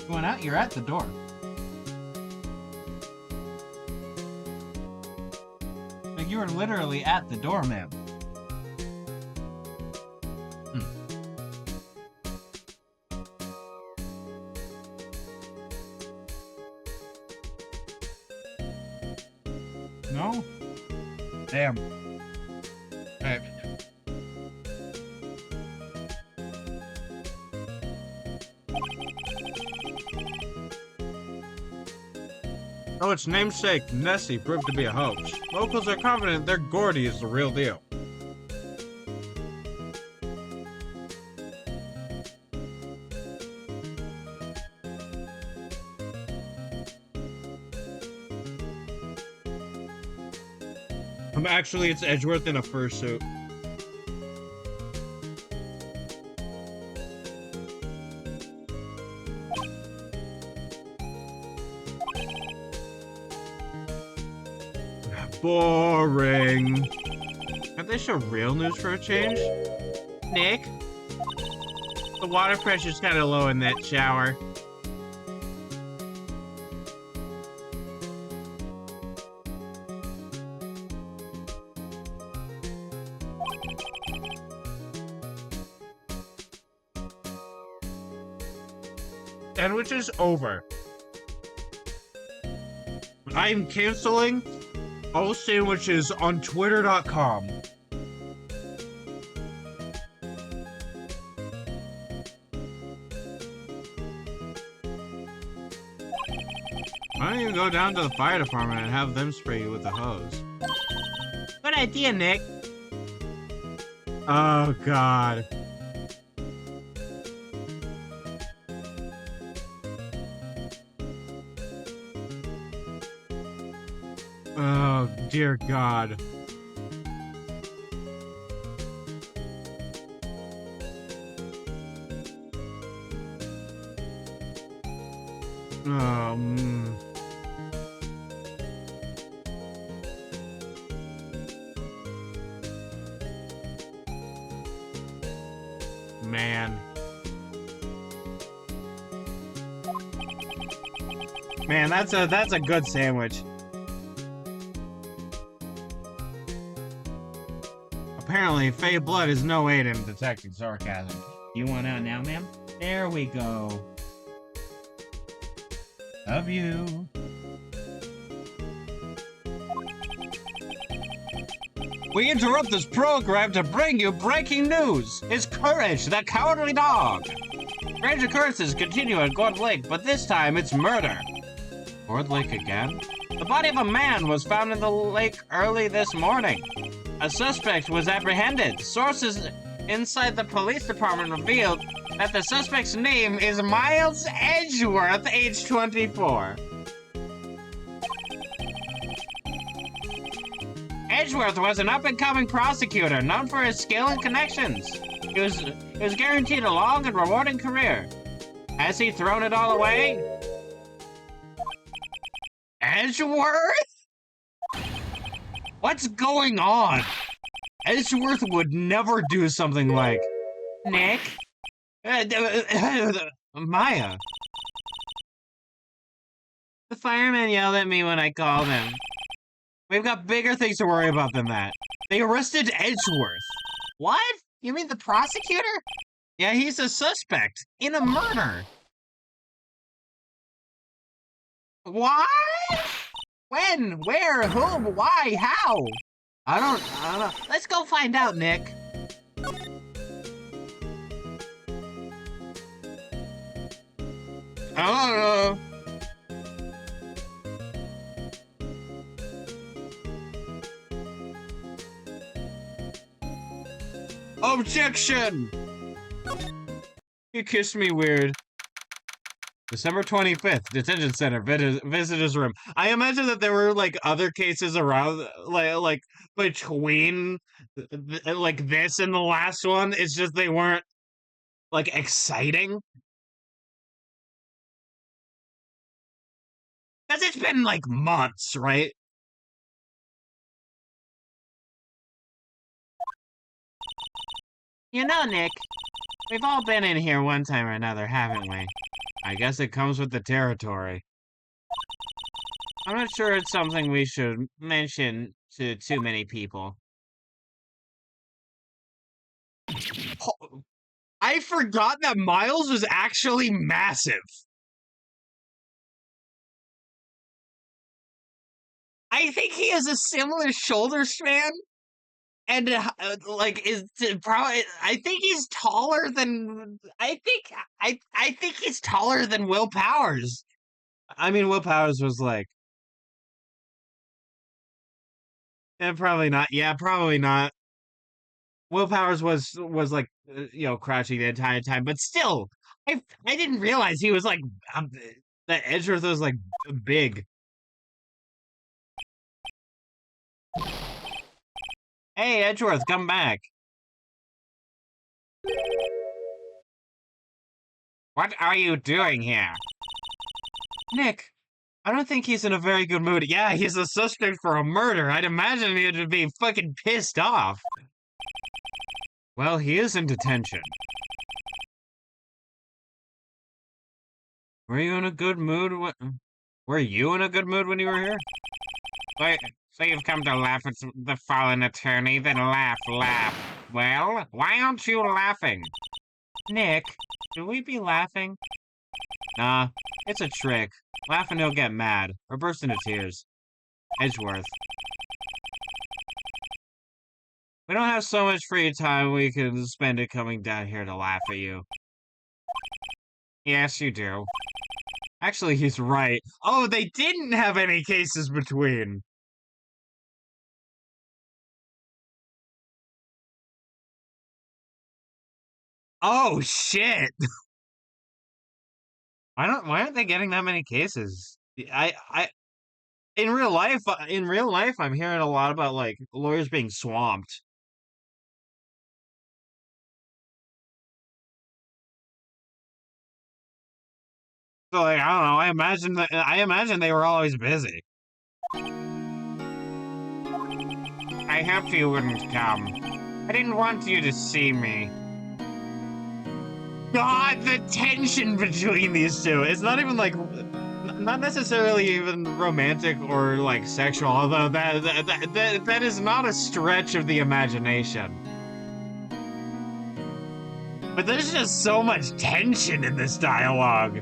Going out, you're at the door. Like, you are literally at the door, ma'am. No? Damn. Alright. Oh, its namesake, Nessie, proved to be a hoax. Locals are confident their Gordy is the real deal. Actually, it's Edgeworth in a fursuit. Boring. Can't they show real news for a change? Nick? The water pressure's kind of low in that shower. Sandwich is over. I'm canceling all sandwiches on Twitter.com. Why don't you go down to the fire department and have them spray you with the hose? Good idea, Nick. Oh, God. Oh, dear God. Um... Man. Man, that's a good sandwich. Apparently, Fey blood is no aid in detecting sarcasm. You want out now, ma'am? There we go. Love you. We interrupt this program to bring you breaking news. It's Courage, the Cowardly Dog. Strange occurrences continue at Gourd Lake, but this time it's murder. Gourd Lake again? The body of a man was found in the lake early this morning. A suspect was apprehended. Sources inside the police department revealed that the suspect's name is Miles Edgeworth, age 24. Edgeworth was an up-and-coming prosecutor known for his skill and connections. He was guaranteed a long and rewarding career. Has he thrown it all away? Edgeworth? What's going on? Edgeworth would never do something like... Nick? Maya. The fireman yelled at me when I called him. We've got bigger things to worry about than that. They arrested Edgeworth. What? You mean the prosecutor? Yeah, he's a suspect in a murder. What? When? Where? Whom? Why? How? I don't know. Let's go find out, Nick. I don't know. Objection! You kissed me weird. December 25th, detention center, visitor's room. I imagine that there were like other cases around, like between like this and the last one. It's just they weren't like exciting. Because it's been like months, right? You know, Nick, we've all been in here one time or another, haven't we? I guess it comes with the territory. I'm not sure it's something we should mention to too many people. I forgot that Miles was actually massive. I think he has a similar shoulder span. And like is probably I think he's taller than I think he's taller than Will Powers. I mean, Will Powers was like, probably not. Yeah, probably not. Will Powers was like crouching the entire time, but still, I didn't realize he was like that Edgeworth was like big. Hey, Edgeworth, come back. What are you doing here? Nick, I don't think he's in a very good mood. Yeah, he's a suspect for a murder. I'd imagine he'd be fucking pissed off. Well, he is in detention. Were you in a good mood when you were here? Wait. So you've come to laugh at the fallen attorney, then laugh. Well, why aren't you laughing? Nick, should we be laughing? Nah, it's a trick. Laugh and he'll get mad, or burst into tears. Edgeworth. We don't have so much free time we can spend it coming down here to laugh at you. Yes, you do. Actually, he's right. Oh, they didn't have any cases between. Oh, shit. Why aren't they getting that many cases? In real life, I'm hearing a lot about, like, lawyers being swamped. So, like, I don't know, I imagine they were always busy. I hoped you wouldn't come. I didn't want you to see me. God, the tension between these two. It's not even like, not necessarily even romantic or like sexual, although that is not a stretch of the imagination. But there's just so much tension in this dialogue.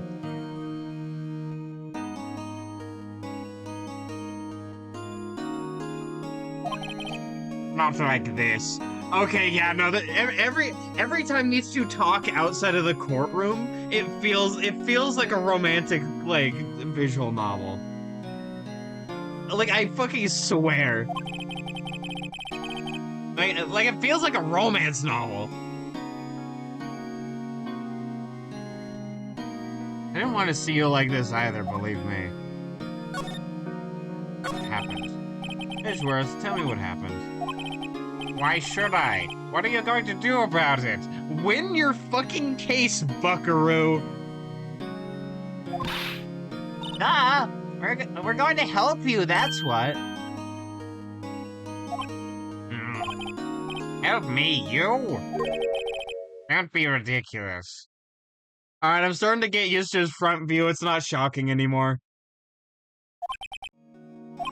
Not like this. Okay, yeah, no. Every time these two talk outside of the courtroom, it feels like a romantic like visual novel. Like I fucking swear. Like it feels like a romance novel. I didn't want to see you like this either, believe me. What happened? Edgeworth, tell me what happened. Why should I? What are you going to do about it? Win your fucking case, buckaroo. Ah, we're going to help you, that's what. Help me, you? Don't be ridiculous. Alright, I'm starting to get used to his front view. It's not shocking anymore.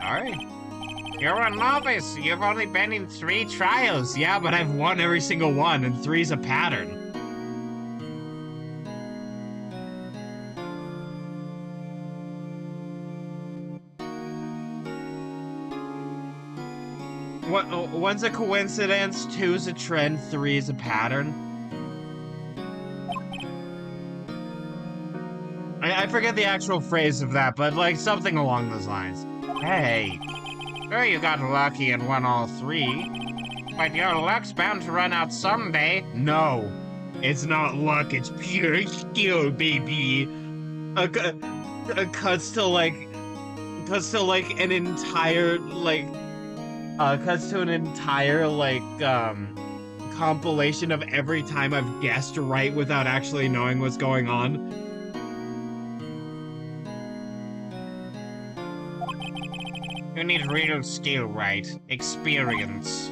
Alright. You're a novice. You've only been in 3 trials. Yeah, but I've won every single one, and 3's a pattern. One's a coincidence, 2's a trend, 3's a pattern. I forget the actual phrase of that, but like something along those lines. Hey. Sure, you got lucky and won all 3. But your luck's bound to run out someday. No. It's not luck, it's pure skill, baby. Cuts to an entire, compilation of every time I've guessed right without actually knowing what's going on. You need real skill, Wright. Experience.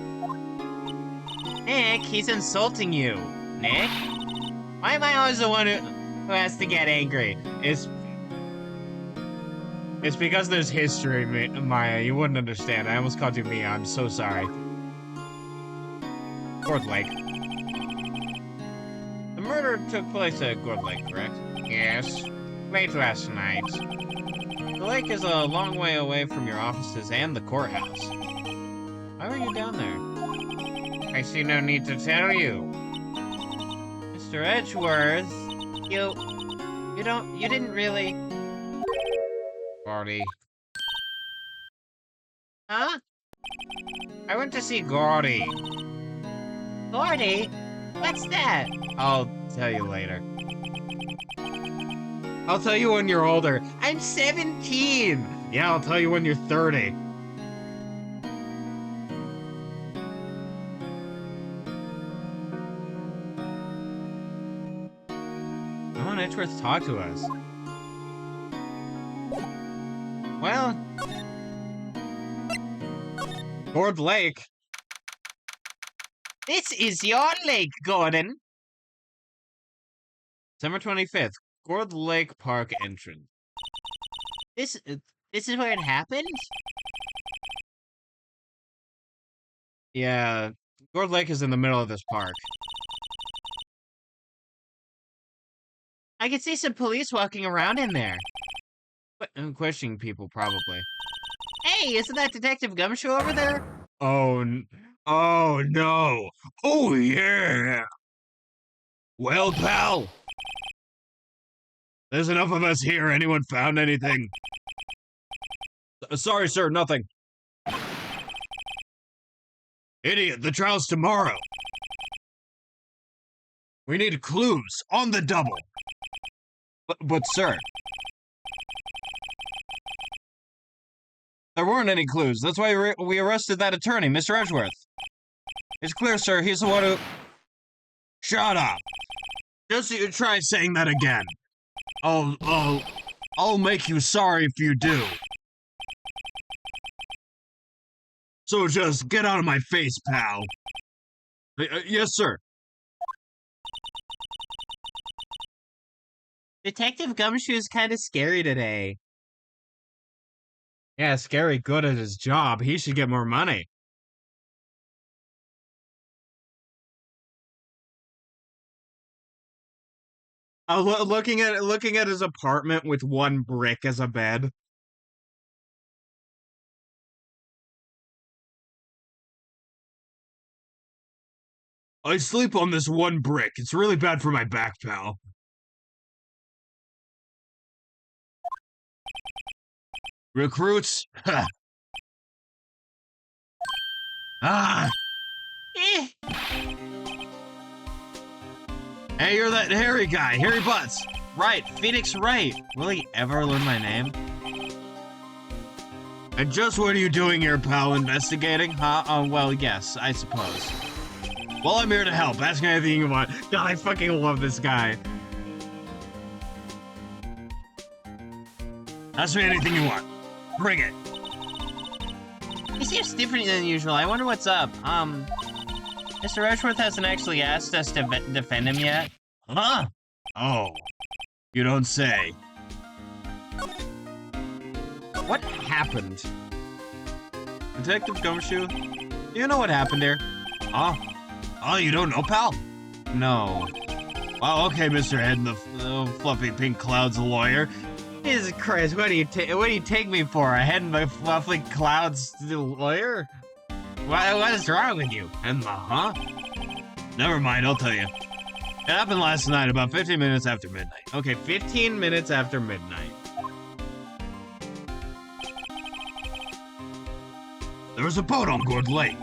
Nick, he's insulting you. Nick? Why am I always the one who has to get angry? It's because there's history, Maya. You wouldn't understand. I almost called you Mia. I'm so sorry. Gourd Lake. The murder took place at Gourd Lake, correct? Yes. Late last night. The lake is a long way away from your offices and the courthouse. Why were you down there? I see no need to tell you. Mr. Edgeworth, you didn't really... Gordy. Huh? I went to see Gordy. Gordy? What's that? I'll tell you later. I'll tell you when you're older. I'm 17! Yeah, I'll tell you when you're 30. Come on, Edgeworth, talk to us. Well... Gourd Lake. This is your lake, Gordon. December 25th. Gourd Lake Park entrance. This is where it happened? Yeah, Gourd Lake is in the middle of this park. I could see some police walking around in there. Questioning people, probably. Hey, isn't that Detective Gumshoe over there? Oh no. Oh, yeah. Well, pal. There's enough of us here. Anyone found anything? Sorry, sir, nothing. Idiot, the trial's tomorrow. We need clues on the double. But sir, there weren't any clues. That's why we arrested that attorney, Mr. Edgeworth. It's clear, sir, he's the one who... Shut up. Just you try saying that again. I'll make you sorry if you do. So just get out of my face, pal. Yes, sir. Detective Gumshoe's kind of scary today. Yeah, Scary good at his job. He should get more money. Looking at his apartment with one brick as a bed. I sleep on this one brick. It's really bad for my back, pal. Recruits? Ha. Ah! Eh, Hey, you're that hairy guy, Hairy Butts. Right, Phoenix Wright. Will he ever learn my name? And just what are you doing here, pal? Investigating? Huh? Oh, well, yes, I suppose. Well, I'm here to help. Ask me anything you want. God, I fucking love this guy. Ask me anything you want. Bring it. He seems different than usual. I wonder what's up. Mr. Edgeworth hasn't actually asked us to defend him yet. Huh? Oh. You don't say. What happened? Detective Gumshoe, do you know what happened here? Huh? Oh, you don't know, pal? No. Well, okay, Mr. Head in the fluffy pink clouds lawyer. Jesus Christ, what do you take me for? A head in the fluffy clouds lawyer? What is wrong with you? And the huh? Never mind, I'll tell you. It happened last night, about 15 minutes after midnight. Okay, 15 minutes after midnight. There was a boat on Gourd Lake.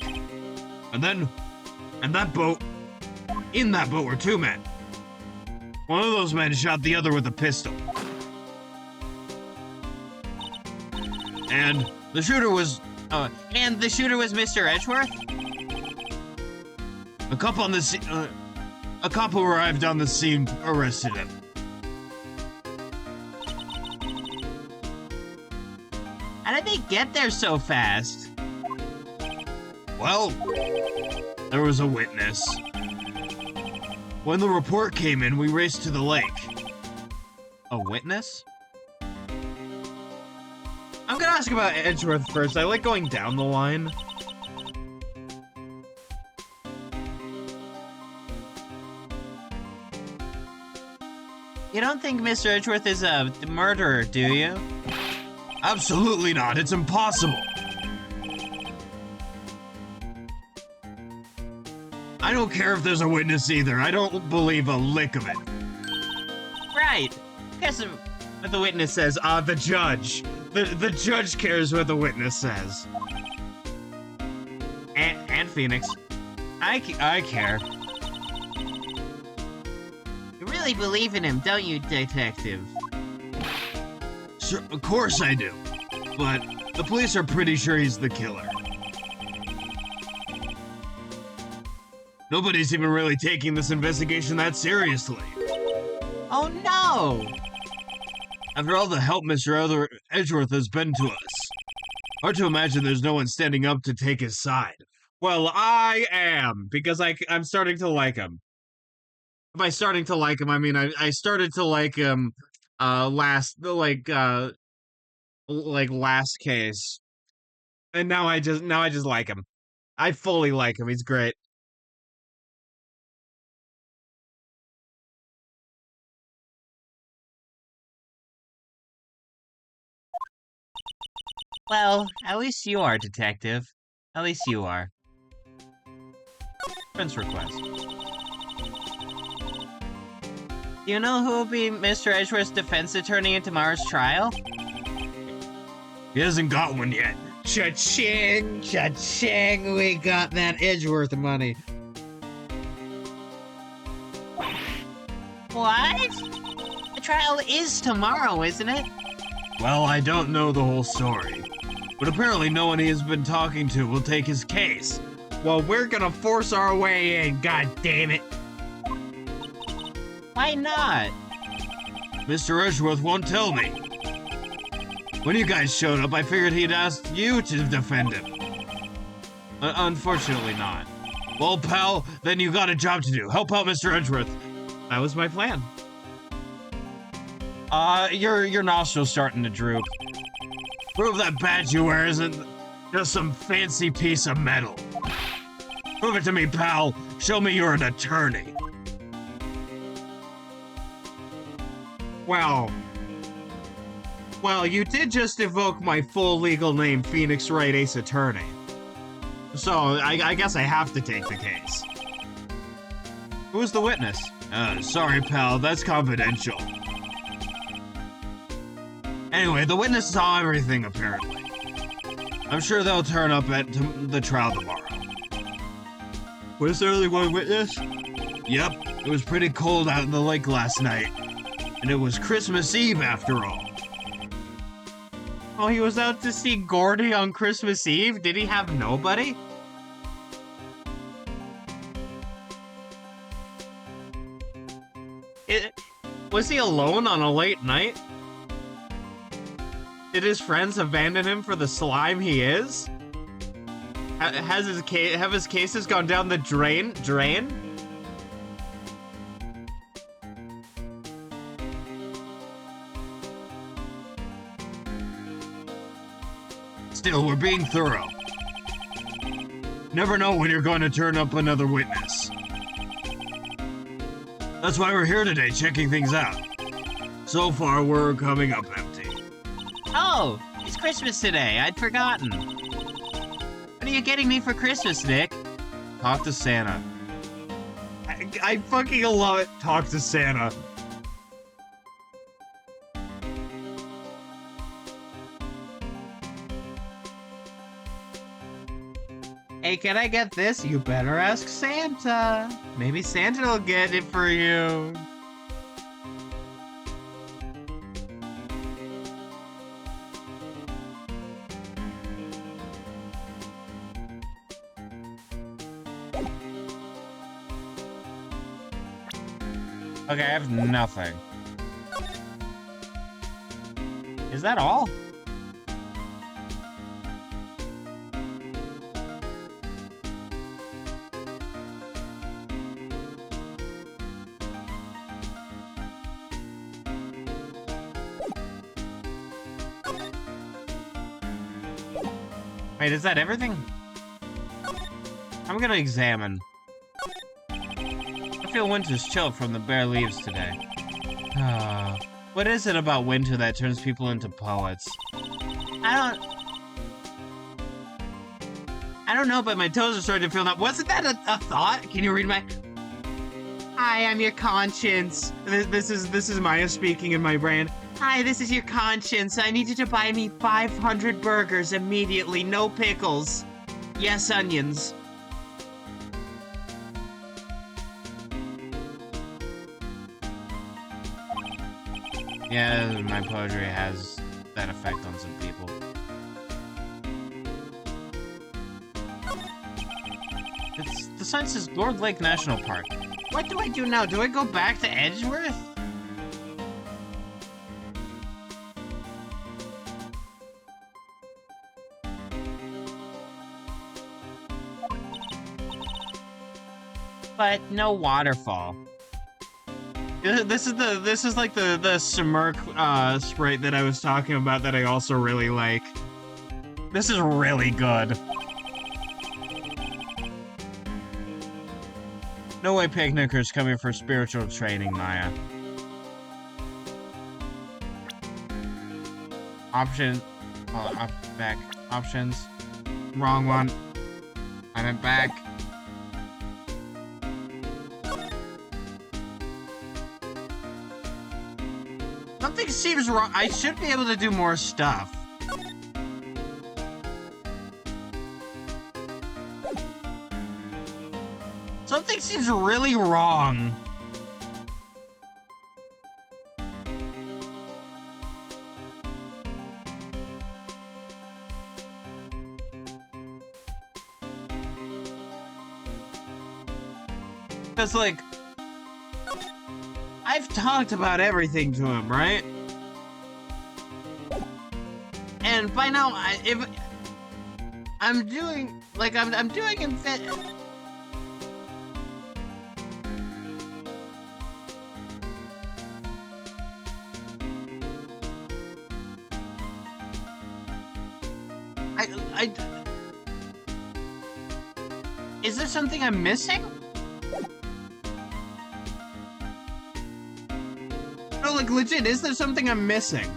In that boat were two men. One of those men shot the other with a pistol. And the shooter was Mr. Edgeworth? a cop who arrived on the scene arrested him. How did they get there so fast? Well, there was a witness. When the report came in, we raced to the lake. A witness? I'm gonna ask about Edgeworth first. I like going down the line. You don't think Mr. Edgeworth is a murderer, do you? Absolutely not. It's impossible. I don't care if there's a witness either. I don't believe a lick of it. Right. Guess what the witness says. The judge. The judge cares what the witness says. And Phoenix. I care. You really believe in him, don't you, detective? Sure, of course I do. But the police are pretty sure he's the killer. Nobody's even really taking this investigation that seriously. Oh no! After all the help Mr. Edgeworth has been to us, hard to imagine there's no one standing up to take his side. Well, I am, because I'm starting to like him. By starting to like him, I mean I started to like him last case. And now I just like him. I fully like him. He's great. Well, at least you are, detective. At least you are. Friend's request. Do you know who will be Mr. Edgeworth's defense attorney in tomorrow's trial? He hasn't got one yet. Cha-ching! Cha-ching! We got that Edgeworth money. What? The trial is tomorrow, isn't it? Well, I don't know the whole story. But apparently no one he has been talking to will take his case. Well, we're gonna force our way in, god damn it. Why not? Mr. Edgeworth won't tell me. When you guys showed up, I figured he'd asked you to defend him. Unfortunately not. Well, pal, then you got a job to do. Help out Mr. Edgeworth. That was my plan. Your nostrils starting to droop. Prove that badge you wear isn't just some fancy piece of metal. Prove it to me, pal. Show me you're an attorney. Well, you did just evoke my full legal name, Phoenix Wright Ace Attorney. So, I guess I have to take the case. Who's the witness? Sorry, pal, that's confidential. Anyway, the witness saw everything, apparently. I'm sure they'll turn up at the trial tomorrow. Was there only one witness? Yep, it was pretty cold out in the lake last night. And it was Christmas Eve, after all. Oh, he was out to see Gordy on Christmas Eve? Did he have nobody? Was he alone on a late night? Did his friends abandon him for the slime he is? Have his cases gone down the drain? Still, we're being thorough. Never know when you're going to turn up another witness. That's why we're here today, checking things out. So far, we're coming up empty. Oh, it's Christmas today. I'd forgotten. What are you getting me for Christmas, Nick? Talk to Santa. I fucking love it. Talk to Santa. Hey, can I get this? You better ask Santa. Maybe Santa will get it for you. Okay, I have nothing. Is that all? Wait, is that everything? I'm gonna examine. I feel winter's chilled from the bare leaves today. What is it about winter that turns people into poets? I don't know, but my toes are starting to feel numb. Wasn't that a thought? Can you read my... Hi, I'm your conscience. This is Maya speaking in my brain. Hi, this is your conscience. I need you to buy me 500 burgers immediately. No pickles. Yes, onions. Yeah, my poetry has that effect on some people. The sign says Lord Lake National Park. What do I do now? Do I go back to Edgeworth? But no waterfall. This is like the smirk sprite that I was talking about that I also really like. This is really good. No way picnickers coming for spiritual training, Maya. Back. Options. Wrong one. I went back. seems wrong. I should be able to do more stuff. Something seems really wrong. Because, like, I've talked about everything to him, right? And by now, if I'm doing, like, I'm doing I, is there something I'm missing? No, like, legit, is there something I'm missing?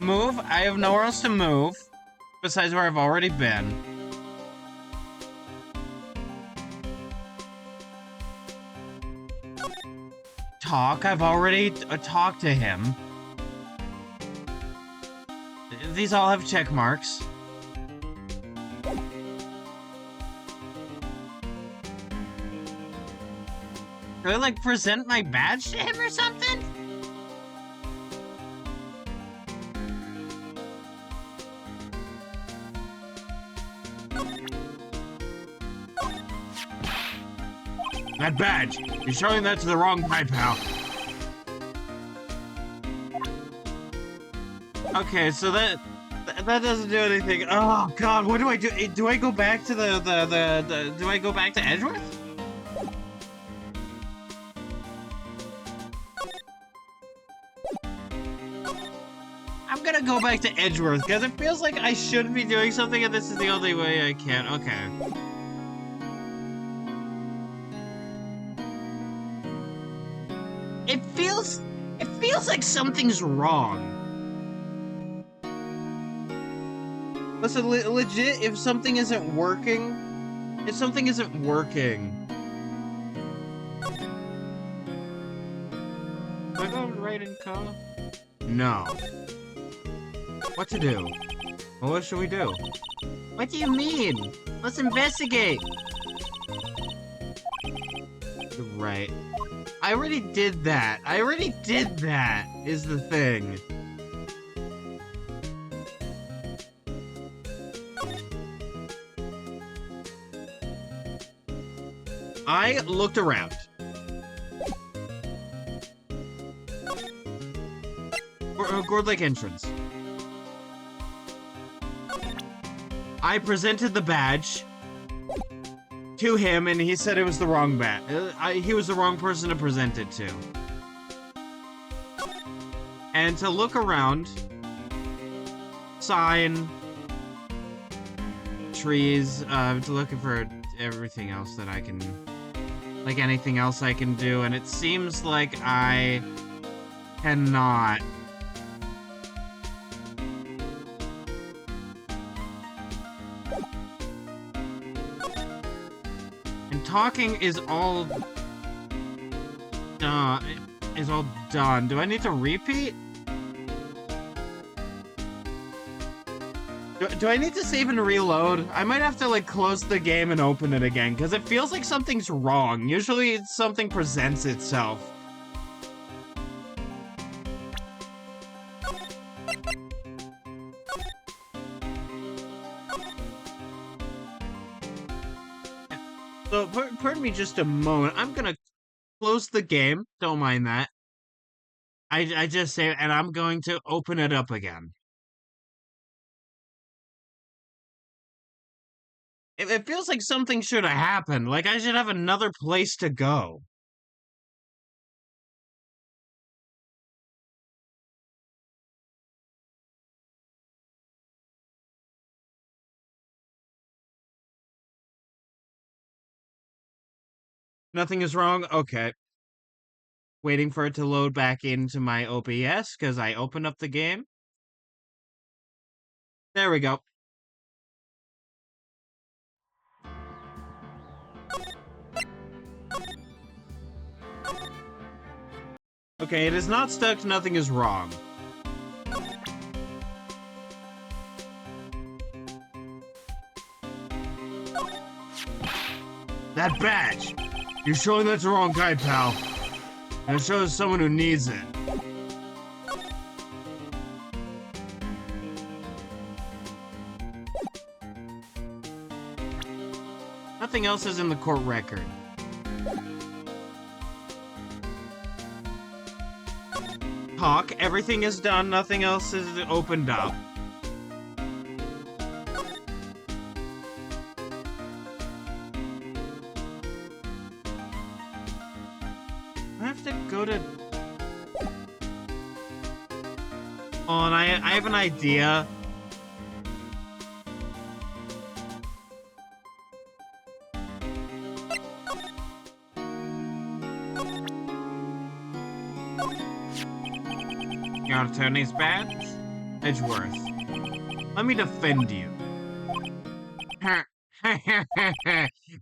Move? I have nowhere else to move, besides where I've already been. Talk? I've already talked to him. These all have check marks. Do I, like, present my badge to him or something? That badge! You're showing that to the wrong guy, pal. Okay, so that doesn't do anything. Oh God, what do I do? Do I go back to do I go back to Edgeworth? I'm gonna go back to Edgeworth because it feels like I should be doing something, and this is the only way I can. Okay. It feels like something's wrong. Listen, legit, if something isn't working... Do I go right and call? No. What to do? Well, what should we do? What do you mean? Let's investigate. Right. I already did that. Is the thing. I looked around. Gourd Lake entrance. I presented the badge to him, and he said it was the wrong badge. He was the wrong person to present it to. And to look around, sign, trees, looking for everything else that I can, like anything else I can do, and it seems like I cannot. And talking is all done. Do I need to repeat? Do I need to save and reload? I might have to, like, close the game and open it again, because it feels like something's wrong. Usually something presents itself. So, pardon me just a moment. I'm gonna close the game. Don't mind that. I just say, and I'm going to open it up again. It feels like something should have happened. Like, I should have another place to go. Nothing is wrong? Okay. Waiting for it to load back into my OBS, because I opened up the game. There we go. Okay, it is not stuck, nothing is wrong. That badge! You're showing that to the wrong guy, pal. And it shows someone who needs it. Nothing else is in the court record. Talk, everything is done, nothing else is opened up. I have to go to... Oh, and I have an idea. Your attorney's badge? Edgeworth, let me defend you.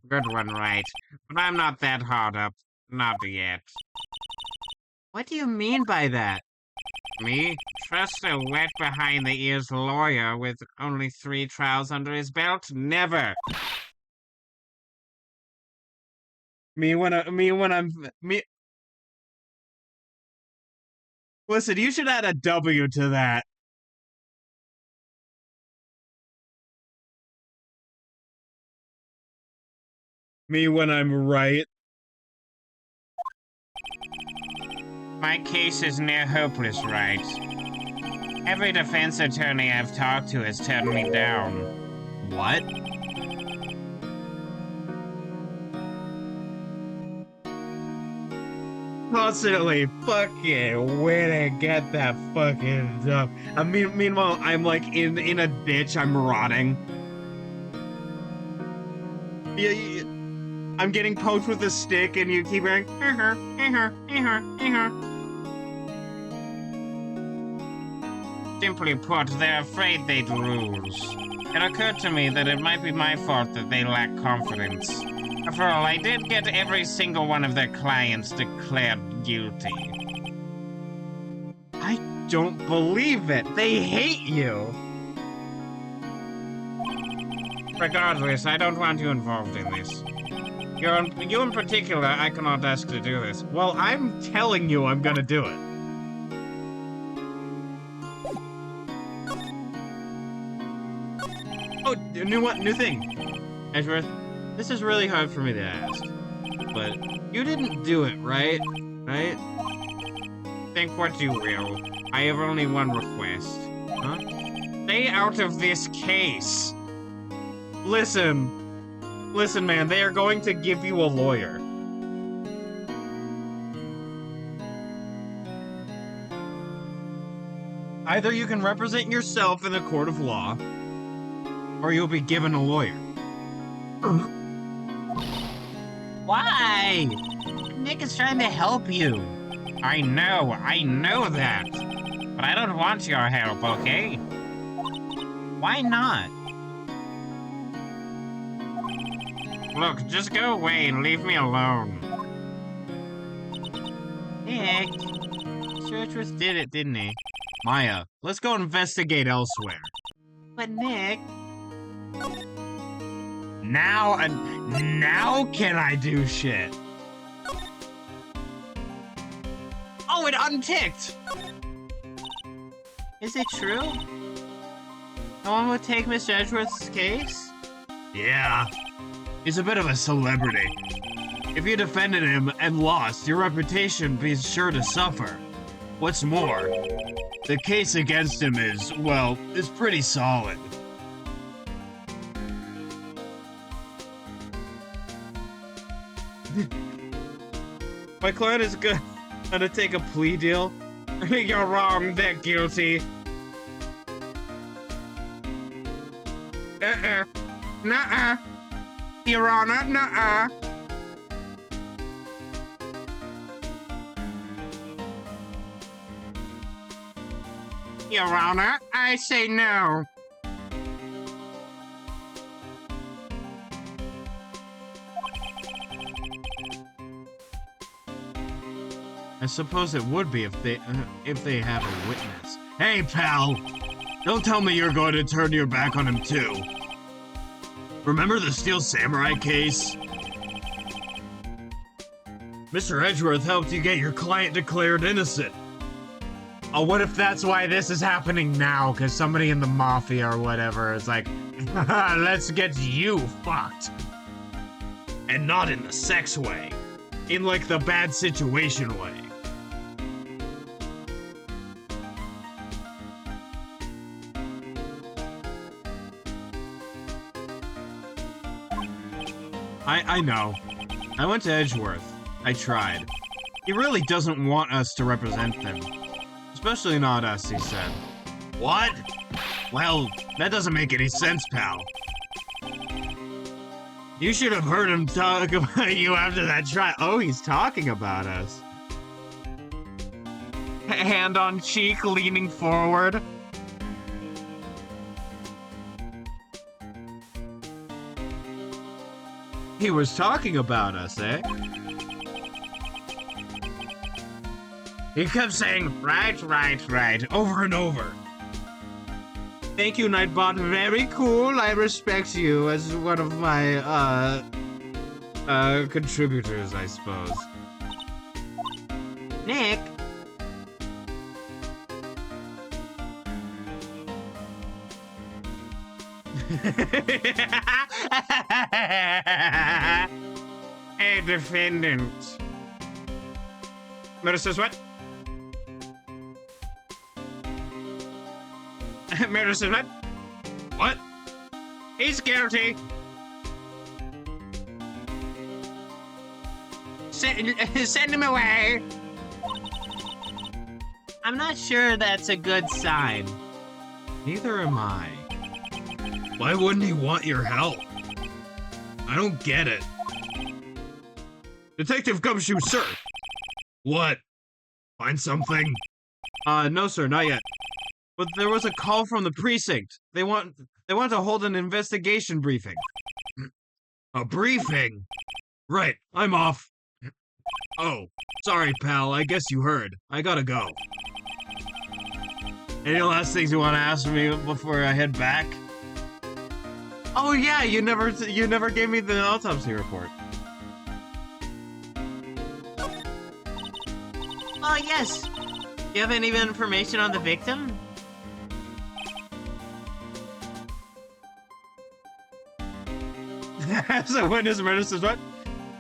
Good one, Wright. But I'm not that hard up. Not yet. What do you mean by that? Me? Trust a wet behind the ears lawyer with only 3 trials under his belt? Never. Listen, you should add a W to that. Me when I'm right. My case is near hopeless, Wright. Every defense attorney I've talked to has turned me down. What? Constantly fucking way to get that fucking stuff. I mean, meanwhile, I'm like in a ditch. I'm rotting. Yeah, I'm getting poked with a stick, and you keep going. Simply put, they're afraid they'd lose. It occurred to me that it might be my fault that they lack confidence. After all, I did get every single one of their clients declared guilty. I don't believe it. They hate you. Regardless, I don't want you involved in this. You in particular, I cannot ask to do this. Well, I'm telling you I'm gonna do it. Oh, new thing. Edgeworth, this is really hard for me to ask. But you didn't do it, right? Right? Think what you will. I have only one request. Huh? Stay out of this case. Listen, man, they are going to give you a lawyer. Either you can represent yourself in a court of law, or you'll be given a lawyer. Why? Nick is trying to help you. I know that. But I don't want your help, okay? Why not? Look, just go away and leave me alone. Nick. Edgeworth did it, didn't he? Maya, let's go investigate elsewhere. But Nick... Now can I do shit? Oh, it unticked! Is it true? No one would take Mr. Edgeworth's case? Yeah. He's a bit of a celebrity. If you defended him and lost, your reputation would be sure to suffer. What's more, the case against him is pretty solid. My client is gonna take a plea deal. You're wrong, they're guilty. Nuh-uh. Your Honor, nuh-uh. Your Honor, I say no. I suppose it would be if they have a witness. Hey, pal! Don't tell me you're going to turn your back on him, too. Remember the Steel Samurai case? Mr. Edgeworth helped you get your client declared innocent. Oh, what if that's why this is happening now? Because somebody in the mafia or whatever is like, let's get you fucked. And not in the sex way. In, like, the bad situation way. I know. I went to Edgeworth. I tried. He really doesn't want us to represent them. Especially not us, he said. What? Well, that doesn't make any sense, pal. You should have heard him talk about you after that trial. Oh, he's talking about us. Hand on cheek, leaning forward. He was talking about us, eh? He kept saying, right, over and over. Thank you, Nightbot. Very cool. I respect you as one of my, contributors, I suppose. Nick, A defendant. Murder says what? Murder says what? What? He's guilty. Send him away. I'm not sure that's a good sign. Neither am I. Why wouldn't he want your help? I don't get it. Detective Gumshoe, sir! What? Find something? No sir, not yet. But there was a call from the precinct. They want to hold an investigation briefing. A briefing? Right, I'm off. Oh, sorry pal, I guess you heard. I gotta go. Any last things you want to ask me before I head back? Oh yeah, you never gave me the autopsy report. Oh, yes. Do you have any information on the victim? As a witness, murder says what?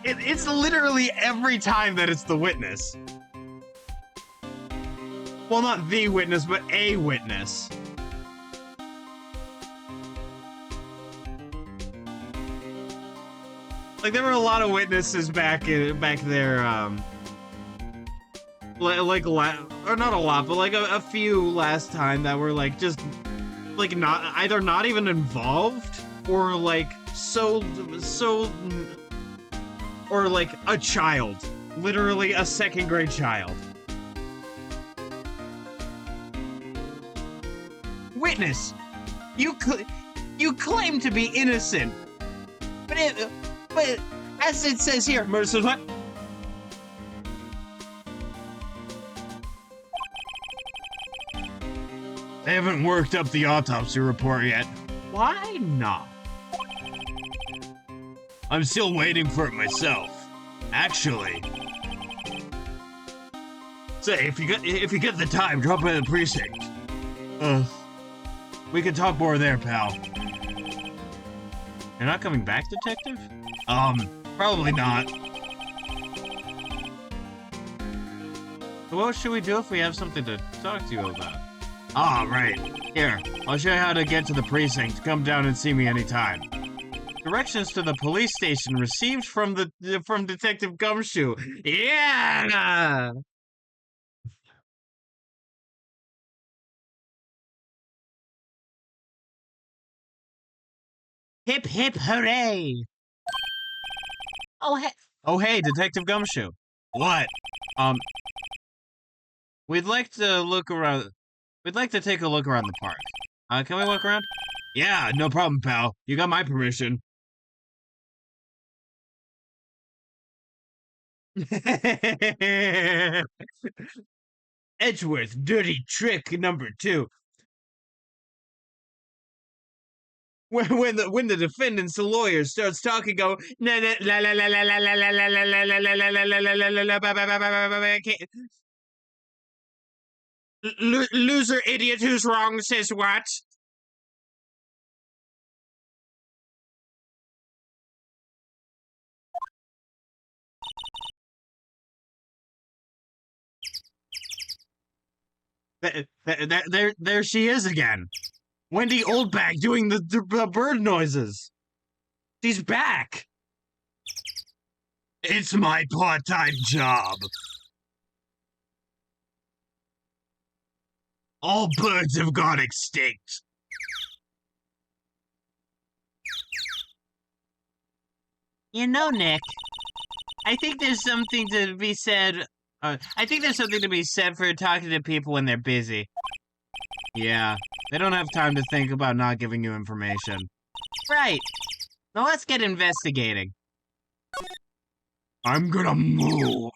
It's literally every time that it's the witness. Well, not the witness, but a witness. Like, there were a lot of witnesses back there, or not a lot, but like a few last time that were like just like not even involved, or like or like a child, literally a second grade child. Witness, you claim to be innocent, But as it says here, murder says what? They haven't worked up the autopsy report yet. Why not? I'm still waiting for it myself. Actually. Say, if you get the time, drop by the precinct. We can talk more there, pal. You're not coming back, detective? Probably not. So what should we do if we have something to talk to you about? Ah, right. Here, I'll show you how to get to the precinct. Come down and see me anytime. Directions to the police station received from Detective Gumshoe. Yeah! hip hip hooray! Oh hey, Detective Gumshoe. What? We'd like to look around. We'd like to take a look around the park. Can we walk around? Yeah, no problem, pal. You got my permission. Edgeworth, dirty trick number 2. When the defendant's lawyer starts talking, go la la la la la la la la la la la la la la la la la la la ba ba ba ba ba ba ba. Loser idiot who's wrong says what? There she is again. Wendy Oldbag doing the bird noises. She's back. It's my part-time job. All birds have gone extinct. You know, Nick, I think there's something to be said. I think there's something to be said for talking to people when they're busy. Yeah, they don't have time to think about not giving you information. Right. Now let's get investigating. I'm gonna move.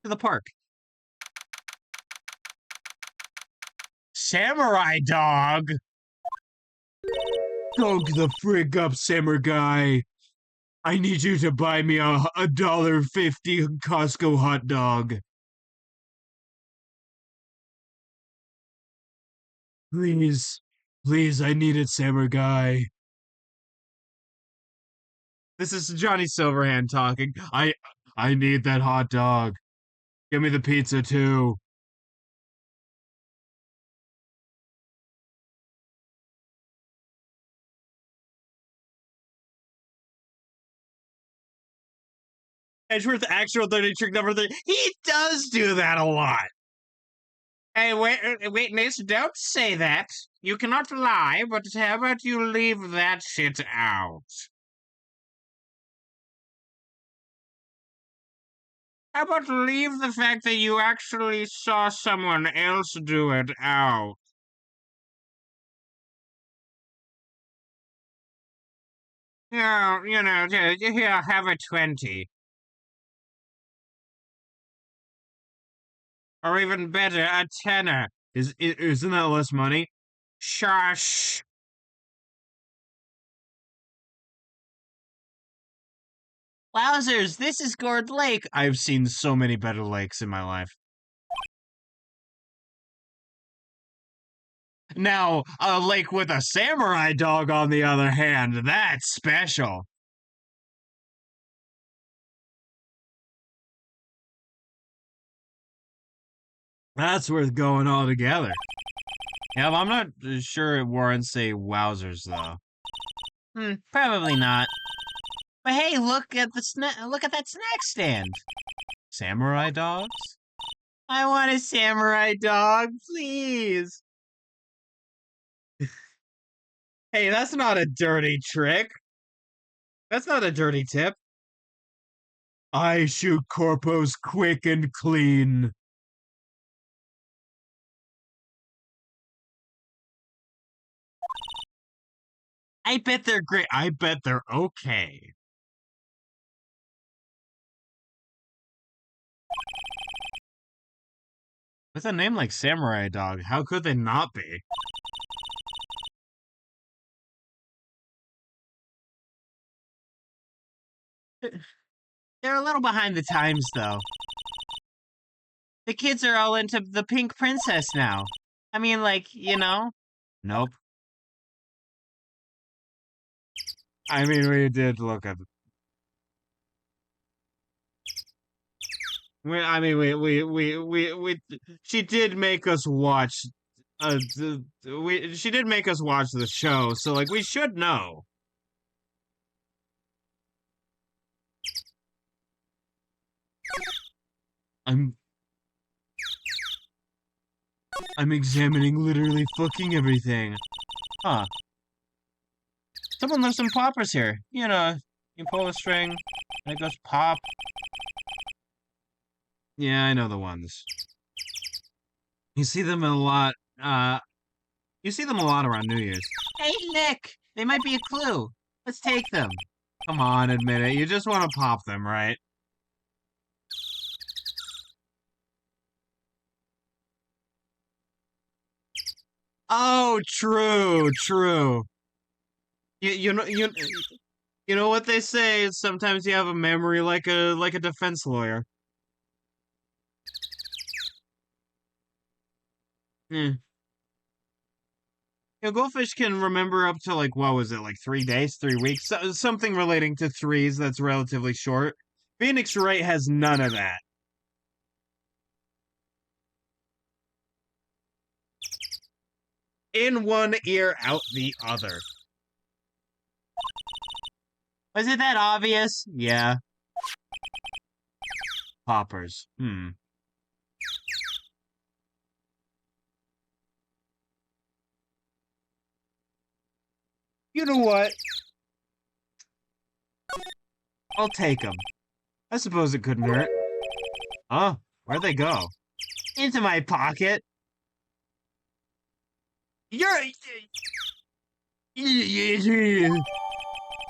To the park. Samurai dog! Dog the frig up, samurai guy. I need you to buy me a $1.50 Costco hot dog. Please, please, I need it, samurai guy. This is Johnny Silverhand talking. I need that hot dog. Give me the pizza too. Edgeworth actual dirty trick number 3. He does do that a lot. Hey, wait, miss, don't say that. You cannot lie, but how about you leave that shit out? How about leave the fact that you actually saw someone else do it out? Yeah, here, have a 20. Or even better, a tenner. Isn't that less money? Shush. Wowzers, this is Gourd Lake. I've seen so many better lakes in my life. Now, a lake with a samurai dog, on the other hand, that's special. That's worth going all together. Yeah, but I'm not sure it warrants a wowzers, though. Probably not. But hey, look at that snack stand. Samurai dogs? I want a samurai dog, please. Hey, that's not a dirty trick. That's not a dirty tip. I shoot corpos quick and clean. I bet they're great. I bet they're okay. With a name like Samurai Dog, how could they not be? They're a little behind the times, though. The kids are all into the Pink Princess now. I mean, like, you know? Nope. I mean, we did look at. She did make us watch. She did make us watch the show, so like we should know. I'm examining literally fucking everything. Huh. Someone left some poppers here. You know, you pull a string, and it goes pop. Yeah, I know the ones. You see them a lot, you see them a lot around New Year's. Hey, Nick! They might be a clue. Let's take them. Come on, admit it. You just want to pop them, right? Oh, true, true. You know what they say is sometimes you have a memory like a defense lawyer. Hmm. You know, goldfish can remember up to like what was it, like 3 days, 3 weeks, something relating to threes that's relatively short. Phoenix Wright has none of that. In one ear, out the other. Was it that obvious? Yeah. Poppers. You know what? I'll take them. I suppose it couldn't hurt. Huh? Where'd they go? Into my pocket.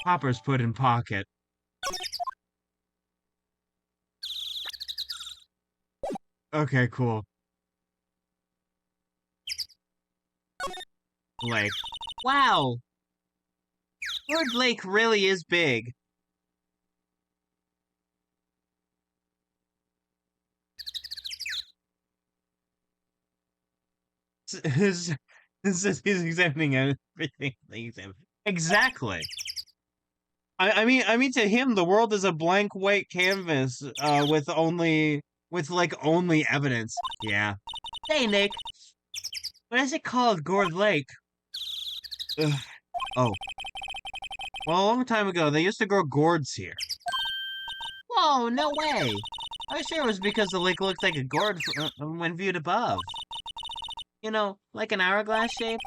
Poppers put in pocket. Okay, cool. Lake. Wow. Lord Lake really is big. He's examining everything. Exactly. I mean, to him, the world is a blank white canvas, with like only evidence. Yeah. Hey, Nick. What is it called, Gourd Lake? Ugh. Oh. Well, a long time ago, they used to grow gourds here. Whoa, no way. I was sure it was because the lake looked like a gourd when viewed above. You know, like an hourglass shape?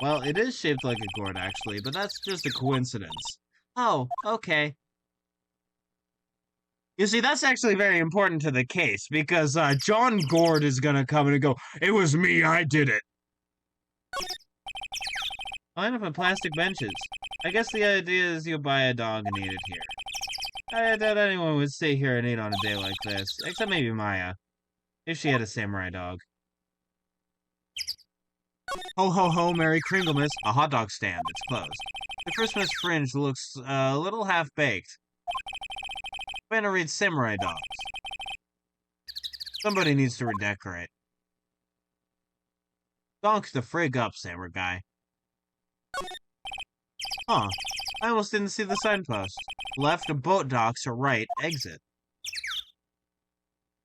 Well, it is shaped like a gourd, actually, but that's just a coincidence. Oh, okay. You see, that's actually very important to the case, because John Gord is gonna come in and go, "It was me, I did it." Line up on plastic benches. I guess the idea is you buy a dog and eat it here. I doubt anyone would stay here and eat on a day like this, except maybe Maya, if she had a samurai dog. Ho ho ho, Merry Kringlemas, a hot dog stand. It's closed. The Christmas fringe looks a little half-baked. Banner reads Samurai Dogs. Somebody needs to redecorate. Donk the frig up, samurai guy. Huh. I almost didn't see the signpost. Left, boat docks, or right, exit.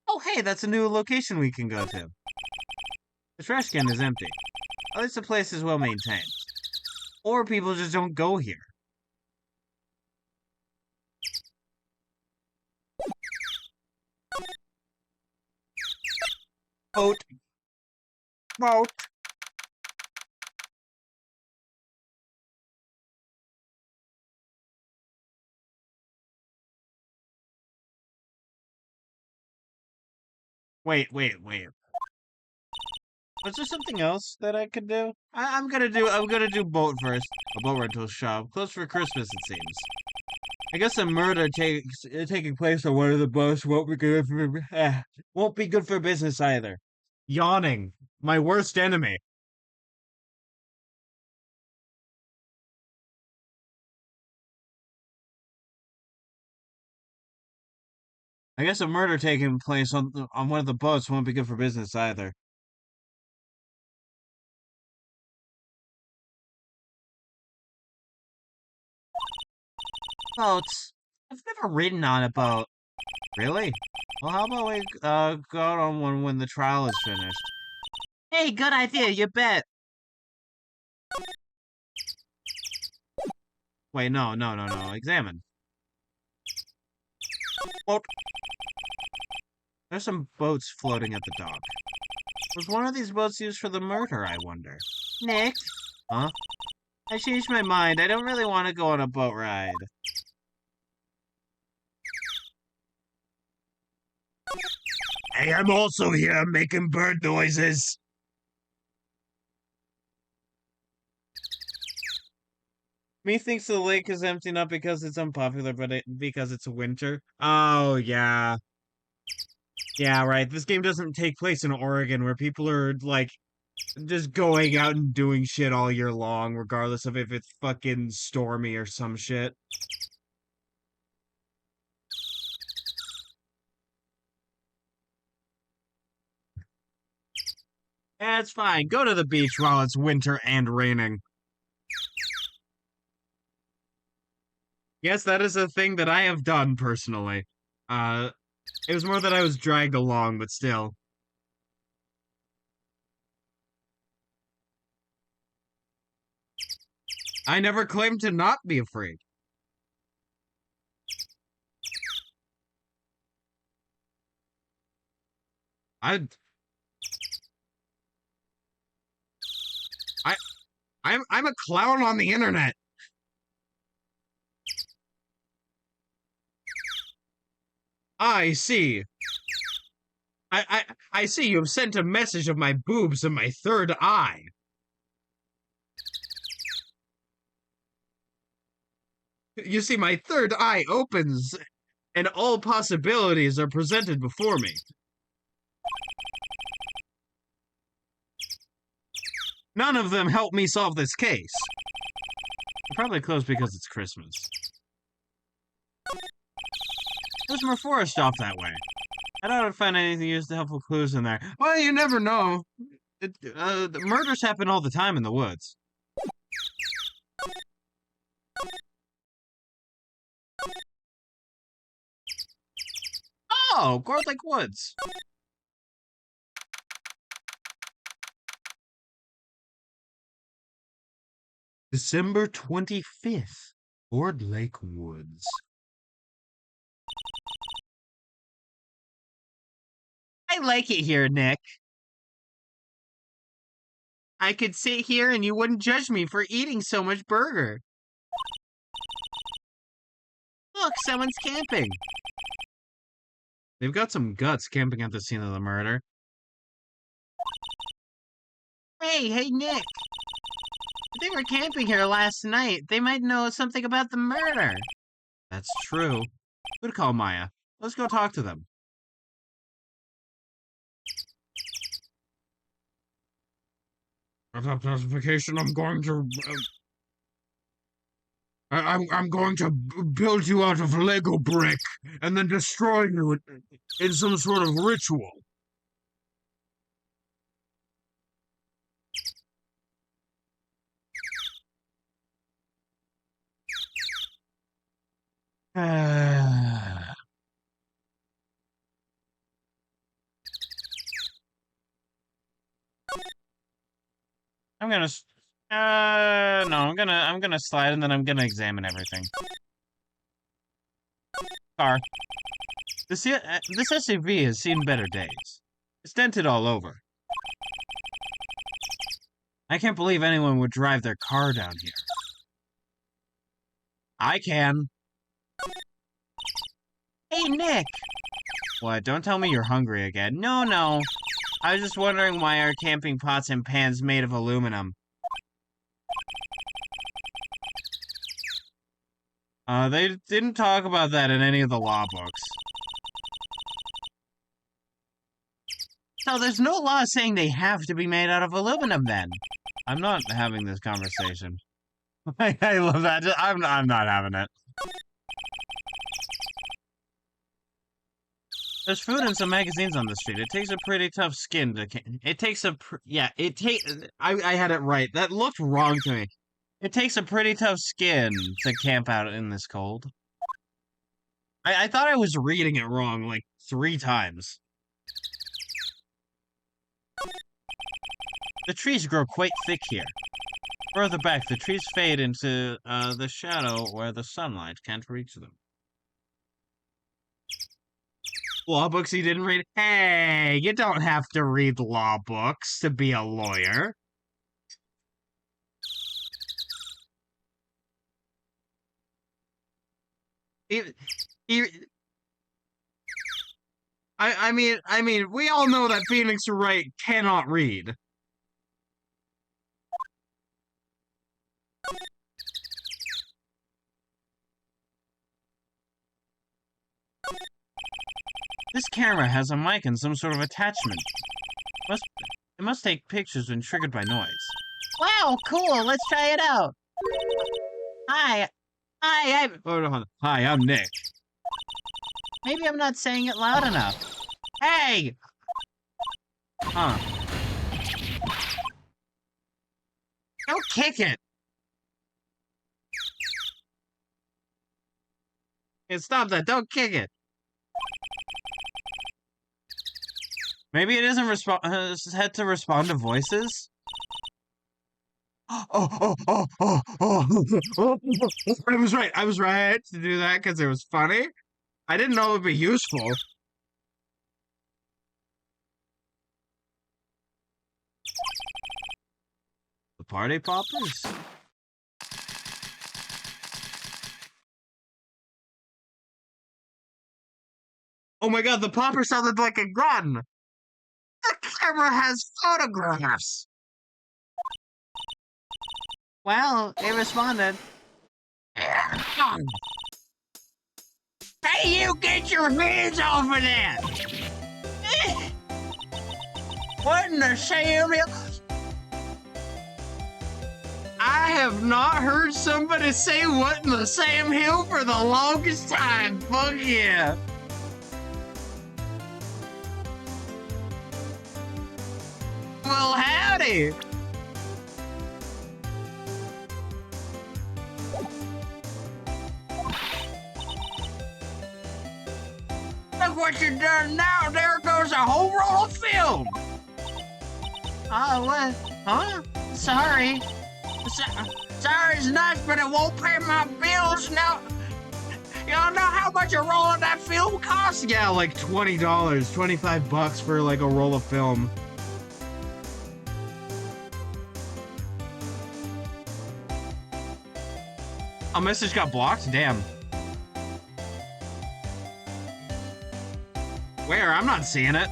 Oh, hey, that's a new location we can go to. The trash can is empty. At least the place is well maintained. Or people just don't go here. Boat. Boat. Wait. Was there something else that I could do? I'm gonna do boat first. A boat rental shop. Closed for Christmas, it seems. I guess a murder taking place on one of the boats won't be good won't be good for business either. Yawning. My worst enemy. I guess a murder taking place on one of the boats won't be good for business either. Boats. I've never ridden on a boat. Really? Well, how about we go out on one when the trial is finished? Hey, good idea, you bet. Wait, no. Examine. Boat. There's some boats floating at the dock. Was one of these boats used for the murder, I wonder? Nick? Huh? I changed my mind. I don't really want to go on a boat ride. Hey, I'm also here making bird noises. Methinks the lake is empty not because it's unpopular, but because it's winter. Oh, yeah. Yeah, right. This game doesn't take place in Oregon where people are, like, Just going out and doing shit all year long, regardless of if it's fucking stormy or some shit. Yeah, it's fine. Go to the beach while it's winter and raining. Yes, that is a thing that I have done personally. It was more that I was dragged along, but still. I never claimed to not be a freak. I I'm a clown on the internet. I see. I see you've sent a message of my boobs and my third eye. You see, my third eye opens, and all possibilities are presented before me. None of them help me solve this case. They're probably closed because it's Christmas. There's more forest off that way. I doubt I'd find anything used to helpful clues in there. Well, you never know. The murders happen all the time in the woods. Oh, Gourd Lake Woods. December 25th, Gourd Lake Woods. I like it here, Nick. I could sit here and you wouldn't judge me for eating so much burger. Look, someone's camping. They've got some guts camping at the scene of the murder. Hey, Nick. If they were camping here last night, they might know something about the murder. That's true. Good call, Maya. Let's go talk to them. Without classification, I'm going to... I'm going to build you out of Lego brick and then destroy you in some sort of ritual. I'm gonna no, I'm gonna slide and then I'm gonna examine everything. Car. This SUV has seen better days. It's dented all over. I can't believe anyone would drive their car down here. I can. Hey, Nick! What, don't tell me you're hungry again. No. I was just wondering why our camping pots and pans made of aluminum. They didn't talk about that in any of the law books. So there's no law saying they have to be made out of aluminum then? I'm not having this conversation. I love that. I'm not having it. There's food and some magazines on the street. It takes a pretty tough skin to... It takes a... I had it right. That looked wrong to me. It takes a pretty tough skin to camp out in this cold. I thought I was reading it wrong, like, 3 times. The trees grow quite thick here. Further back, the trees fade into the shadow where the sunlight can't reach them. Law books you didn't read? Hey, you don't have to read law books to be a lawyer. I mean, we all know that Phoenix Wright cannot read. This camera has a mic and some sort of attachment. It must take pictures when triggered by noise. Wow, cool. Let's try it out. Hi. Hi, Hold on. Hi, I'm Nick. maybe I'm not saying it loud enough. Hey! Huh. Don't kick it! Hey, stop that. Don't kick it. Maybe it isn't had to respond to voices? I was right. I was right to do that because it was funny. I didn't know it would be useful. The party poppers? Oh my god, the popper sounded like a gun! The camera has photographs! Well, they responded. Hey, you get your hands off of that! What in the Sam Hill? I have not heard somebody say what in the Sam Hill for the longest time. Fuck yeah. Well, howdy. Look what you've done now. There goes a whole roll of film. Oh, what? Huh? Sorry. Sorry's nice, but it won't pay my bills now. Y'all know how much a roll of that film costs? Yeah, like $20, $25 for like a roll of film. A message got blocked? Damn. Where? I'm not seeing it.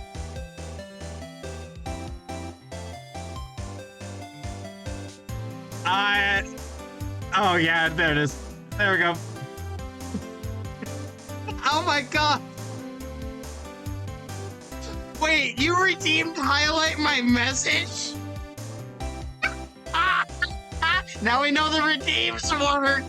Oh yeah, there it is. There we go. Oh my god! Wait, you redeemed highlight my message? Now we know the redeems work!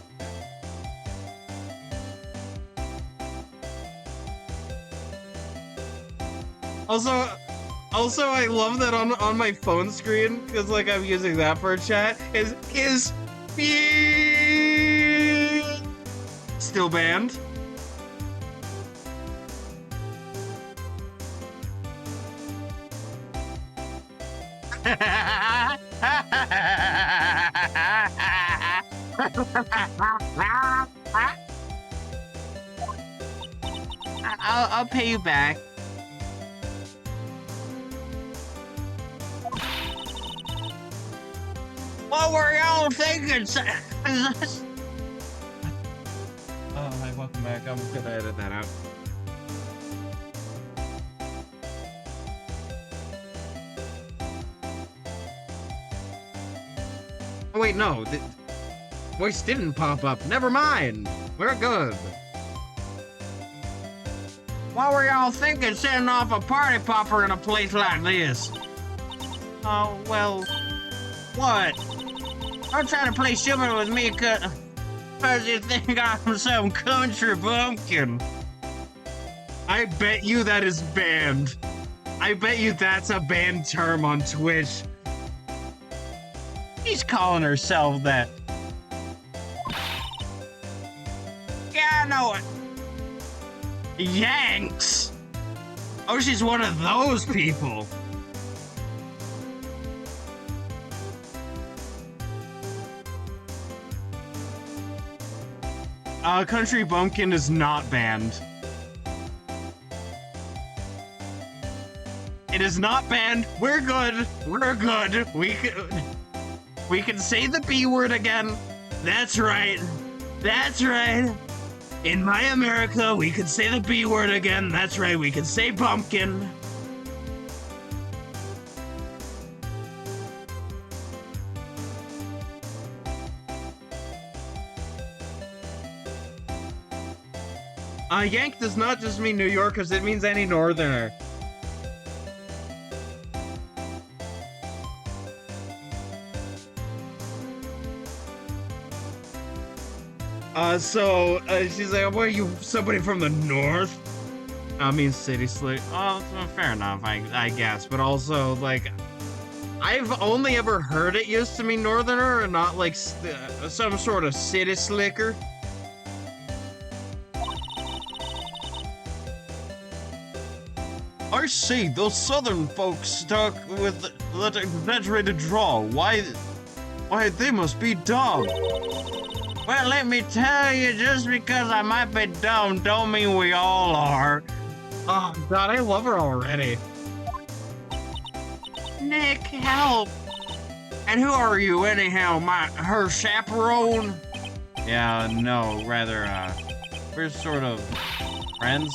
Also, I love that on my phone screen, because like I'm using that for a chat, is still banned. I'll pay you back. What were y'all thinking? Oh, hi, welcome back. I'm gonna edit that out. Oh wait, no. The voice didn't pop up. Never mind. We're good. What were y'all thinking setting off a party popper in a place like this? Oh, well, What? Don't try to play stupid with me cause you think I'm some country bumpkin. I bet you that is banned. I bet you that's a banned term on Twitch. she's calling herself that. Yeah, I know it. Yanks! Oh, she's one of those people. Country Bumpkin is not banned. It is not banned. We're good. We're good. We can say the B word again. That's right. That's right. In my America, we can say the B word again. That's right. We can say pumpkin. Yank does not just mean New Yorkers, it means any northerner. She's like, what are you, somebody from the north? I mean, city slick. Oh, fair enough, I guess. But also, like, I've only ever heard it used to mean northerner and not like some sort of city slicker. I see, those southern folks stuck with that exaggerated drawl. Why, they must be dumb. Well, let me tell you, just because I might be dumb don't mean we all are. Oh, God, I love her already. Nick, help! And who are you anyhow, her chaperone? Yeah, no, rather, we're sort of friends.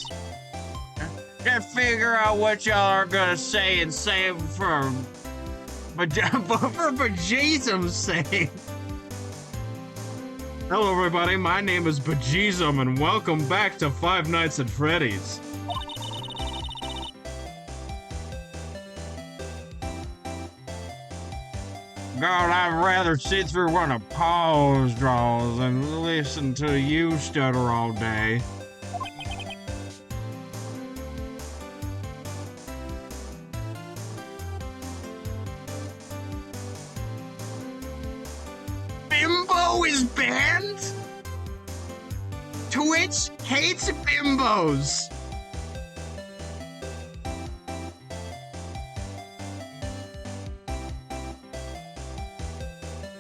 Just figure out what y'all are gonna say and save for Bejesus's sake. Hello, everybody. My name is Bejesus, and welcome back to Five Nights at Freddy's. God, I'd rather sit through one of Paul's draws than listen to you stutter all day. Bimbo is banned? Twitch hates bimbos.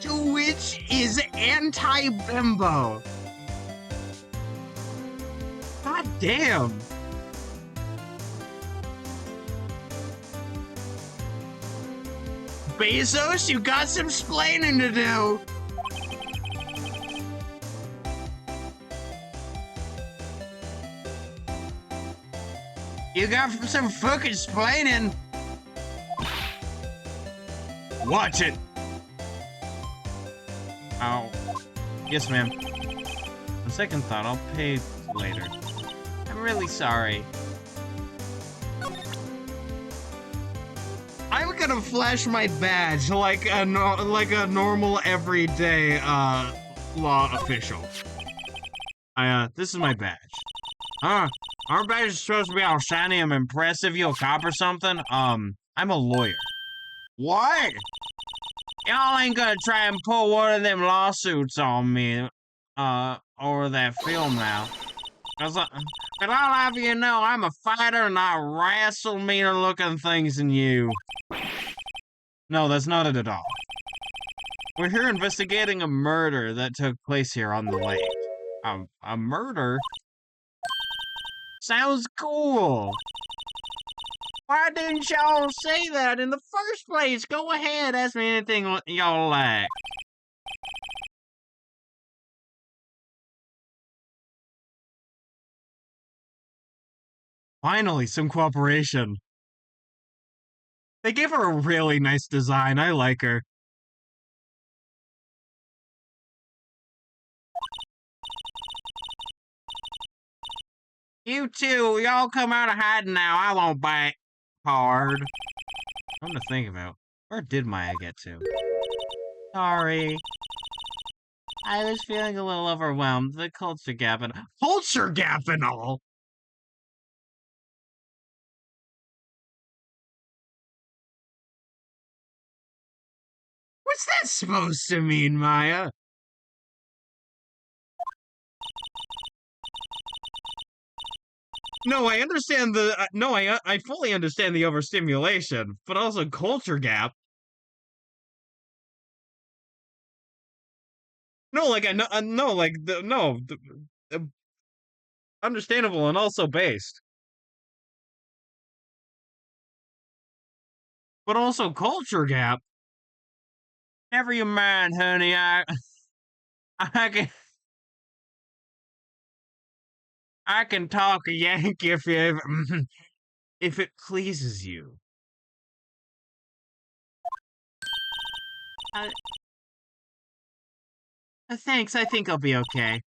Twitch is anti-bimbo. God damn. Bezos, you got some splaining to do. You got some fucking splaining. Watch it! Oh. Yes, ma'am. On second thought, I'll pay later. I'm really sorry. I'm gonna flash my badge like a normal everyday law official. This is my badge. Our badge is supposed to be all shiny and impressive. You a cop or something? I'm a lawyer. What? Y'all ain't gonna try and pull one of them lawsuits on me, over that film now. Cause all of you know, I'm a fighter and I wrestle meaner looking things than you. No, that's not it at all. We're here investigating a murder that took place here on the lake. A murder? Sounds cool. Why didn't y'all say that in the first place? Go ahead, ask me anything y'all like. Finally, some cooperation. They gave her a really nice design. I like her. You two, y'all come out of hiding now. I won't bite hard. Something to think about. Where did Maya get to? Sorry. I was feeling a little overwhelmed. The culture gap and Culture gap and all. What's that supposed to mean, Maya? No, I understand the I fully understand the overstimulation, but also culture gap. No, like I know, no, like uh, understandable and also based, but also culture gap. Never you mind, honey. I can talk a Yankee if you If it pleases you. thanks, I think I'll be okay.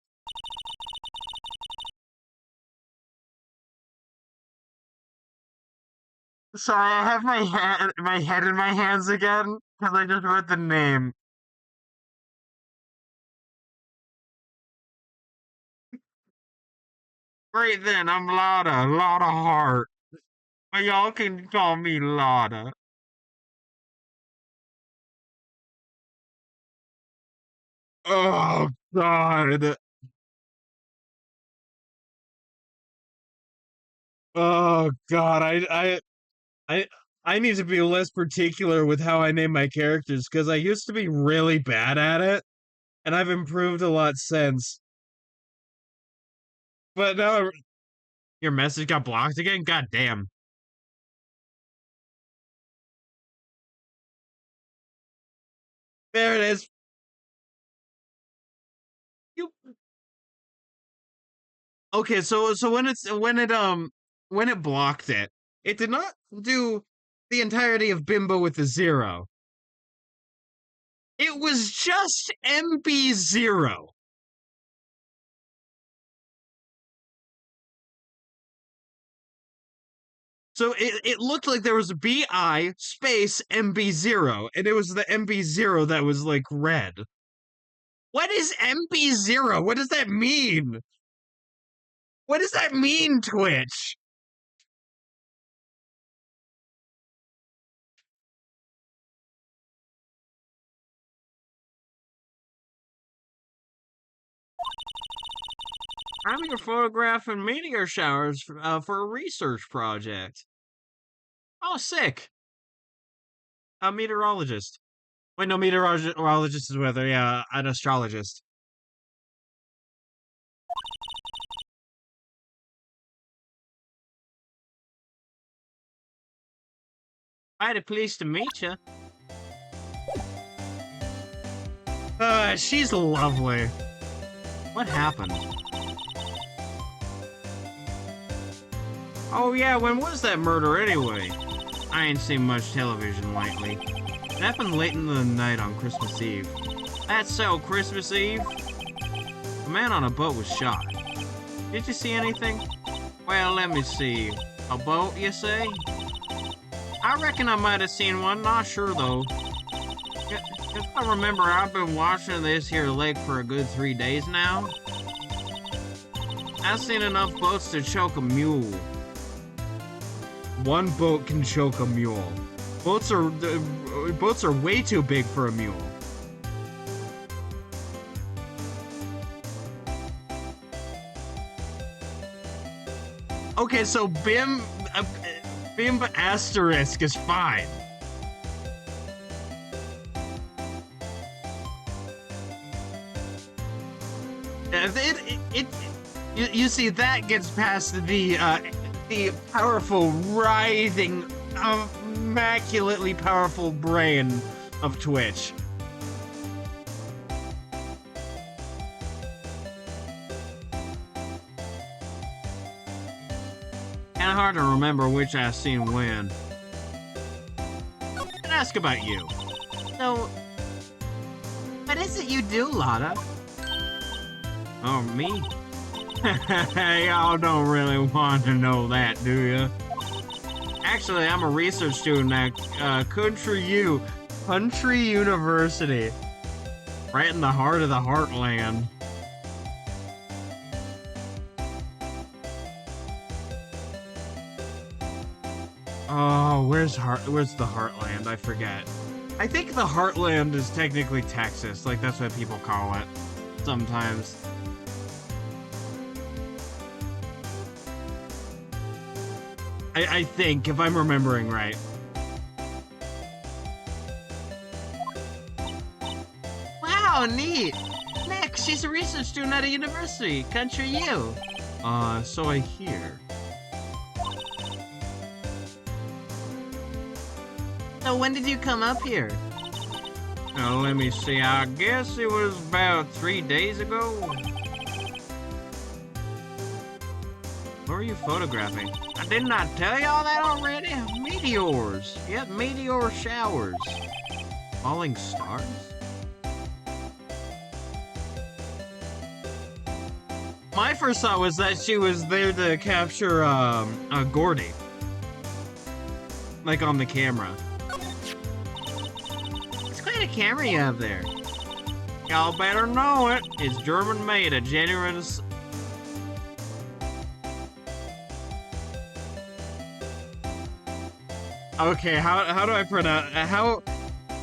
Sorry, I have my head in my hands again because I just read the name. Great then, I'm Lotta, Lotta Hart. But y'all can call me Lotta. Oh God. Oh God. I I need to be less particular with how I name my characters because I used to be really bad at it, and I've improved a lot since. But now your message got blocked again? God damn. There it is. You Okay, so when it blocked it, it did not do the entirety of Bimbo with a zero. It was just MB0. So it looked like there was BI space MB0, and it was the MB0 that was like red. What is MB0? What does that mean? What does that mean, Twitch? I'm your photograph and meteor showers for a research project. Oh, sick. A meteorologist. Wait, no, meteorologist is with an astrologist. Mighty pleased to meet you. She's lovely. What happened? Oh yeah, when was that murder anyway? I ain't seen much television lately. It happened late in the night on Christmas Eve. That's so Christmas Eve? A man on a boat was shot. Did you see anything? Well, let me see. A boat, you say? I reckon I might have seen one, not sure though. If I remember, I've been watching this here lake for a good 3 days now. I've seen enough boats to choke a mule. One boat can choke a mule. Boats are way too big for a mule. Okay, so Bim asterisk is fine. You see, that gets past the powerful, writhing, immaculately powerful brain of Twitch. Kinda hard to remember which I've seen when. And ask about you. So, what is it you do, Lotta? Oh, me? Y'all don't really want to know that, do you? Actually, I'm a research student at Country University. Right in the heart of the Heartland. Oh, where's the Heartland? I forget. I think the Heartland is technically Texas. Like, that's what people call it. Sometimes. I think, if I'm remembering right. Wow, neat! Nick, she's a research student at a university. Country U. So I hear. So when did you come up here? Now, let me see. I guess it was about 3 days ago. What were you photographing? Didn't I tell y'all that already? Meteors. Yep, meteor showers. Falling stars? My first thought was that she was there to capture Gordy. Like on the camera. It's quite a camera you have there. Y'all better know it. It's German made, a genuine Okay, how do I pronounce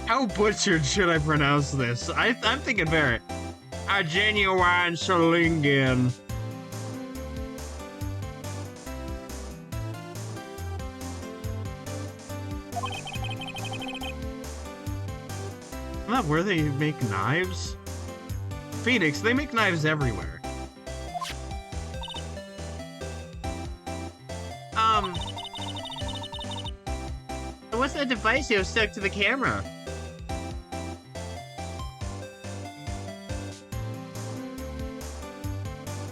how butchered should I pronounce this? I'm thinking very a genuine Solingen. Isn't that where they make knives? Phoenix, they make knives everywhere. What's that device you have stuck to the camera?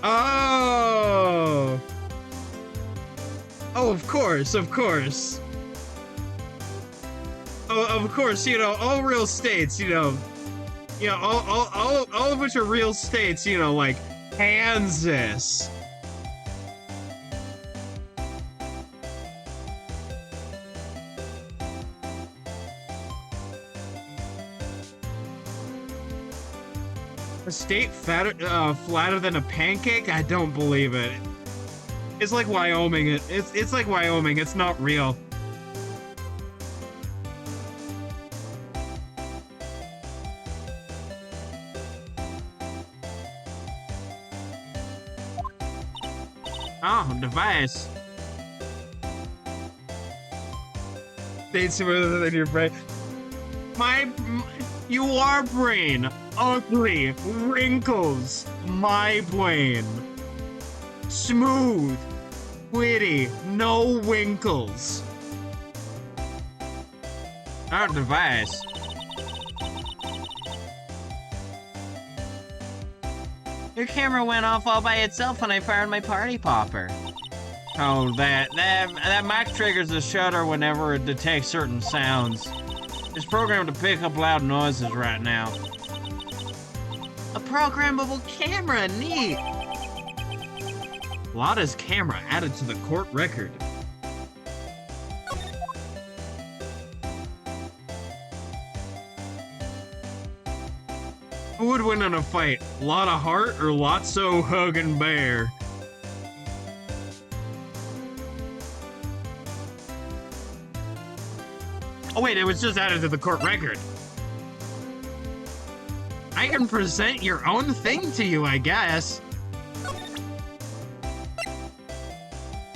Oh! Oh, of course, of course. Oh, of course, you know, all real states, all of which are real states, like Kansas. A state flatter than a pancake? I don't believe it. It's like Wyoming. It's like Wyoming. It's not real. Oh, device. States smoother than your brain. Your brain. Ugly. Wrinkles. My brain. Smooth. Witty. No winkles. Our device. Your camera went off all by itself when I fired my party popper. Oh, that mic triggers the shutter whenever it detects certain sounds. It's programmed to pick up loud noises right now. A programmable camera, neat. Lada's camera added to the court record. Who would win in a fight? Lotta Hart or Lotso Hogan Bear? Oh wait, it was just added to the court record. I can present your own thing to you, I guess.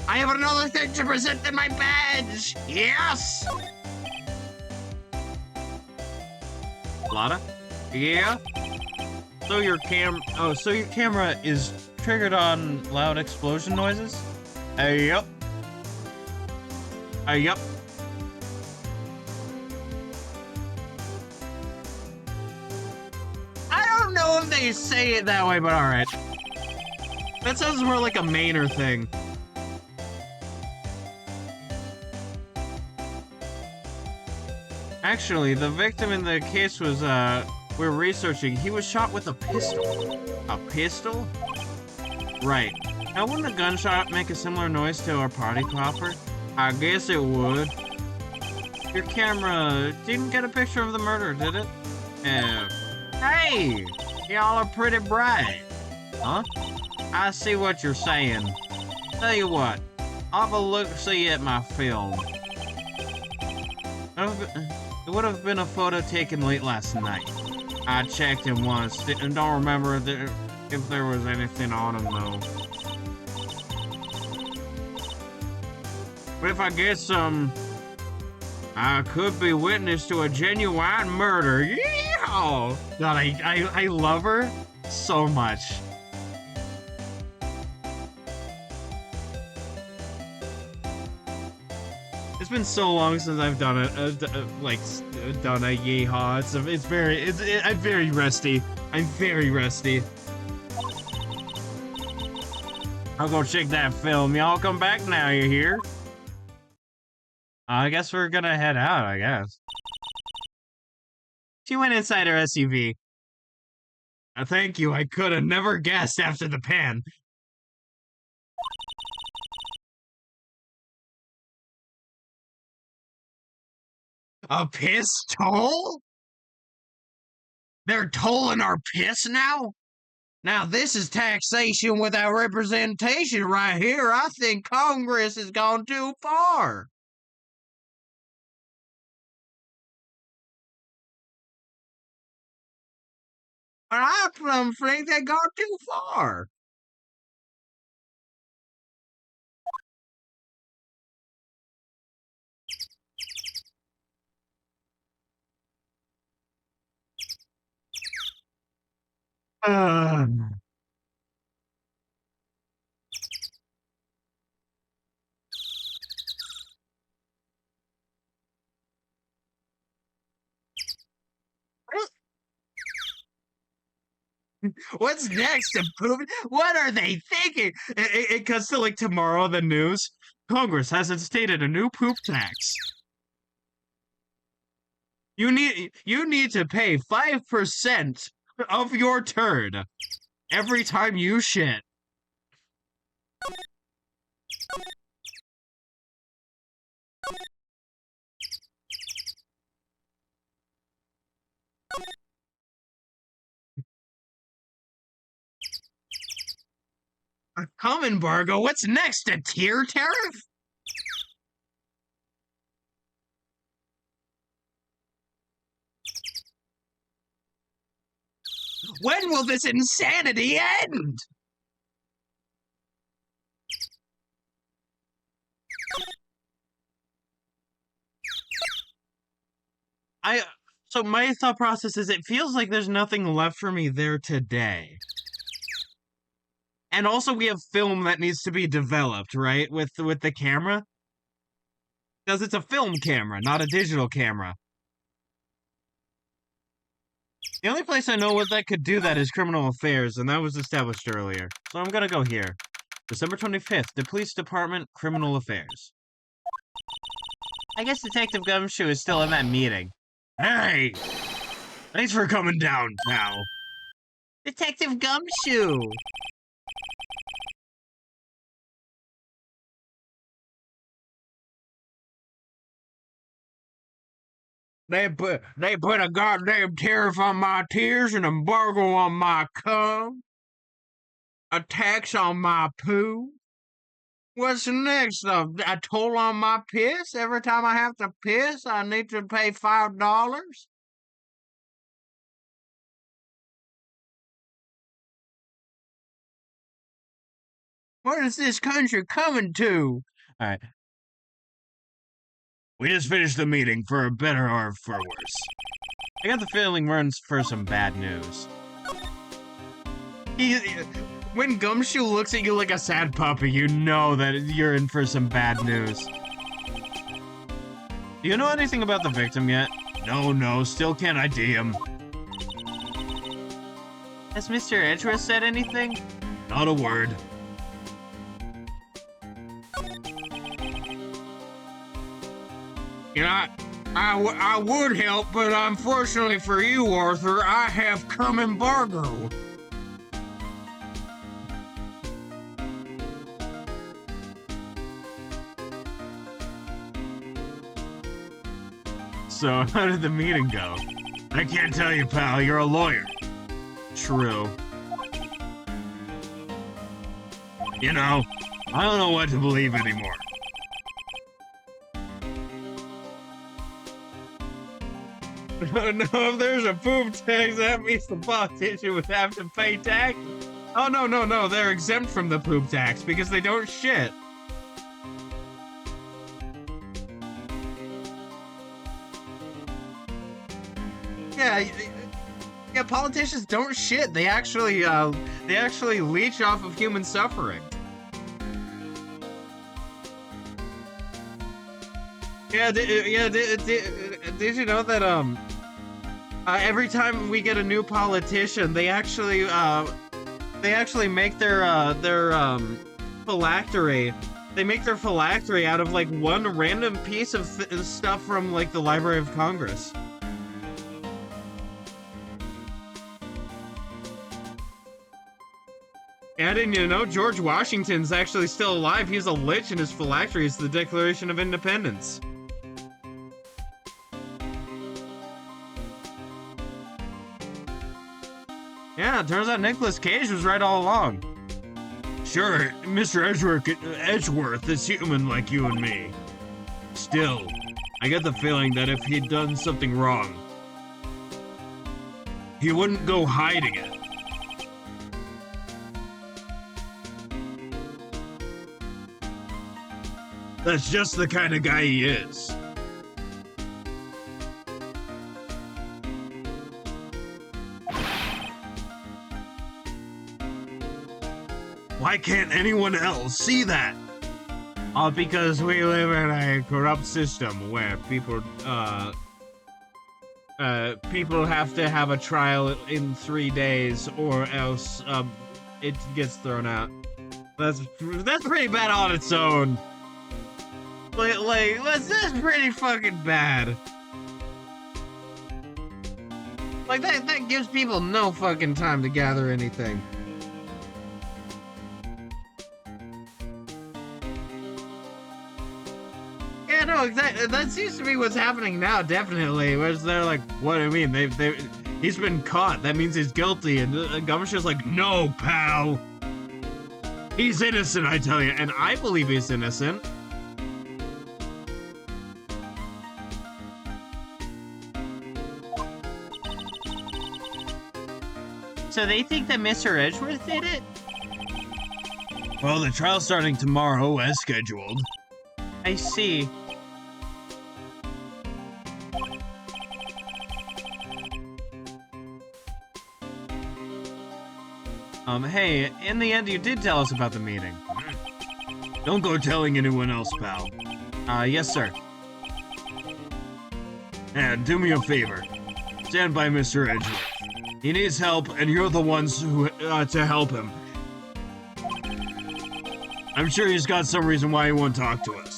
I have another thing to present in my badge! Yes! Lotta? Yeah? So your camera is triggered on loud explosion noises? Yep. Yep. I don't know if they say it that way, but alright. That sounds more like a Mainer thing. Actually, the victim in the case was, we're researching. He was shot with a pistol. A pistol? Right. Now, wouldn't a gunshot make a similar noise to our party popper? I guess it would. Your camera didn't get a picture of the murder, did it? Hey! Y'all are pretty bright. Huh? I see what you're saying. Tell you what, I'll have a look-see at my film. It would have been a photo taken late last night. I checked him once, and don't remember if there was anything on him, though. But if I get some, I could be witness to a genuine murder. Yeehaw! God, I love her so much. It's been so long since I've done done a yeehaw. I'm very rusty. I'm very rusty. I'll go check that film. Y'all come back now, you hear? I guess we're gonna head out, I guess. She went inside her SUV. Thank you, I could have never guessed after the pan. A piss toll? They're tolling our piss now? Now this is taxation without representation right here. I think Congress has gone too far. But I think they go too far. Uh, What's next? Improvement? What are they thinking? It cuts to like tomorrow. The news: Congress has instated a new poop tax. You need to pay 5% of your turd every time you shit. A cum embargo? What's next? A tier tariff? When will this insanity end? So my thought process is it feels like there's nothing left for me there today. And also we have film that needs to be developed, right? With the camera. Because it's a film camera, not a digital camera. The only place I know that could do that is Criminal Affairs, and that was established earlier. So I'm gonna go here. December 25th, the Police Department, Criminal Affairs. I guess Detective Gumshoe is still in that meeting. Hey! Thanks for coming down, pal. Detective Gumshoe! They put a goddamn tariff on my tears, an embargo on my cum, a tax on my poo. What's next? A toll on my piss? Every time I have to piss, I need to pay $5? What is this country coming to? All right. We just finished the meeting, for better or for worse. I got the feeling we're in for some bad news. When Gumshoe looks at you like a sad puppy, you know that you're in for some bad news. Do you know anything about the victim yet? No, still can't ID him. Has Mr. Edgeworth said anything? Not a word. You know, I would help, but unfortunately for you, Arthur, I have cum embargo. So, how did the meeting go? I can't tell you, pal. You're a lawyer. True. You know, I don't know what to believe anymore. No, if there's a poop tax, that means the politician would have to pay tax. Oh, no, they're exempt from the poop tax because they don't shit. Yeah, politicians don't shit. They actually leech off of human suffering. Did you know that every time we get a new politician, they actually make their phylactery. They make their phylactery out of like one random piece of stuff from like the Library of Congress. Yeah, didn't you know George Washington's actually still alive? He's a lich, and his phylactery is the Declaration of Independence. Yeah, it turns out Nicolas Cage was right all along. Sure, Mr. Edgeworth is human like you and me. Still, I get the feeling that if he'd done something wrong, He wouldn't go hiding it. That's just the kind of guy he is. Why can't anyone else see that? All because we live in a corrupt system where people have to have a trial in 3 days or else it gets thrown out. That's pretty bad on its own. Like that's pretty fucking bad. Like that gives people no fucking time to gather anything. Yeah, no, exactly. That seems to be what's happening now, definitely. Whereas they're like, what do you mean? He's been caught. That means he's guilty. And Gumshoe's like, no, pal. He's innocent, I tell you. And I believe he's innocent. So they think that Mr. Edgeworth did it? Well, the trial's starting tomorrow as scheduled. I see. Hey, in the end, you did tell us about the meeting. Don't go telling anyone else, pal. Yes, sir. And do me a favor. Stand by Mr. Edgeworth. He needs help, and you're the ones who to help him. I'm sure he's got some reason why he won't talk to us.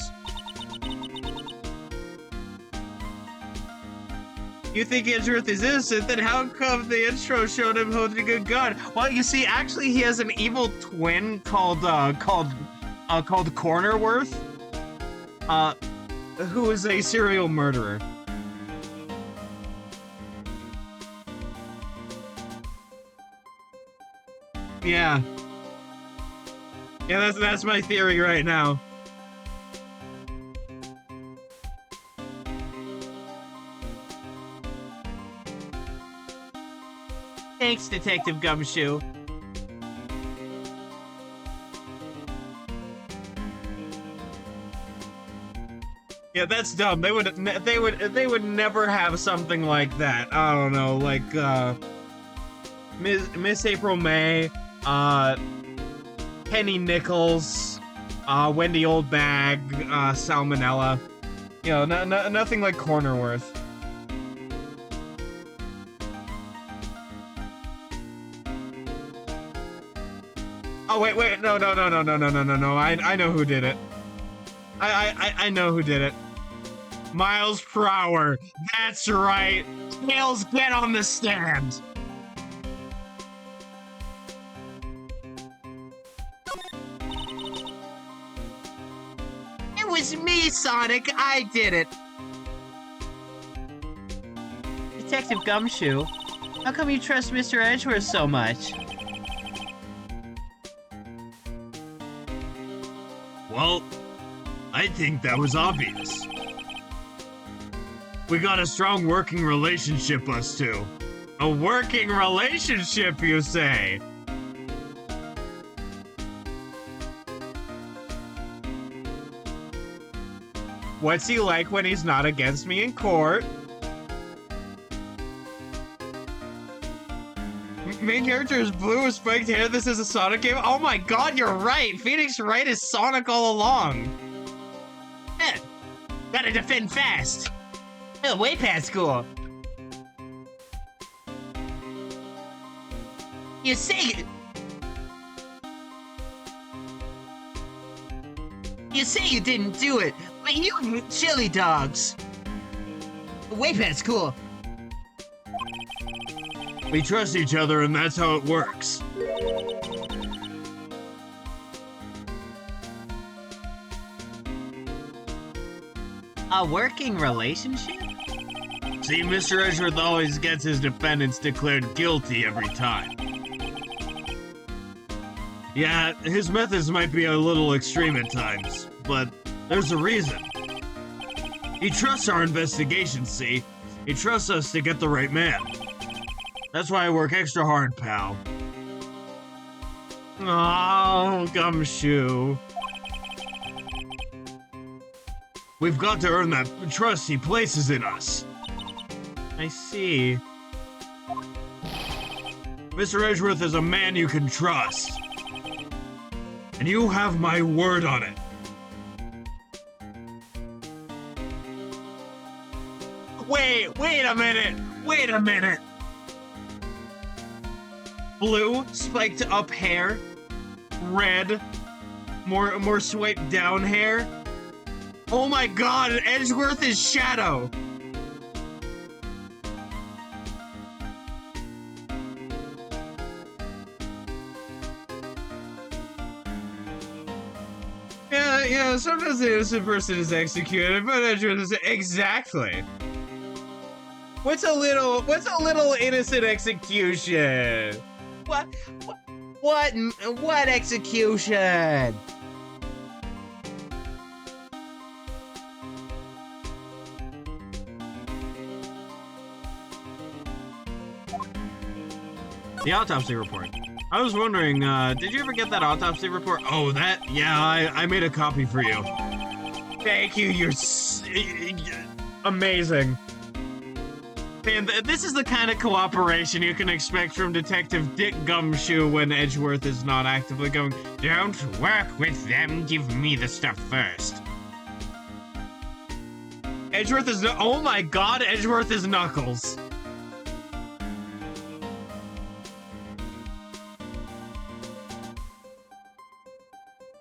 You think Edgeworth is innocent, then how come the intro showed him holding a gun? Well, you see, actually, he has an evil twin called Cornerworth, who is a serial murderer. Yeah. Yeah, that's my theory right now. Thanks, Detective Gumshoe. Yeah, that's dumb. They would never have something like that. I don't know, like Miss April May, Penny Nichols, Wendy Oldbag, Salmonella. You know, nothing like Cornerworth. Oh wait, no! I know who did it. I know who did it. Miles Prower. That's right. Tails, get on the stand. It was me, Sonic. I did it. Detective Gumshoe, how come you trust Mr. Edgeworth so much? Well, I think that was obvious. We got a strong working relationship, us two. A working relationship, you say? What's he like when he's not against me in court? Main character is blue with spiked hair. This is a Sonic game. Oh my god, you're right. Phoenix Wright is Sonic all along. Gotta defend fast. Way past school. You say you didn't do it, but you chili dogs. Way past school. We trust each other, and that's how it works. A working relationship? See, Mr. Edgeworth always gets his defendants declared guilty every time. Yeah, his methods might be a little extreme at times, but there's a reason. He trusts our investigation, see? He trusts us to get the right man. That's why I work extra hard, pal. Oh, Gumshoe. We've got to earn that trust he places in us. I see. Mr. Edgeworth is a man you can trust. And you have my word on it. Wait a minute. Blue, spiked up hair. Red, more swiped down hair. Oh my god, Edgeworth is Shadow. Yeah, sometimes the innocent person is executed, but Edgeworth is exactly. What's a little innocent execution? What execution? The autopsy report. I was wondering, did you ever get that autopsy report? Oh, that? Yeah, I made a copy for you. Thank you, you're amazing. Man, this is the kind of cooperation you can expect from Detective Dick Gumshoe when Edgeworth is not actively going, Don't work with them, give me the stuff first. Edgeworth is, oh my god, Edgeworth is Knuckles.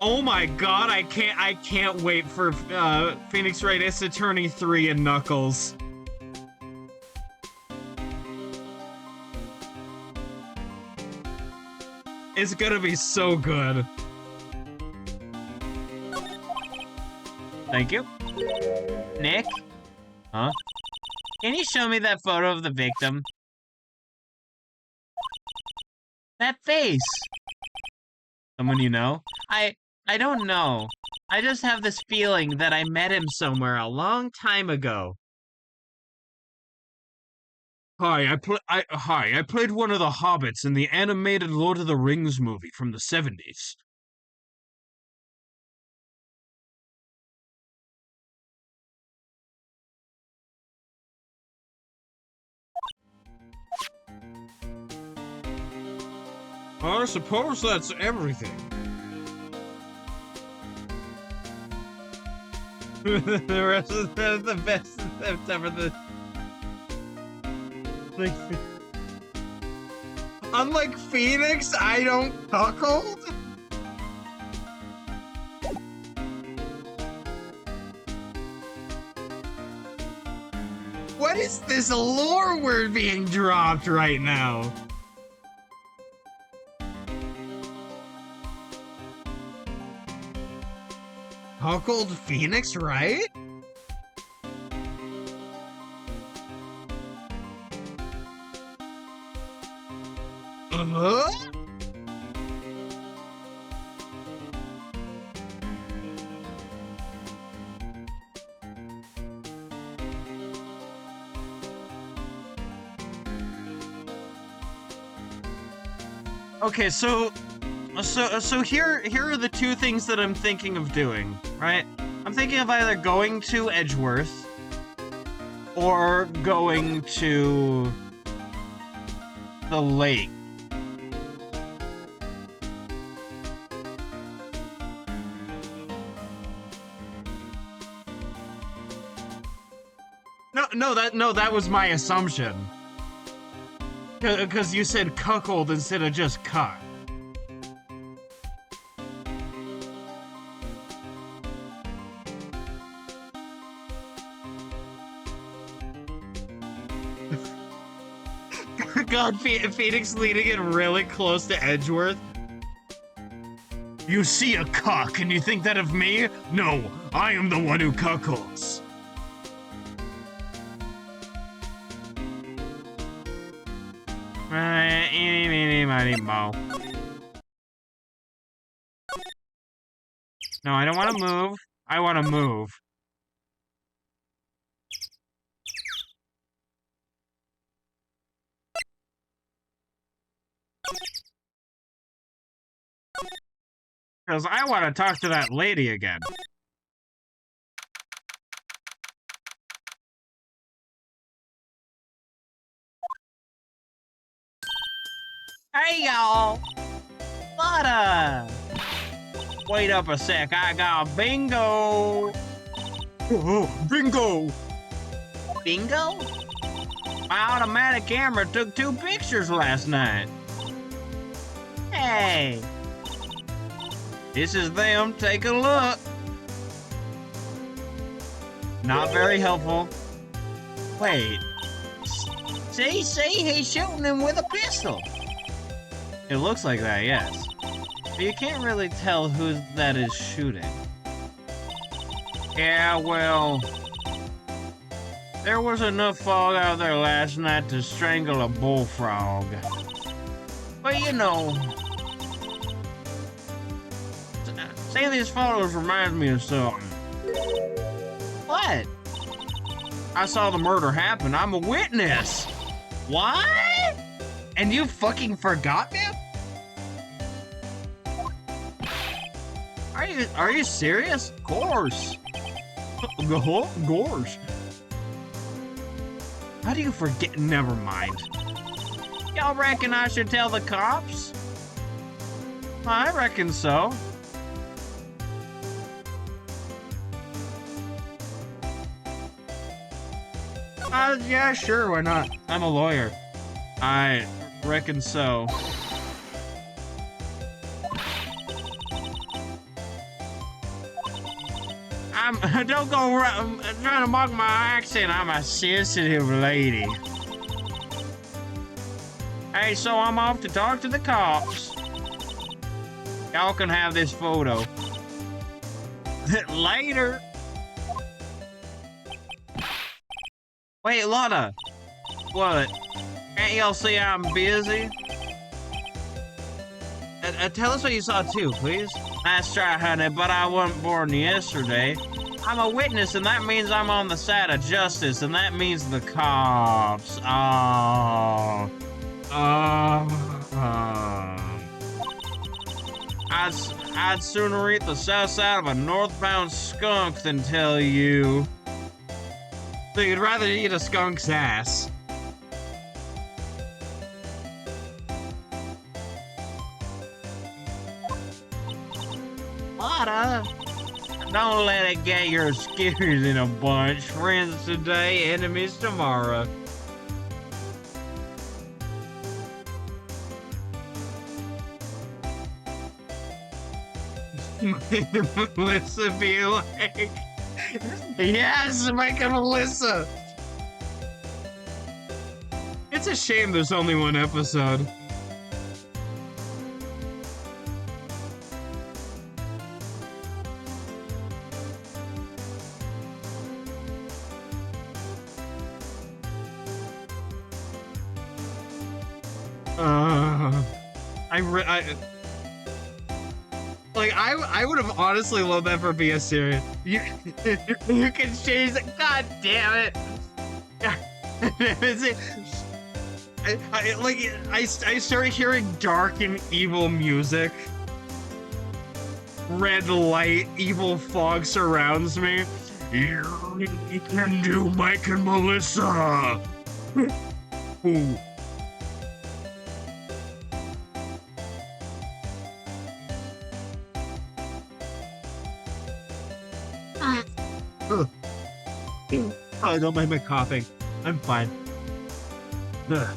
Oh my god, I can't wait for Phoenix Wright Ace Attorney 3 and Knuckles. It's gonna be so good. Thank you. Nick? Huh? Can you show me that photo of the victim? That face! Someone you know? I don't know. I just have this feeling that I met him somewhere a long time ago. Hi, I played one of the hobbits in the animated Lord of the Rings movie from the 70s. I suppose that's everything. The rest of the best ever. Unlike Phoenix, I don't cuckold. What is this lore word being dropped right now? Cuckold Phoenix, right? Okay, so here are the two things that I'm thinking of doing, right? I'm thinking of either going to Edgeworth or going to the lake. No, that was my assumption. Because you said cuckold instead of just cuck. God, Phoenix leading it really close to Edgeworth. You see a cock and you think that of me? No, I am the one who cuckolds. Eeny, meeny, mo. No, I don't want to move. I want to move. Because I want to talk to that lady again. Hey, y'all! Lotta! Wait up a sec, I got bingo! Oh, bingo! Bingo? My automatic camera took 2 pictures last night. Hey! This is them, take a look. Not very helpful. Wait. See, he's shooting him with a pistol. It looks like that, yes. But you can't really tell who that is shooting. Yeah, well... There was enough fog out there last night to strangle a bullfrog. But you know... Seeing these photos reminds me of something. What? I saw the murder happen. I'm a witness. What? And you fucking forgot me? Are you serious? Of course. Gorge. How do you forget? Never mind. Y'all reckon I should tell the cops? I reckon so. Yeah, sure, why not? I'm a lawyer. I reckon so. Don't go trying to mock my accent. I'm a sensitive lady. Hey, so I'm off to talk to the cops. Y'all can have this photo. Later. Wait, Lotta. What? Can't y'all see I'm busy? Tell us what you saw too, please. Nice try, honey, but I wasn't born yesterday. I'm a witness, and that means I'm on the side of justice, and that means the cops. Oh. I'd sooner eat the south side of a northbound skunk than tell you. So you'd rather eat a skunk's ass. Lotta. Don't let it get your skitters in a bunch. Friends today, enemies tomorrow. Melissa be like, yes, make a Melissa. It's a shame there's only one episode. I would have honestly loved that for be a series. You can change the. God damn it! I started hearing dark and evil music. Red light, evil fog surrounds me. You can do Mike and Melissa. Ooh. Oh, don't mind my coughing. I'm fine. Ugh.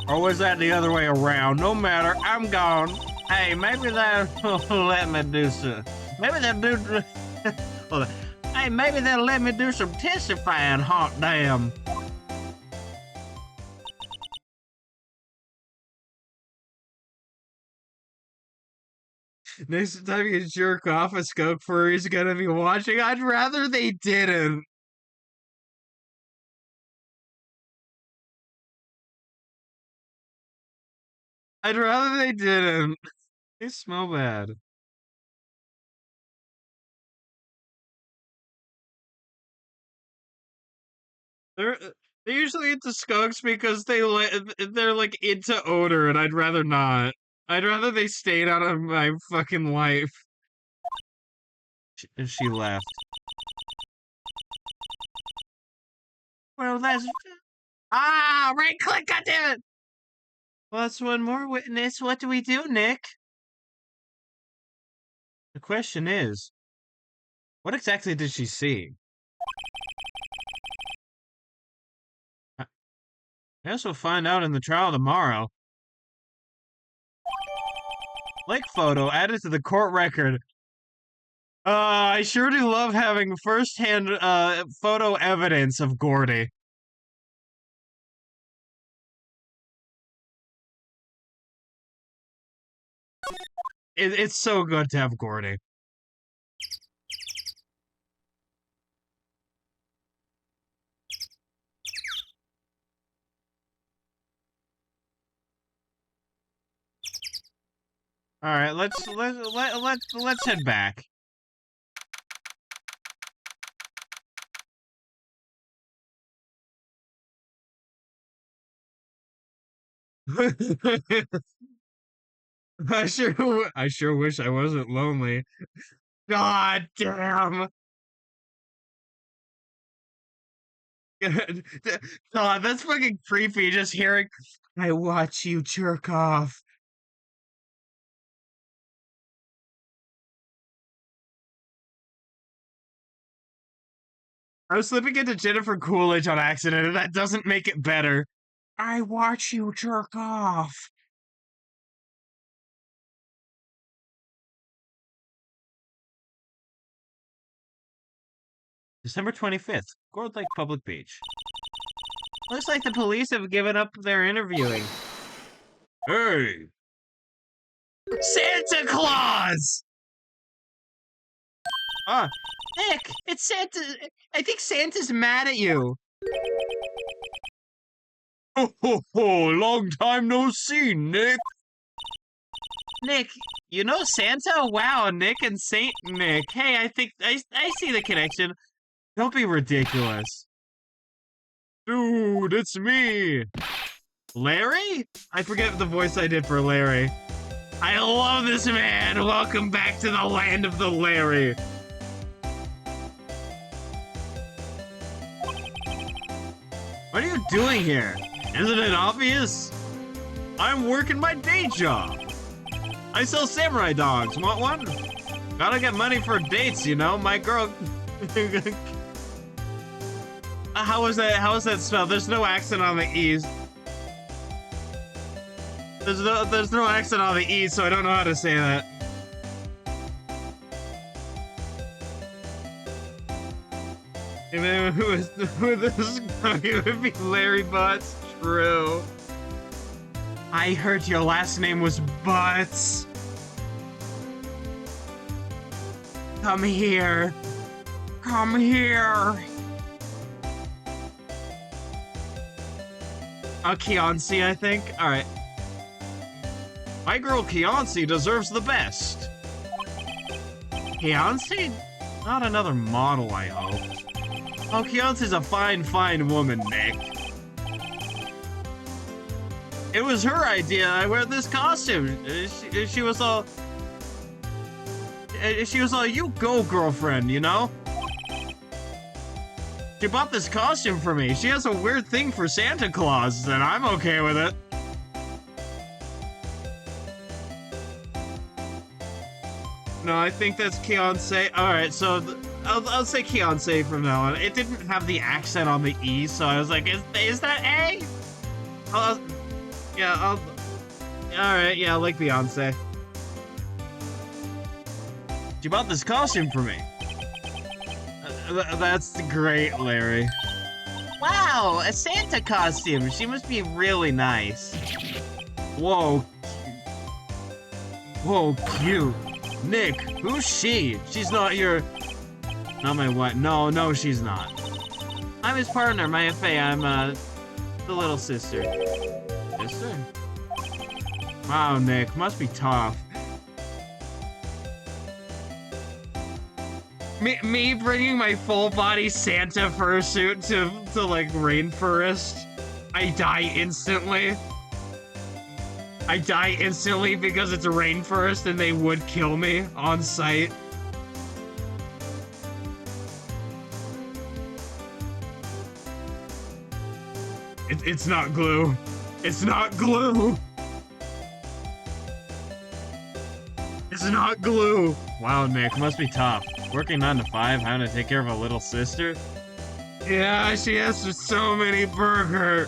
Or was that the other way around? No matter, I'm gone. Hey, maybe that'll let me do some. Maybe they'll do. Hold on. Hey, maybe they'll let me do some testifying, hot damn. Next time you jerk off, a skunk furry's gonna be watching. I'd rather they didn't. I'd rather they didn't. They smell bad. They're they're usually into skunks because they're like into odor, and I'd rather not. I'd rather they stayed out of my fucking life. She left. Well, that's right click, goddammit! Well, that's one more witness. What do we do, Nick? The question is, what exactly did she see? I guess we'll find out in the trial tomorrow. Lake photo added to the court record. I sure do love having first-hand photo evidence of Gordy. It's so good to have Gordy. All right, let's head back. I sure wish I wasn't lonely. God damn. God, that's fucking creepy just hearing I watch you jerk off. I was slipping into Jennifer Coolidge on accident, and that doesn't make it better. I watch you jerk off. December 25th, Gold Lake Public Beach. Looks like the police have given up their interviewing. Hey! Santa Claus! Ah, Nick, it's Santa. I think Santa's mad at you. Ho ho ho! Long time no see, Nick! Nick, you know Santa? Wow, Nick and Saint Nick. Hey, I think I see the connection. don't be ridiculous. Dude, it's me! Larry? I forget the voice I did for Larry. I love this man! Welcome back to the land of the Larry! What are you doing here? Isn't it obvious? I'm working my day job. I sell samurai dogs. Want one? Gotta get money for dates, you know? My girl... How is that spelled? There's no accent on the E's. There's no accent on the E, so I don't know how to say that. And then who this it would be Larry Butts. True. I heard your last name was Butts. Come here. Come here. Keonsi, I think. Alright. My girl Keonsi deserves the best. Keonsi? Not another model, I hope. Oh, Keonsi's a fine, fine woman, Nick. It was her idea I wear this costume. She was all... She was all, you go, girlfriend, you know? She bought this costume for me. She has a weird thing for Santa Claus, and I'm okay with it. No, I think that's Keonse. Alright, so I'll say Keonse from now on. It didn't have the accent on the E, so I was like, is that A? Alright, yeah, I like Beyonce. She bought this costume for me. That's great, Larry. Wow, a Santa costume. She must be really nice. Whoa. Whoa, cute. Nick, who's she? She's not your... Not my wife. No, she's not. I'm his partner, my FA. I'm, the little sister. Sister? Wow, Nick, must be tough. Me bringing my full body Santa fursuit to like rainforest. I die instantly. I die instantly because it's a rainforest and they would kill me on sight. It's not glue. It's not glue. It's not glue. Wow, Nick, must be tough. Working 9 to 5, having to take care of a little sister. Yeah, she has so many burger.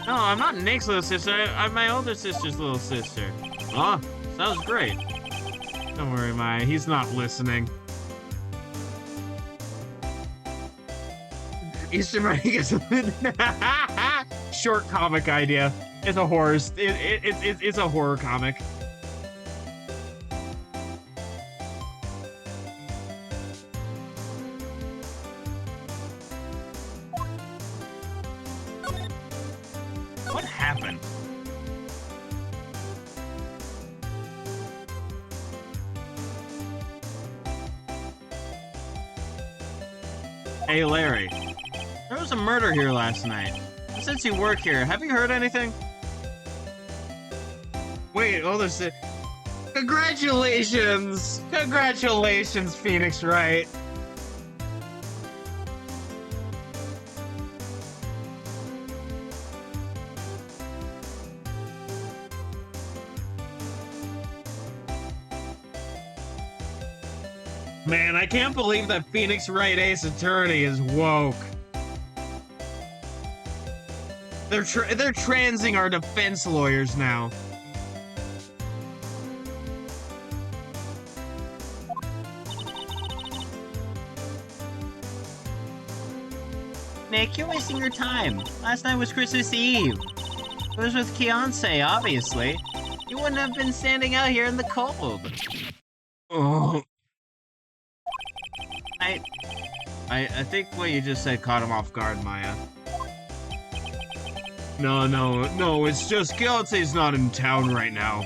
No, I'm not Nick's little sister. I'm my older sister's little sister. Oh, sounds great. Don't worry, Maya. He's not listening. Easter Bunny gets short comic idea. It's a horror. It's a horror comic. What happened? Hey, Larry. There was a murder here last night. Since you work here, have you heard anything? Wait, oh, there's a... Congratulations! Congratulations, Phoenix Wright. Man, I can't believe that Phoenix Wright Ace Attorney is woke. They're transing our defense lawyers now. Nick, you're wasting your time. Last night was Christmas Eve. It was with Fiancé, obviously. You wouldn't have been standing out here in the cold. Oh. I think what you just said caught him off guard, Maya. No, it's just Fiancé's not in town right now.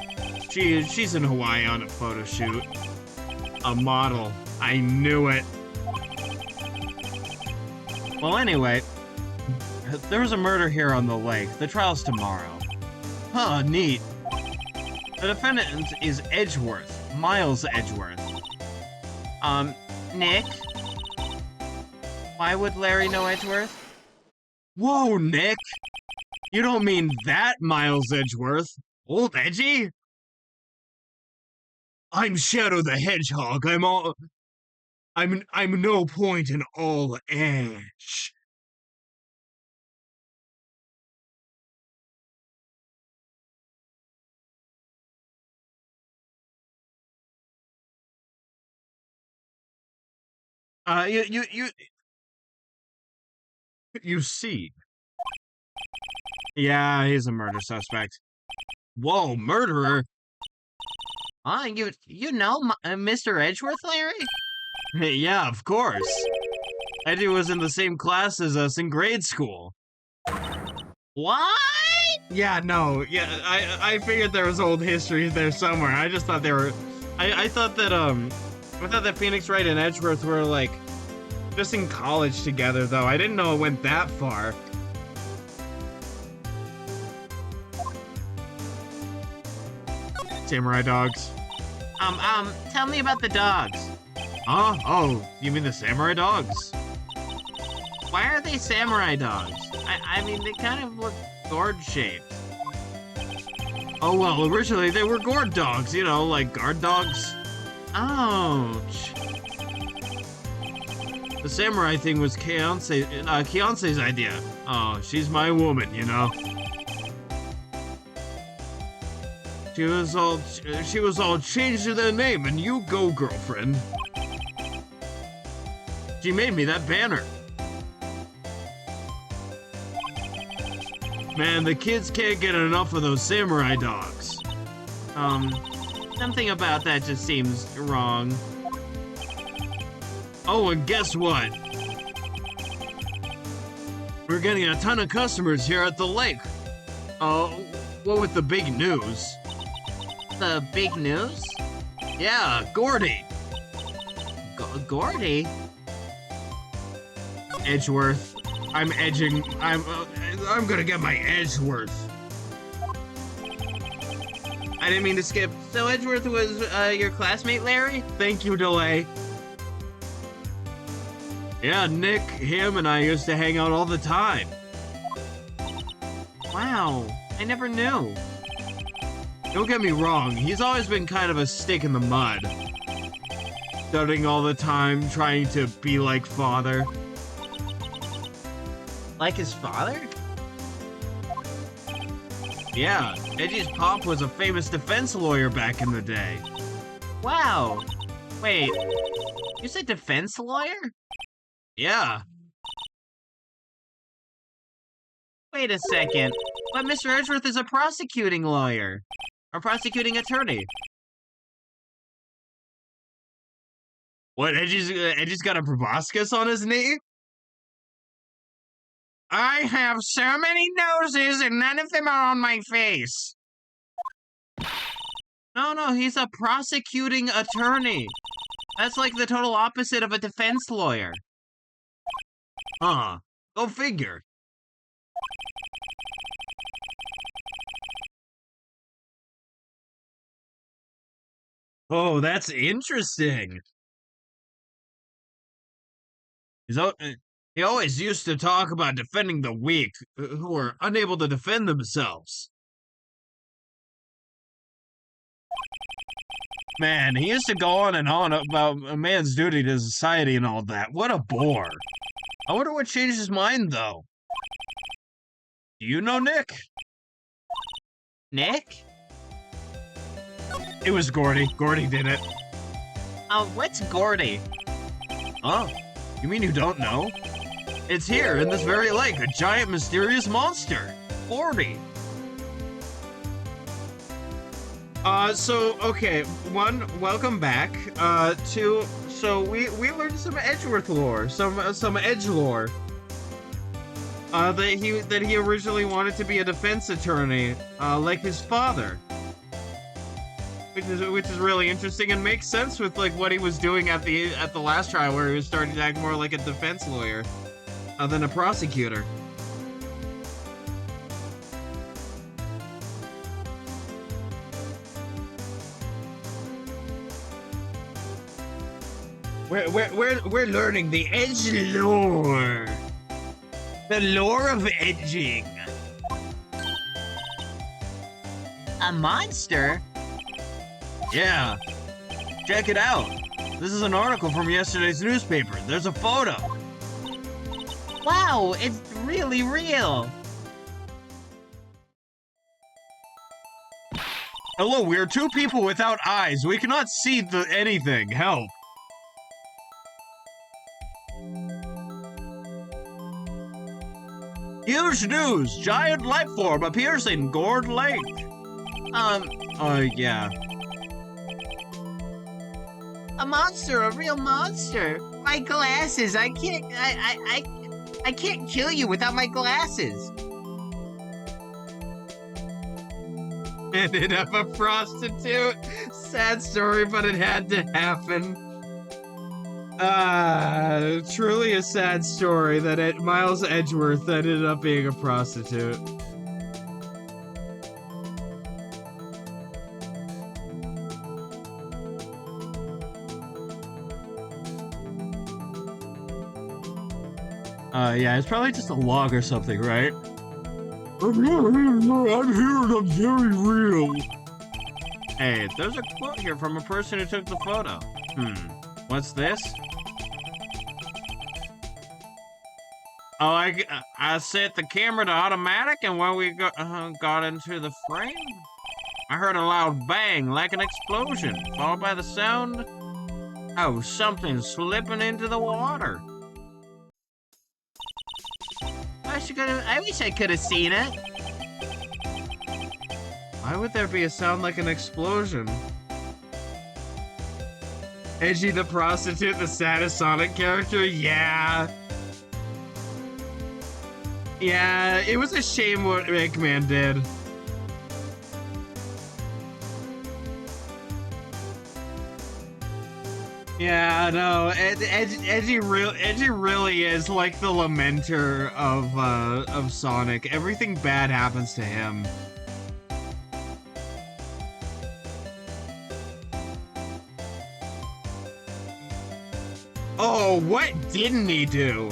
She's in Hawaii on a photo shoot. A model. I knew it. Well, anyway, there was a murder here on the lake. The trial's tomorrow. Huh, neat. The defendant is Edgeworth. Miles Edgeworth. Nick? Why would Larry know Edgeworth? Whoa, Nick! You don't mean that Miles Edgeworth? Old Edgy? I'm Shadow the Hedgehog. I'm no point in all edge. You see. Yeah, he's a murder suspect. Whoa, murderer? You know Mr. Edgeworth, Larry? Yeah, of course. Eddie was in the same class as us in grade school. What? Yeah, no, yeah, I figured there was old history there somewhere. I just thought they were... I thought that Phoenix Wright and Edgeworth were, like, just in college together, though. I didn't know it went that far. Samurai dogs. Tell me about the dogs. Huh? Oh, you mean the samurai dogs? Why are they samurai dogs? I mean, they kind of look gourd-shaped. Oh, well, originally they were gourd dogs, you know, like guard dogs. Ouch. The samurai thing was Fiancé's idea. Oh, she's my woman, you know. She was all changed to their name, and you go, girlfriend. She made me that banner. Man, the kids can't get enough of those samurai dogs. Something about that just seems wrong. Oh, and guess what? We're getting a ton of customers here at the lake. What with the big news? The big news? Yeah, Gordy. Gordy? Edgeworth. I'm gonna get my Edgeworth. I didn't mean to skip. So Edgeworth was your classmate, Larry? Thank you, Delay. Yeah, Nick, him, and I used to hang out all the time. Wow, I never knew. Don't get me wrong, he's always been kind of a stick in the mud. Studying all the time, trying to be like father. Like his father? Yeah, Edgy's pop was a famous defense lawyer back in the day. Wow. Wait, you said defense lawyer? Yeah. Wait a second. But Mr. Edgeworth is a prosecuting lawyer. Or prosecuting attorney. What, Edgy's got a proboscis on his knee? I have so many noses and none of them are on my face. No, he's a prosecuting attorney. That's like the total opposite of a defense lawyer. Huh. Go figure. Oh, that's interesting. He always used to talk about defending the weak, who are unable to defend themselves. Man, he used to go on and on about a man's duty to society and all that. What a bore. I wonder what changed his mind, though. Do you know Nick? Nick? It was Gordy. Gordy did it. What's Gordy? Huh? You mean you don't know? It's here, in this very lake, a giant mysterious monster. Gordy. Okay, one, welcome back. Two, so we learned some Edgeworth lore, some Edge lore. That he originally wanted to be a defense attorney, like his father. Which is really interesting and makes sense with like what he was doing at the last trial, where he was starting to act more like a defense lawyer than a prosecutor. We're learning the edge lore. The lore of edging. A monster? Yeah. Check it out. This is an article from yesterday's newspaper. There's a photo. Wow, it's really real. Hello, we are two people without eyes. We cannot see anything. Help. Huge news! Giant life form appears in Gourd Lake. Yeah. A monster, a real monster. My glasses, I can't kill you without my glasses. Ended up a prostitute. Sad story, but it had to happen. Truly a sad story that Miles Edgeworth ended up being a prostitute. Yeah, it's probably just a log or something, right? I'm here and I'm very real. Hey, there's a quote here from a person who took the photo. What's this? Oh, I set the camera to automatic, and when we got into the frame, I heard a loud bang, like an explosion, followed by the sound of something slipping into the water. I wish I could have seen it. Why would there be a sound like an explosion? Edgy the prostitute, the saddest Sonic character? Yeah. Yeah, it was a shame what Eggman did. Yeah, no, Edgy really is like the lamenter of Sonic. Everything bad happens to him. Oh, what didn't he do?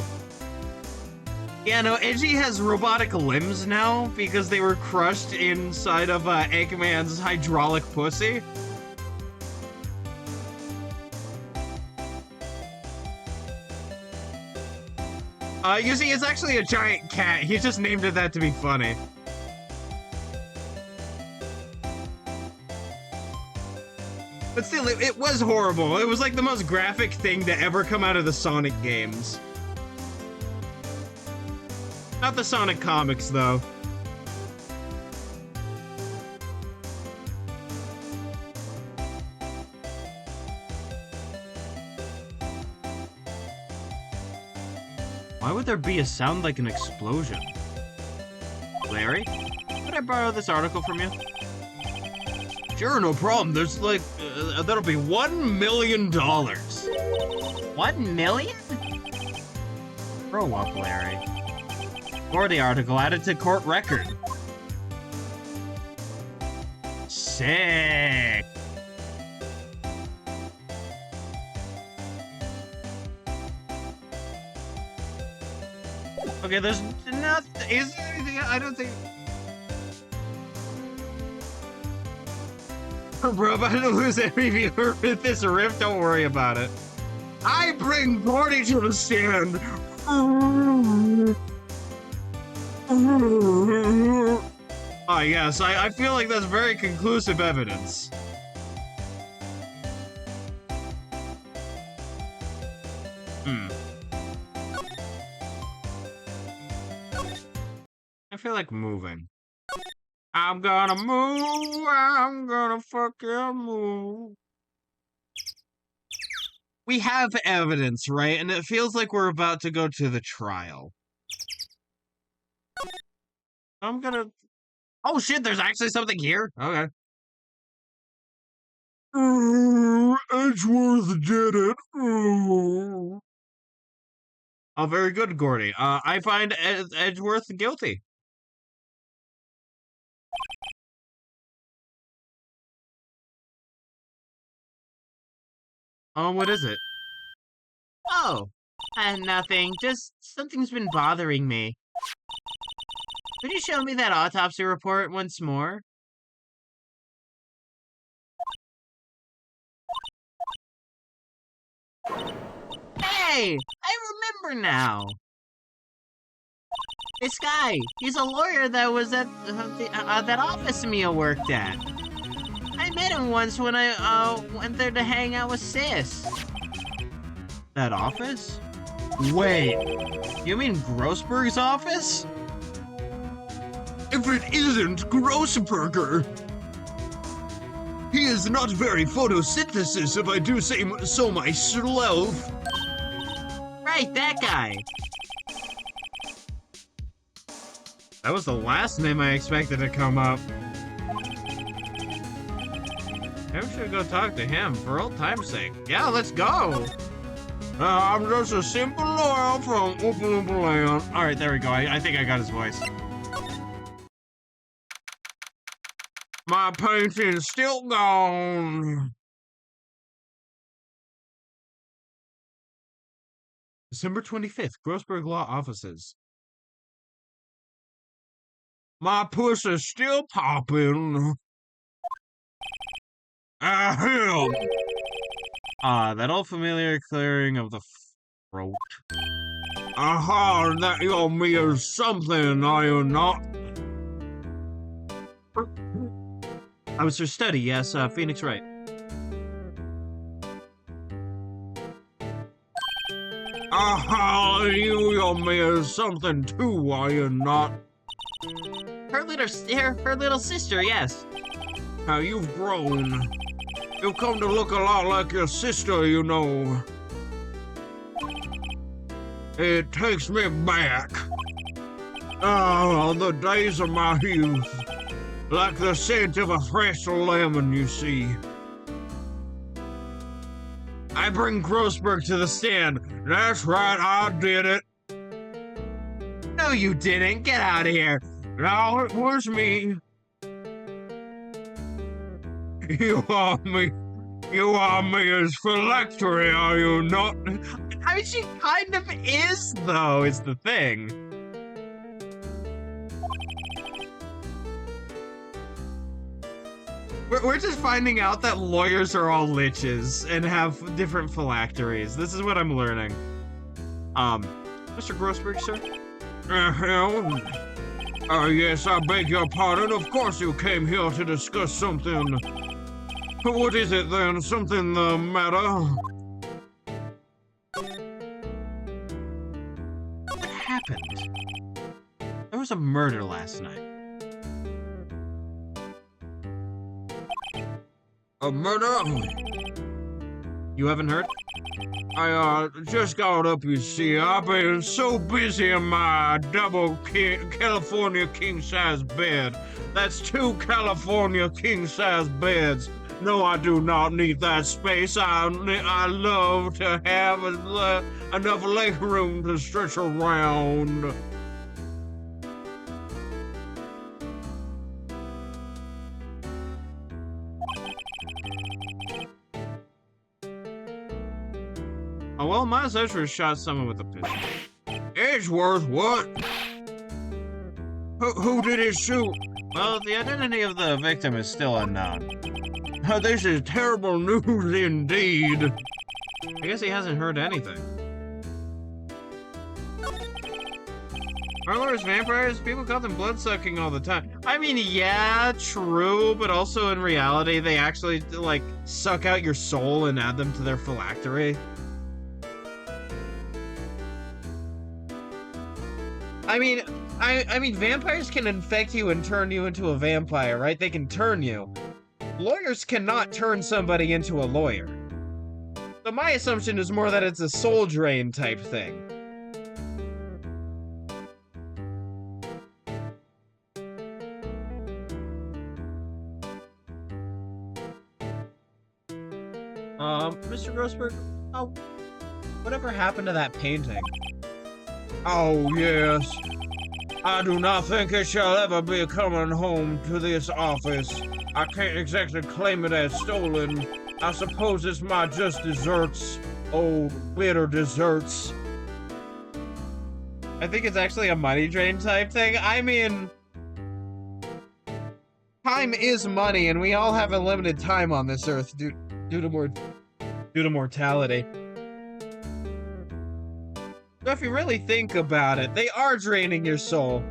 Yeah, no, Edgy has robotic limbs now because they were crushed inside of Eggman's hydraulic pussy. You see, it's actually a giant cat. He just named it that to be funny. But still, it was horrible. It was like the most graphic thing to ever come out of the Sonic games. Not the Sonic comics, though. Why would there be a sound like an explosion? Larry, could I borrow this article from you? Sure, no problem. There's like, that'll be $1 million. 1 million? Grow up, Larry. Or the article added to court record. Sick. Okay, there's nothing. Is there anything? I don't think. Bro, if I don't lose every viewer with this riff, don't worry about it. I bring Gordy to the stand. Ah, yes, I feel like that's very conclusive evidence. I feel like moving. I'm gonna move, I'm gonna fucking move. We have evidence, right? And it feels like we're about to go to the trial. I'm gonna... Oh shit, there's actually something here? Okay. Edgeworth did it. Oh, very good, Gordy. I find Edgeworth guilty. Oh, what is it? Oh, nothing. Just something's been bothering me. Could you show me that autopsy report once more? Hey! I remember now! This guy, he's a lawyer that was at that office Mia worked at. I met him once when I went there to hang out with Sis. That office? Wait, you mean Grossberg's office? If it isn't Grossberger! He is not very photosynthesis, if I do say so myself. Right, that guy. That was the last name I expected to come up. Maybe we should go talk to him for old time's sake. Yeah, let's go! I'm just a simple lawyer from Open Land. Alright, there we go. I think I got his voice. My painting's still gone. December 25th, Grossberg Law Offices. My puss is still popping. Ahem. That old familiar clearing of the throat. Aha, that you me is something, are you not? I was her study, yes, Phoenix Wright. Aha, you me is something too, are you not? Her little sister, yes. How you've grown. You've come to look a lot like your sister, you know. It takes me back. Oh, the days of my youth. Like the scent of a fresh lemon, you see. I I bring Grossberg to the stand. That's right, I did it. No, you didn't. Get out of here. Now it was me. You are me. You are me as phylactery, are you not? I mean, she kind of is, though, is the thing. We're just finding out that lawyers are all liches and have different phylacteries. This is what I'm learning. Mr. Grossberg, sir? Yes, I beg your pardon. Of course you came here to discuss something. What is it then? Something the matter? What happened? There was a murder last night. A murder? You haven't heard? I just got up, you see. I've been so busy in my California king-size bed. That's 2 California king-size beds. No, I do not need that space. I love to have enough leg room to stretch around. Oh, well, Miles Edgeworth shot someone with a pistol. Edgeworth, what? Who did it shoot? Well, the identity of the victim is still unknown. This is terrible news indeed. I guess he hasn't heard anything. Are lawyers vampires? People call them blood-sucking all the time. I mean, yeah, true, but also in reality, they actually, like, suck out your soul and add them to their phylactery. I mean, vampires can infect you and turn you into a vampire, right? They can turn you. Lawyers cannot turn somebody into a lawyer. So my assumption is more that it's a soul drain type thing. Mr. Grossberg, whatever happened to that painting? Oh, yes. I do not think it shall ever be coming home to this office. I can't exactly claim it as stolen. I suppose it's my just desserts. Old, bitter desserts. I think it's actually a money drain type thing. I mean, time is money, and we all have a limited time on this earth due to mortality. So if you really think about it, they are draining your soul.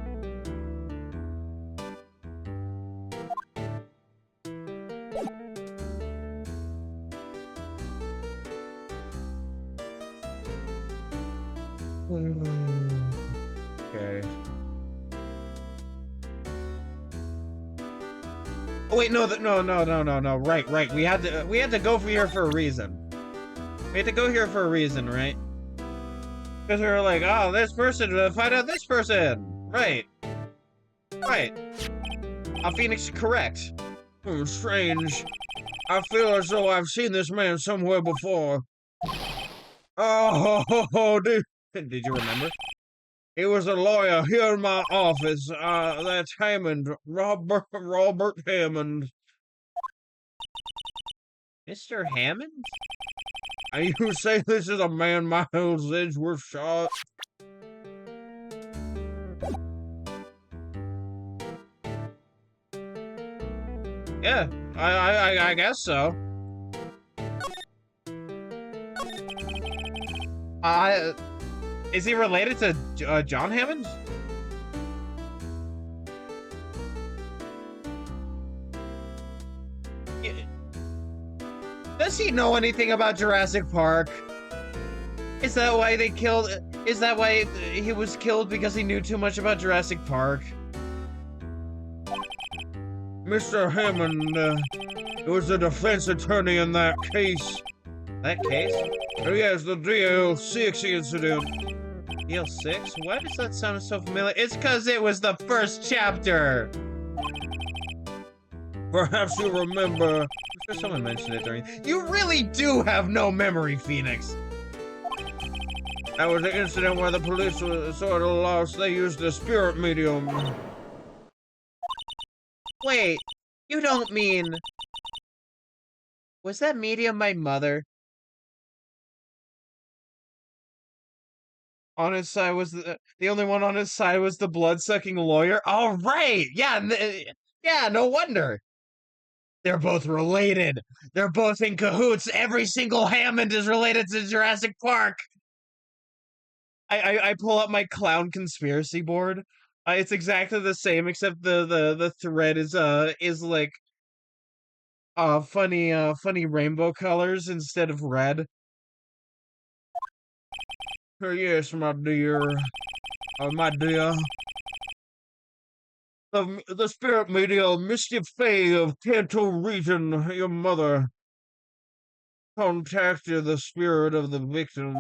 Okay. Oh wait, no, no. Right. We had to go here for a reason. We had to go here for a reason, right? Because we were like, oh, this person, find out this person. Right. Phoenix, correct. Strange. I feel as though I've seen this man somewhere before. Oh, Did you remember? he was a lawyer here in my office. That's Hammond, Robert Hammond. Mr. Hammond? And you say this is a man Miles Edgeworth shot? Yeah, I guess so. Is he related to John Hammond? Does he know anything about Jurassic Park? Is that why they killed? Is that why he was killed because he knew too much about Jurassic Park? Mr. Hammond, was the defense attorney in that case. That case? Oh, yes, the DL6 incident. DL6? Why does that sound so familiar? It's because it was the first chapter! Perhaps you remember, Or someone mentioned it during. You really do have no memory, Phoenix. That was the incident where the police were sort of lost. They used the spirit medium. Wait, you don't mean... Was that medium my mother? On his side was the only one on his side was the blood-sucking lawyer. All right, yeah, yeah, no wonder. They're both related. They're both in cahoots. Every single Hammond is related to Jurassic Park. I pull up my clown conspiracy board. It's exactly the same, except the thread is like funny rainbow colors instead of red. Yes, my dear. My dear. The spirit medium, Misty Fey of Kanto region, your mother, contacted the spirit of the victim.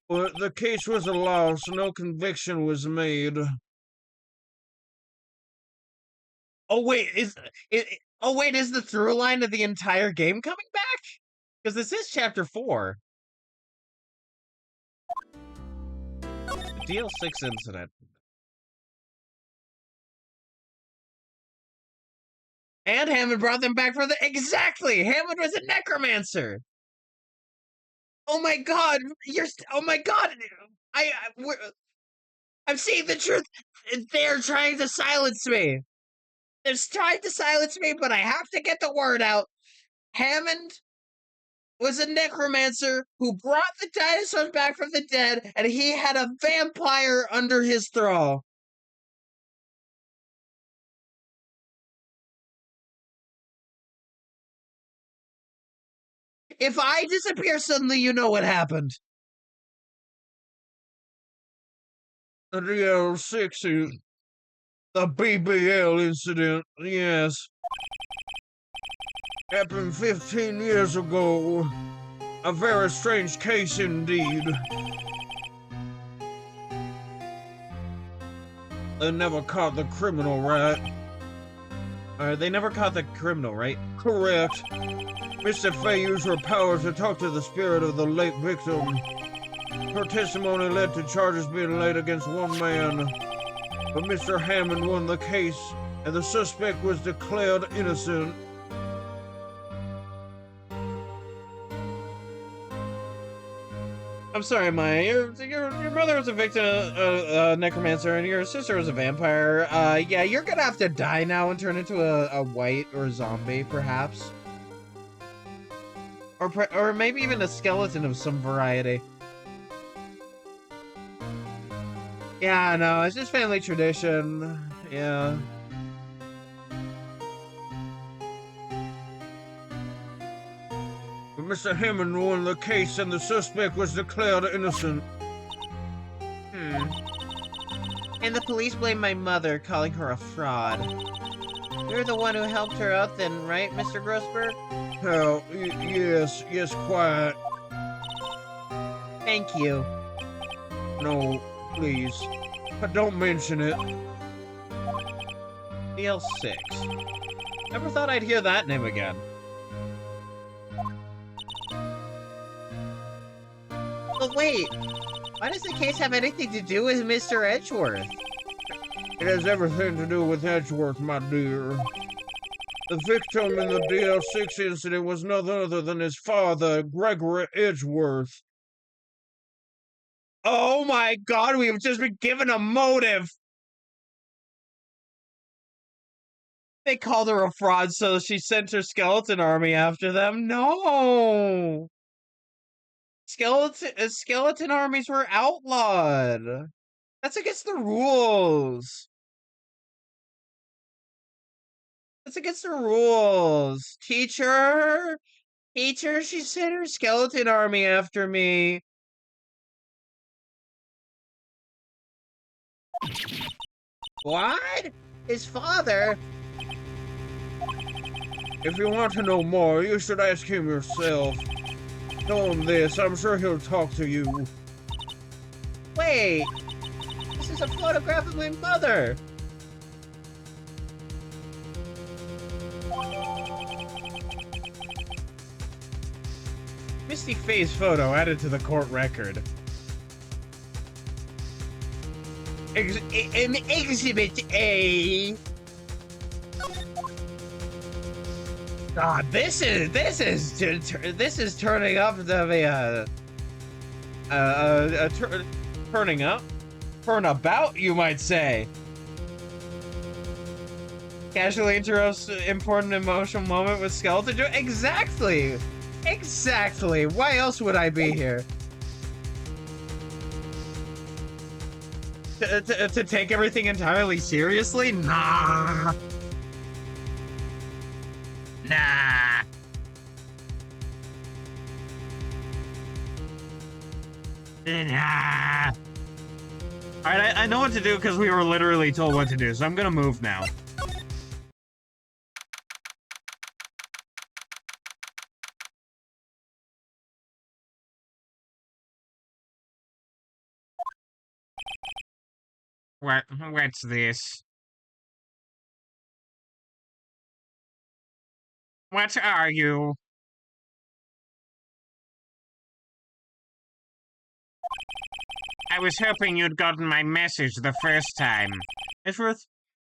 But the case was a loss, no conviction was made. Oh wait, is the through line of the entire game coming back? Because this is chapter 4. The DL6 incident. And Hammond brought them back for the... Exactly! Hammond was a necromancer! Oh my god! Oh my god! I'm seeing the truth! They're trying to silence me! They're trying to silence me, but I have to get the word out. Hammond was a necromancer who brought the dinosaurs back from the dead, and he had a vampire under his thrall. If I disappear suddenly, you know what happened. The DL6, the BBL incident, yes. Happened 15 years ago. A very strange case indeed. They never caught the criminal, right? They never caught the criminal, right? Correct. Mr. Fay used her powers to talk to the spirit of the late victim. Her testimony led to charges being laid against one man, but Mr. Hammond won the case, and the suspect was declared innocent. I'm sorry, Maya. Your mother was a victim of necromancer, and your sister was a vampire. Yeah, you're gonna have to die now and turn into a white or a zombie, perhaps. Or maybe even a skeleton of some variety. Yeah, no, it's just family tradition. Yeah. But Mr. Hammond won the case, and the suspect was declared innocent. And the police blame my mother, calling her a fraud. You're the one who helped her out then, right, Mr. Grossberg? Hell, yes, quite. Thank you. No, please. Don't mention it. DL6. Never thought I'd hear that name again. But wait, why does the case have anything to do with Mr. Edgeworth? It has everything to do with Edgeworth, my dear. The victim in the DL6 incident was none other than his father, Gregory Edgeworth. Oh my god, we've just been given a motive! They called her a fraud, so she sent her skeleton army after them. No! Skeleton armies were outlawed. That's against the rules. That's against the rules. Teacher, she sent her skeleton army after me. What? His father? If you want to know more, you should ask him yourself. Tell him this, I'm sure he'll talk to you. Wait, this is a photograph of my mother. Misty face photo added to the court record. Exhibit A. God, this is turning up to be turning up, turnabout, you might say. Casually interrupts important emotional moment with skeleton joke. Exactly. Why else would I be here? To take everything entirely seriously? Nah. Alright, I know what to do because we were literally told what to do, so I'm gonna move now. What's this? What are you? I was hoping you'd gotten my message the first time. Edgeworth,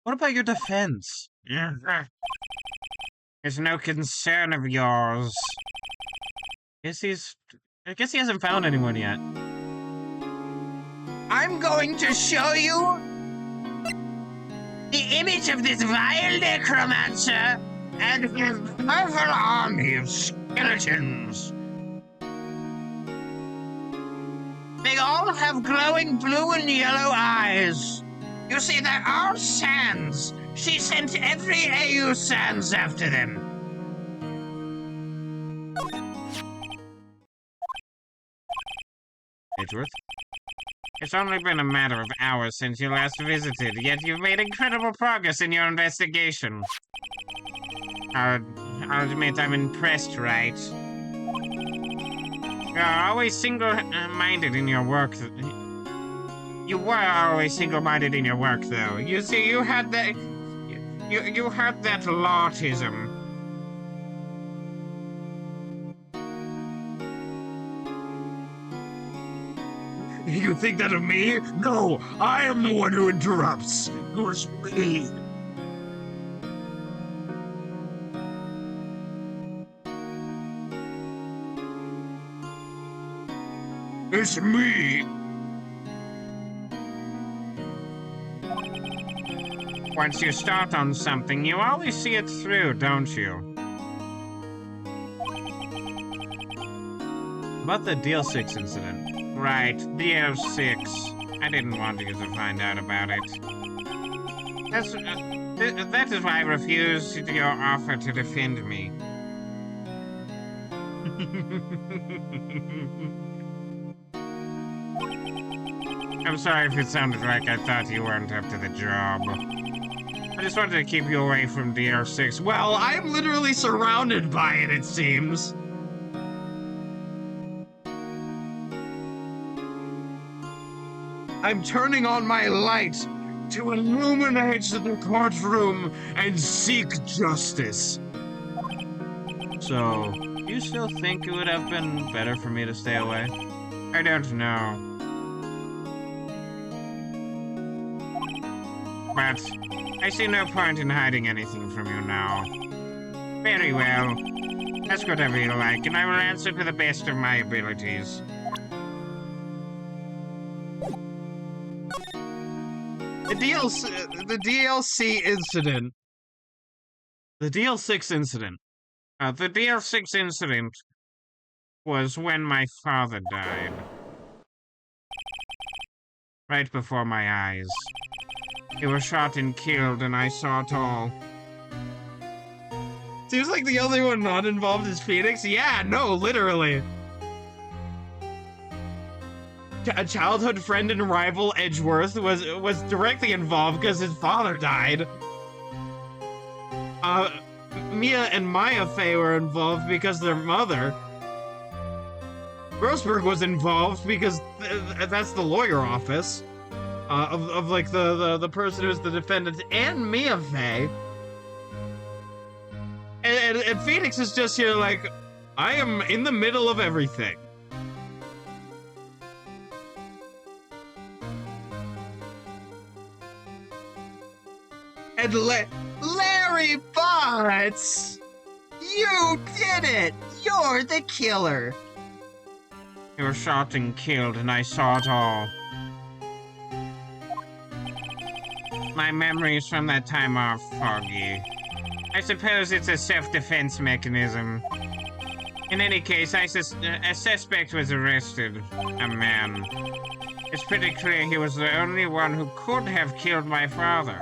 what about your defense? It's no concern of yours. I guess he hasn't found anyone yet. I'm going to show you the image of this vile necromancer and his powerful army of skeletons. They all have glowing blue and yellow eyes. You see, they're all sands. She sent every AU sands after them. Edgeworth? It's only been a matter of hours since you last visited, yet you've made incredible progress in your investigation. I'll admit I'm impressed, Wright. You're always single-minded in your work. You were always single-minded in your work, though. You see, you had that... You had that lawtism. You think that of me? No, I am the one who interrupts. It was me. It's me. Once you start on something, you always see it through, don't you? About the DL6 incident. Right, DL6. I didn't want you to find out about it. That is why I refused your offer to defend me. I'm sorry if it sounded like I thought you weren't up to the job. I just wanted to keep you away from DR6. Well, I'm literally surrounded by it seems. I'm turning on my light to illuminate the courtroom and seek justice. So, do you still think it would have been better for me to stay away? I don't know. But I see no point in hiding anything from you now. Very well. Ask whatever you like, and I will answer to the best of my abilities. The DLC incident. The DL6 incident. The DL6 incident was when my father died. Right before my eyes. He was shot and killed, and I saw it all. Seems like the only one not involved is Phoenix. Yeah, no, literally. A childhood friend and rival, Edgeworth, was directly involved because his father died. Mia and Maya Fey were involved because their mother. Grossberg was involved because that's the lawyer office. Of like the person who's the defendant, and Mia Fey. And Phoenix is just here like, I am in the middle of everything. And Larry Butts! You did it! You're the killer! You were shot and killed, and I saw it all. My memories from that time are foggy. I suppose it's a self-defense mechanism. In any case, a suspect was arrested. A man. It's pretty clear he was the only one who could have killed my father.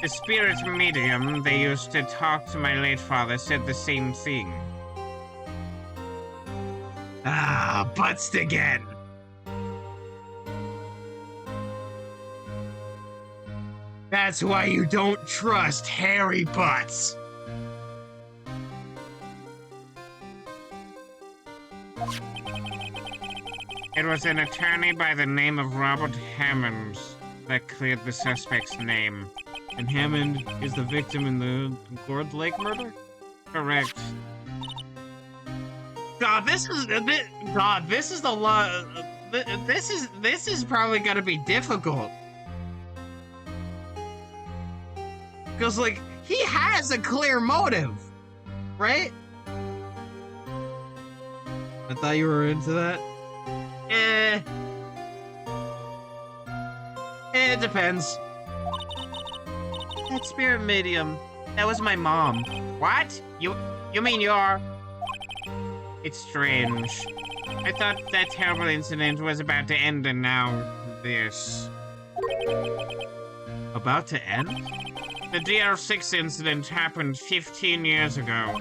The spirit medium they used to talk to my late father said the same thing. Ah, Butts again! That's why you don't trust Harry Butts! It was an attorney by the name of Robert Hammond that cleared the suspect's name. And Hammond is the victim in the Gourd Lake murder? Correct. God, this is the lot. This is probably gonna be difficult. Because, like, he has a clear motive, right? I thought you were into that. It depends. That spirit medium, that was my mom. What? You mean you're... It's strange. I thought that terrible incident was about to end, and now this. About to end? The DR6 incident happened 15 years ago.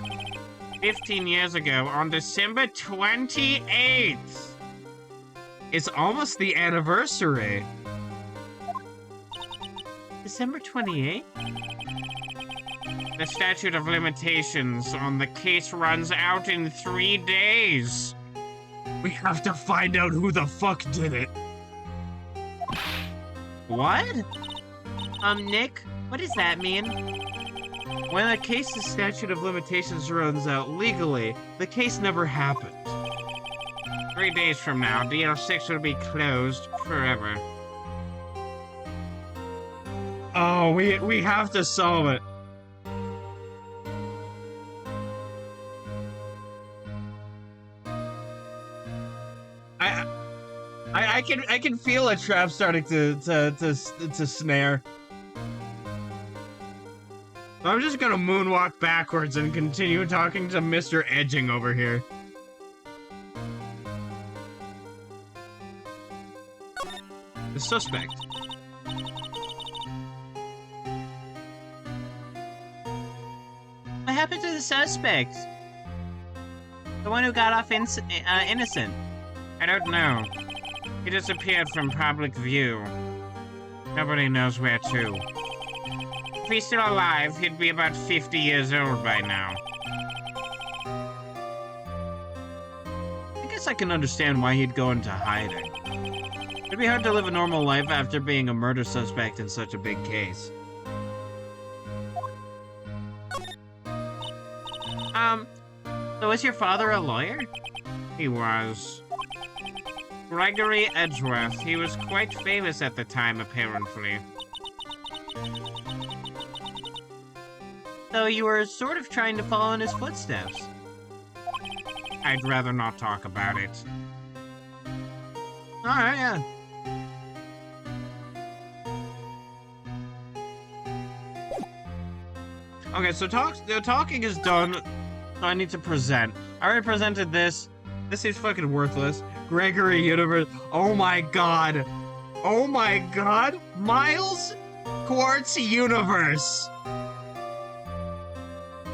15 years ago, on December 28th. It's almost the anniversary. December 28th? The statute of limitations on the case runs out in 3 days. We have to find out who the fuck did it. What? Nick, what does that mean? When a case's statute of limitations runs out legally, the case never happened. 3 days from now, DR6 will be closed forever. Oh, we have to solve it. I can feel a trap starting to snare. I'm just gonna moonwalk backwards and continue talking to Mr. Edging over here. The suspect. What happened to the suspect? The one who got off innocent. I don't know. He disappeared from public view. Nobody knows where to. If he's still alive, he'd be about 50 years old by now. I guess I can understand why he'd go into hiding. It'd be hard to live a normal life after being a murder suspect in such a big case. So was your father a lawyer? He was. Gregory Edgeworth. He was quite famous at the time, apparently. So you were sort of trying to follow in his footsteps. I'd rather not talk about it. Alright, yeah. Okay, so the talking is done. So I need to present. I already presented this. This is fucking worthless. Gregory Universe. Oh my god. Oh my god. Miles Quartz Universe.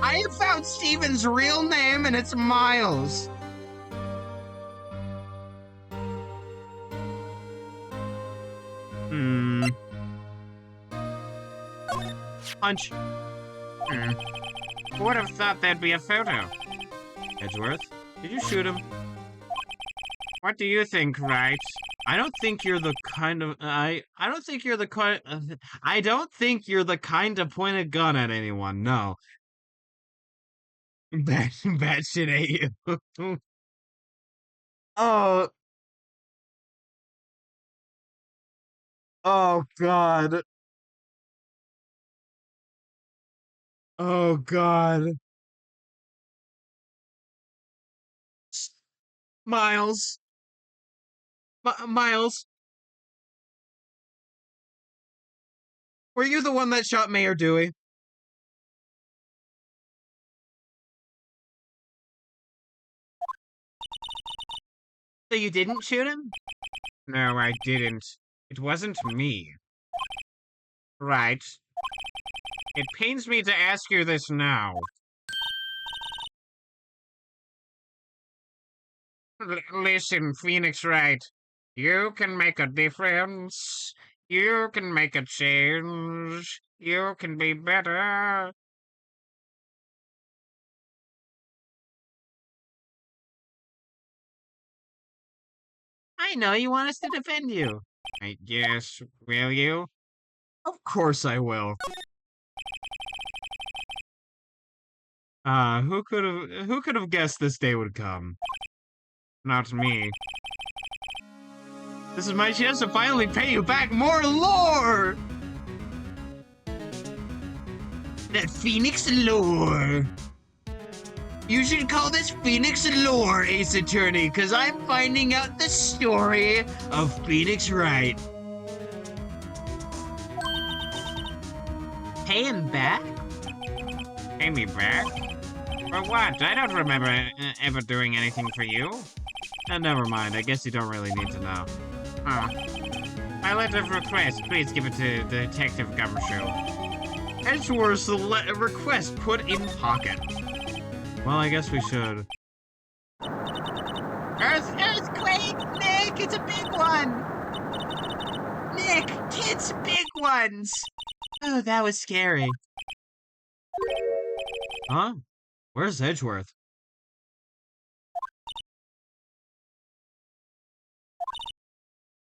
I have found Steven's real name and it's Miles. Punch. Who would have thought there'd be a photo? Edgeworth, did you shoot him? What do you think, Wright? I don't think you're the kind of I don't think you're the kind I don't think you're the kind to point a gun at anyone. No. Bad shit at you. Oh, oh God. Oh God. Miles. Miles, were you the one that shot Mayor Dewey? So you didn't shoot him? No, I didn't. It wasn't me. Right. It pains me to ask you this now. Listen, Phoenix Wright. You can make a difference. You can make a change. You can be better. I know you want us to defend you. I guess. Will you? Of course I will. Who could have guessed this day would come? Not me. This is my chance to finally pay you back more lore! That Phoenix lore! You should call this Phoenix lore, Ace Attorney, because I'm finding out the story of Phoenix Wright. Pay him back? Pay me back? For what? I don't remember ever doing anything for you. Never mind, I guess you don't really need to know. Huh. My letter of request, please give it to Detective Gumshoe. Edgeworth's request put in pocket. Well, I guess we should. Earthquake! Nick, it's a big one! Nick, kids, big ones! Oh, that was scary. Huh? Where's Edgeworth?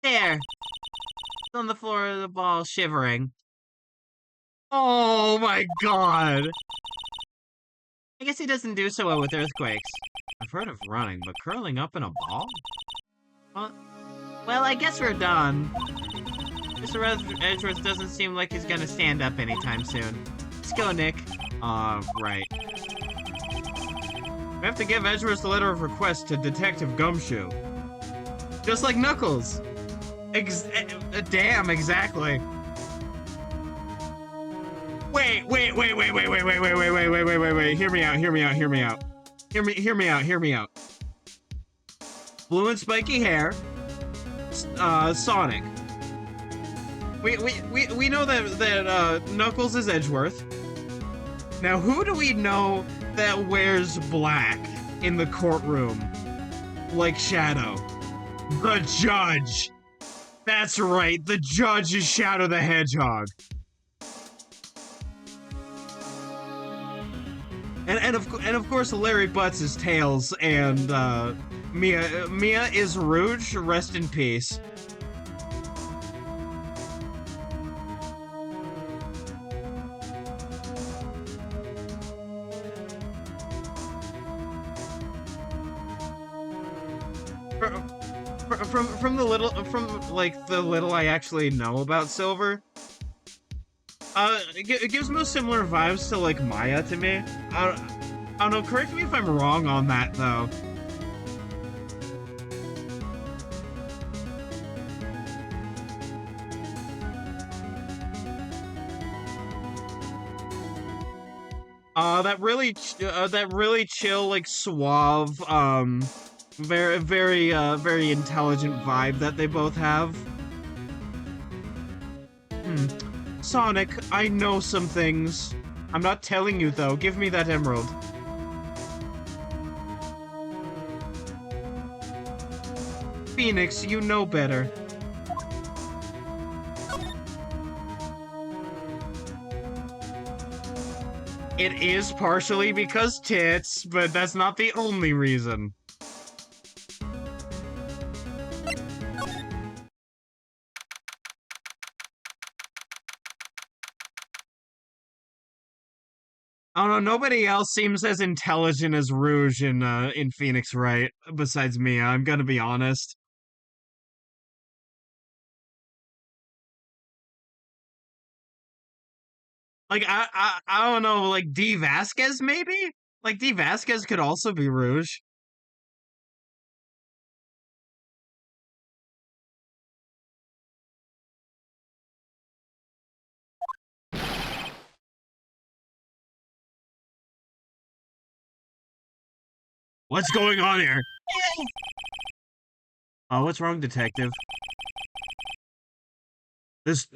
There. He's on the floor of the ball, shivering. Oh my God! I guess he doesn't do so well with earthquakes. I've heard of running, but curling up in a ball? Well, I guess we're done. Mr. Edgeworth doesn't seem like he's gonna stand up anytime soon. Let's go, Nick. Right. We have to give Edgeworth the letter of request to Detective Gumshoe. Just like Knuckles. Damn, exactly. Wait. Hear me out. Blue and spiky hair. Sonic. We know that Knuckles is Edgeworth. Now, who do we know that wears black in the courtroom? Like Shadow. The Judge! That's right, the Judge is Shadow the Hedgehog. And of course Larry Butts is Tails, and Mia is Rouge, rest in peace. From the little I actually know about Silver, it gives most similar vibes to like Maya to me. I don't know. Correct me if I'm wrong on that though. That really chill, like suave, very intelligent vibe that they both have. Sonic, I know some things. I'm not telling you though. Give me that emerald. Phoenix, you know better. It is partially because tits, but that's not the only reason. I don't know. Nobody else seems as intelligent as Rouge in Phoenix, Wright? Besides me, I'm gonna be honest. Like I don't know. Like D Vasquez, maybe. Like D Vasquez could also be Rouge. What's going on here? Oh, what's wrong, detective? This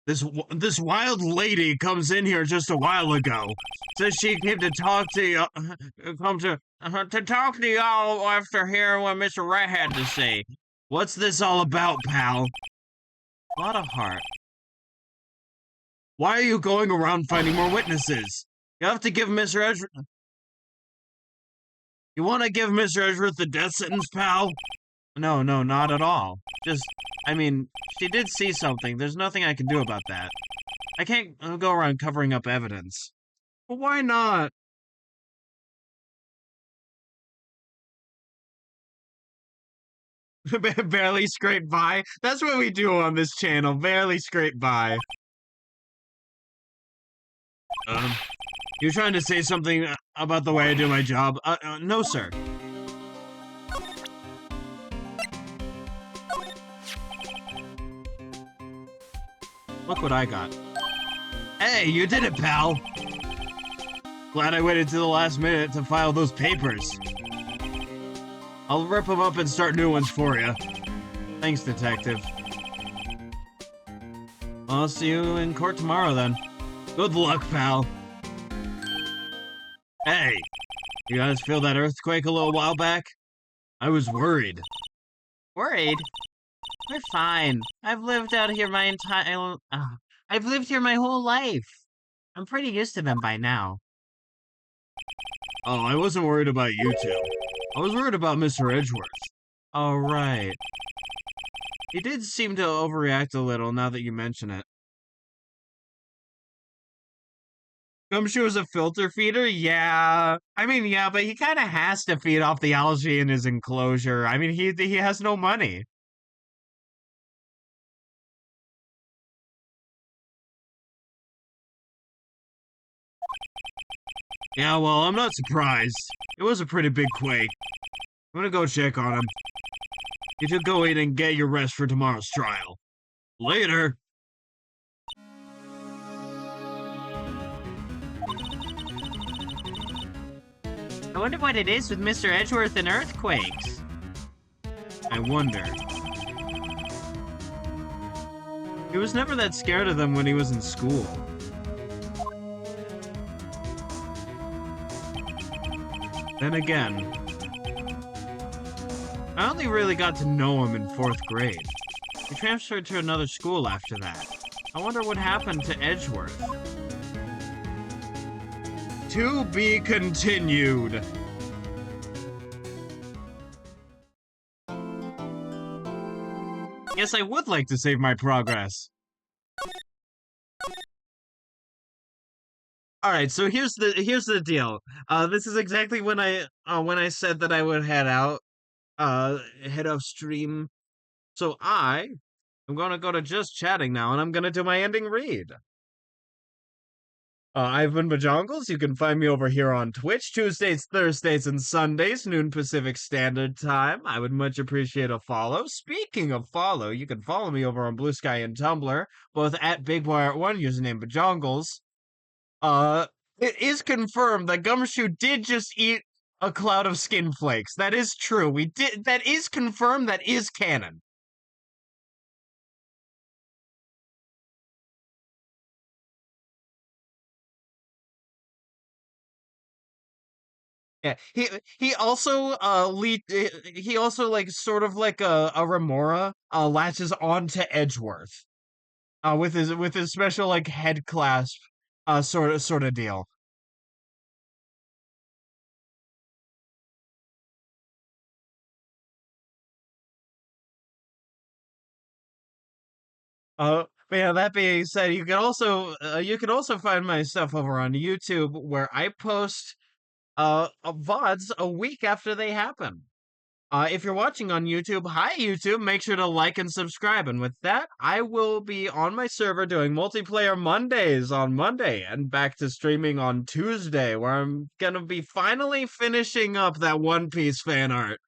this wild lady comes in here just a while ago. Says she came to talk to you, to talk to y'all after hearing what Mr. Wright had to say. What's this all about, pal? A lot of heart. Why are you going around finding more witnesses? You have to give Mr. Edgeworth. You want to give Mr. Edgeworth the death sentence, pal? No, not at all. Just, I mean, she did see something. There's nothing I can do about that. I can't go around covering up evidence. Well, why not? Barely scrape by. That's what we do on this channel. Barely scrape by. You trying to say something about the way I do my job? No, sir. Look what I got. Hey, you did it, pal. Glad I waited to the last minute to file those papers. I'll rip them up and start new ones for you. Thanks, detective. I'll see you in court tomorrow, then. Good luck, pal. Hey, you guys feel that earthquake a little while back? I was worried. Worried? We're fine. I've lived out here my entire... I've lived here my whole life. I'm pretty used to them by now. Oh, I wasn't worried about you two. I was worried about Mr. Edgeworth. Oh, right. He did seem to overreact a little now that you mention it. Gumshoe is a filter feeder? Yeah. I mean, yeah, but he kind of has to feed off the algae in his enclosure. I mean, he has no money. Yeah, well, I'm not surprised. It was a pretty big quake. I'm gonna go check on him. You two go in and get your rest for tomorrow's trial. Later. I wonder what it is with Mr. Edgeworth and earthquakes. I wonder. He was never that scared of them when he was in school. Then again, I only really got to know him in 4th grade. He transferred to another school after that. I wonder what happened to Edgeworth. To be continued. Yes, I would like to save my progress. All right, so here's the deal. This is exactly when I said that I would head off stream. So I am gonna go to just chatting now, and I'm gonna do my ending read. I've been Bajongles. You can find me over here on Twitch, Tuesdays, Thursdays, and Sundays, noon Pacific Standard Time. I would much appreciate a follow. Speaking of follow, you can follow me over on Bluesky and Tumblr, both at BigBoyArt1, username Bajongles. It is confirmed that Gumshoe did just eat a cloud of skin flakes. That is true. That is confirmed. That is canon. Yeah, he also he also like sort of like a remora latches on to Edgeworth with his special like head clasp sort of deal. But yeah, that being said, you can also find my stuff over on YouTube where I post VODs a week after they happen. If you're watching on YouTube, hi YouTube, make sure to like and subscribe. And with that, I will be on my server doing multiplayer Mondays on Monday and back to streaming on Tuesday, where I'm gonna be finally finishing up that One Piece fan art.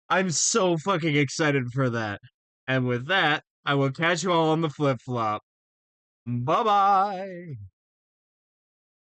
I'm so fucking excited for that. And with that, I will catch you all on the flip flop. Bye bye.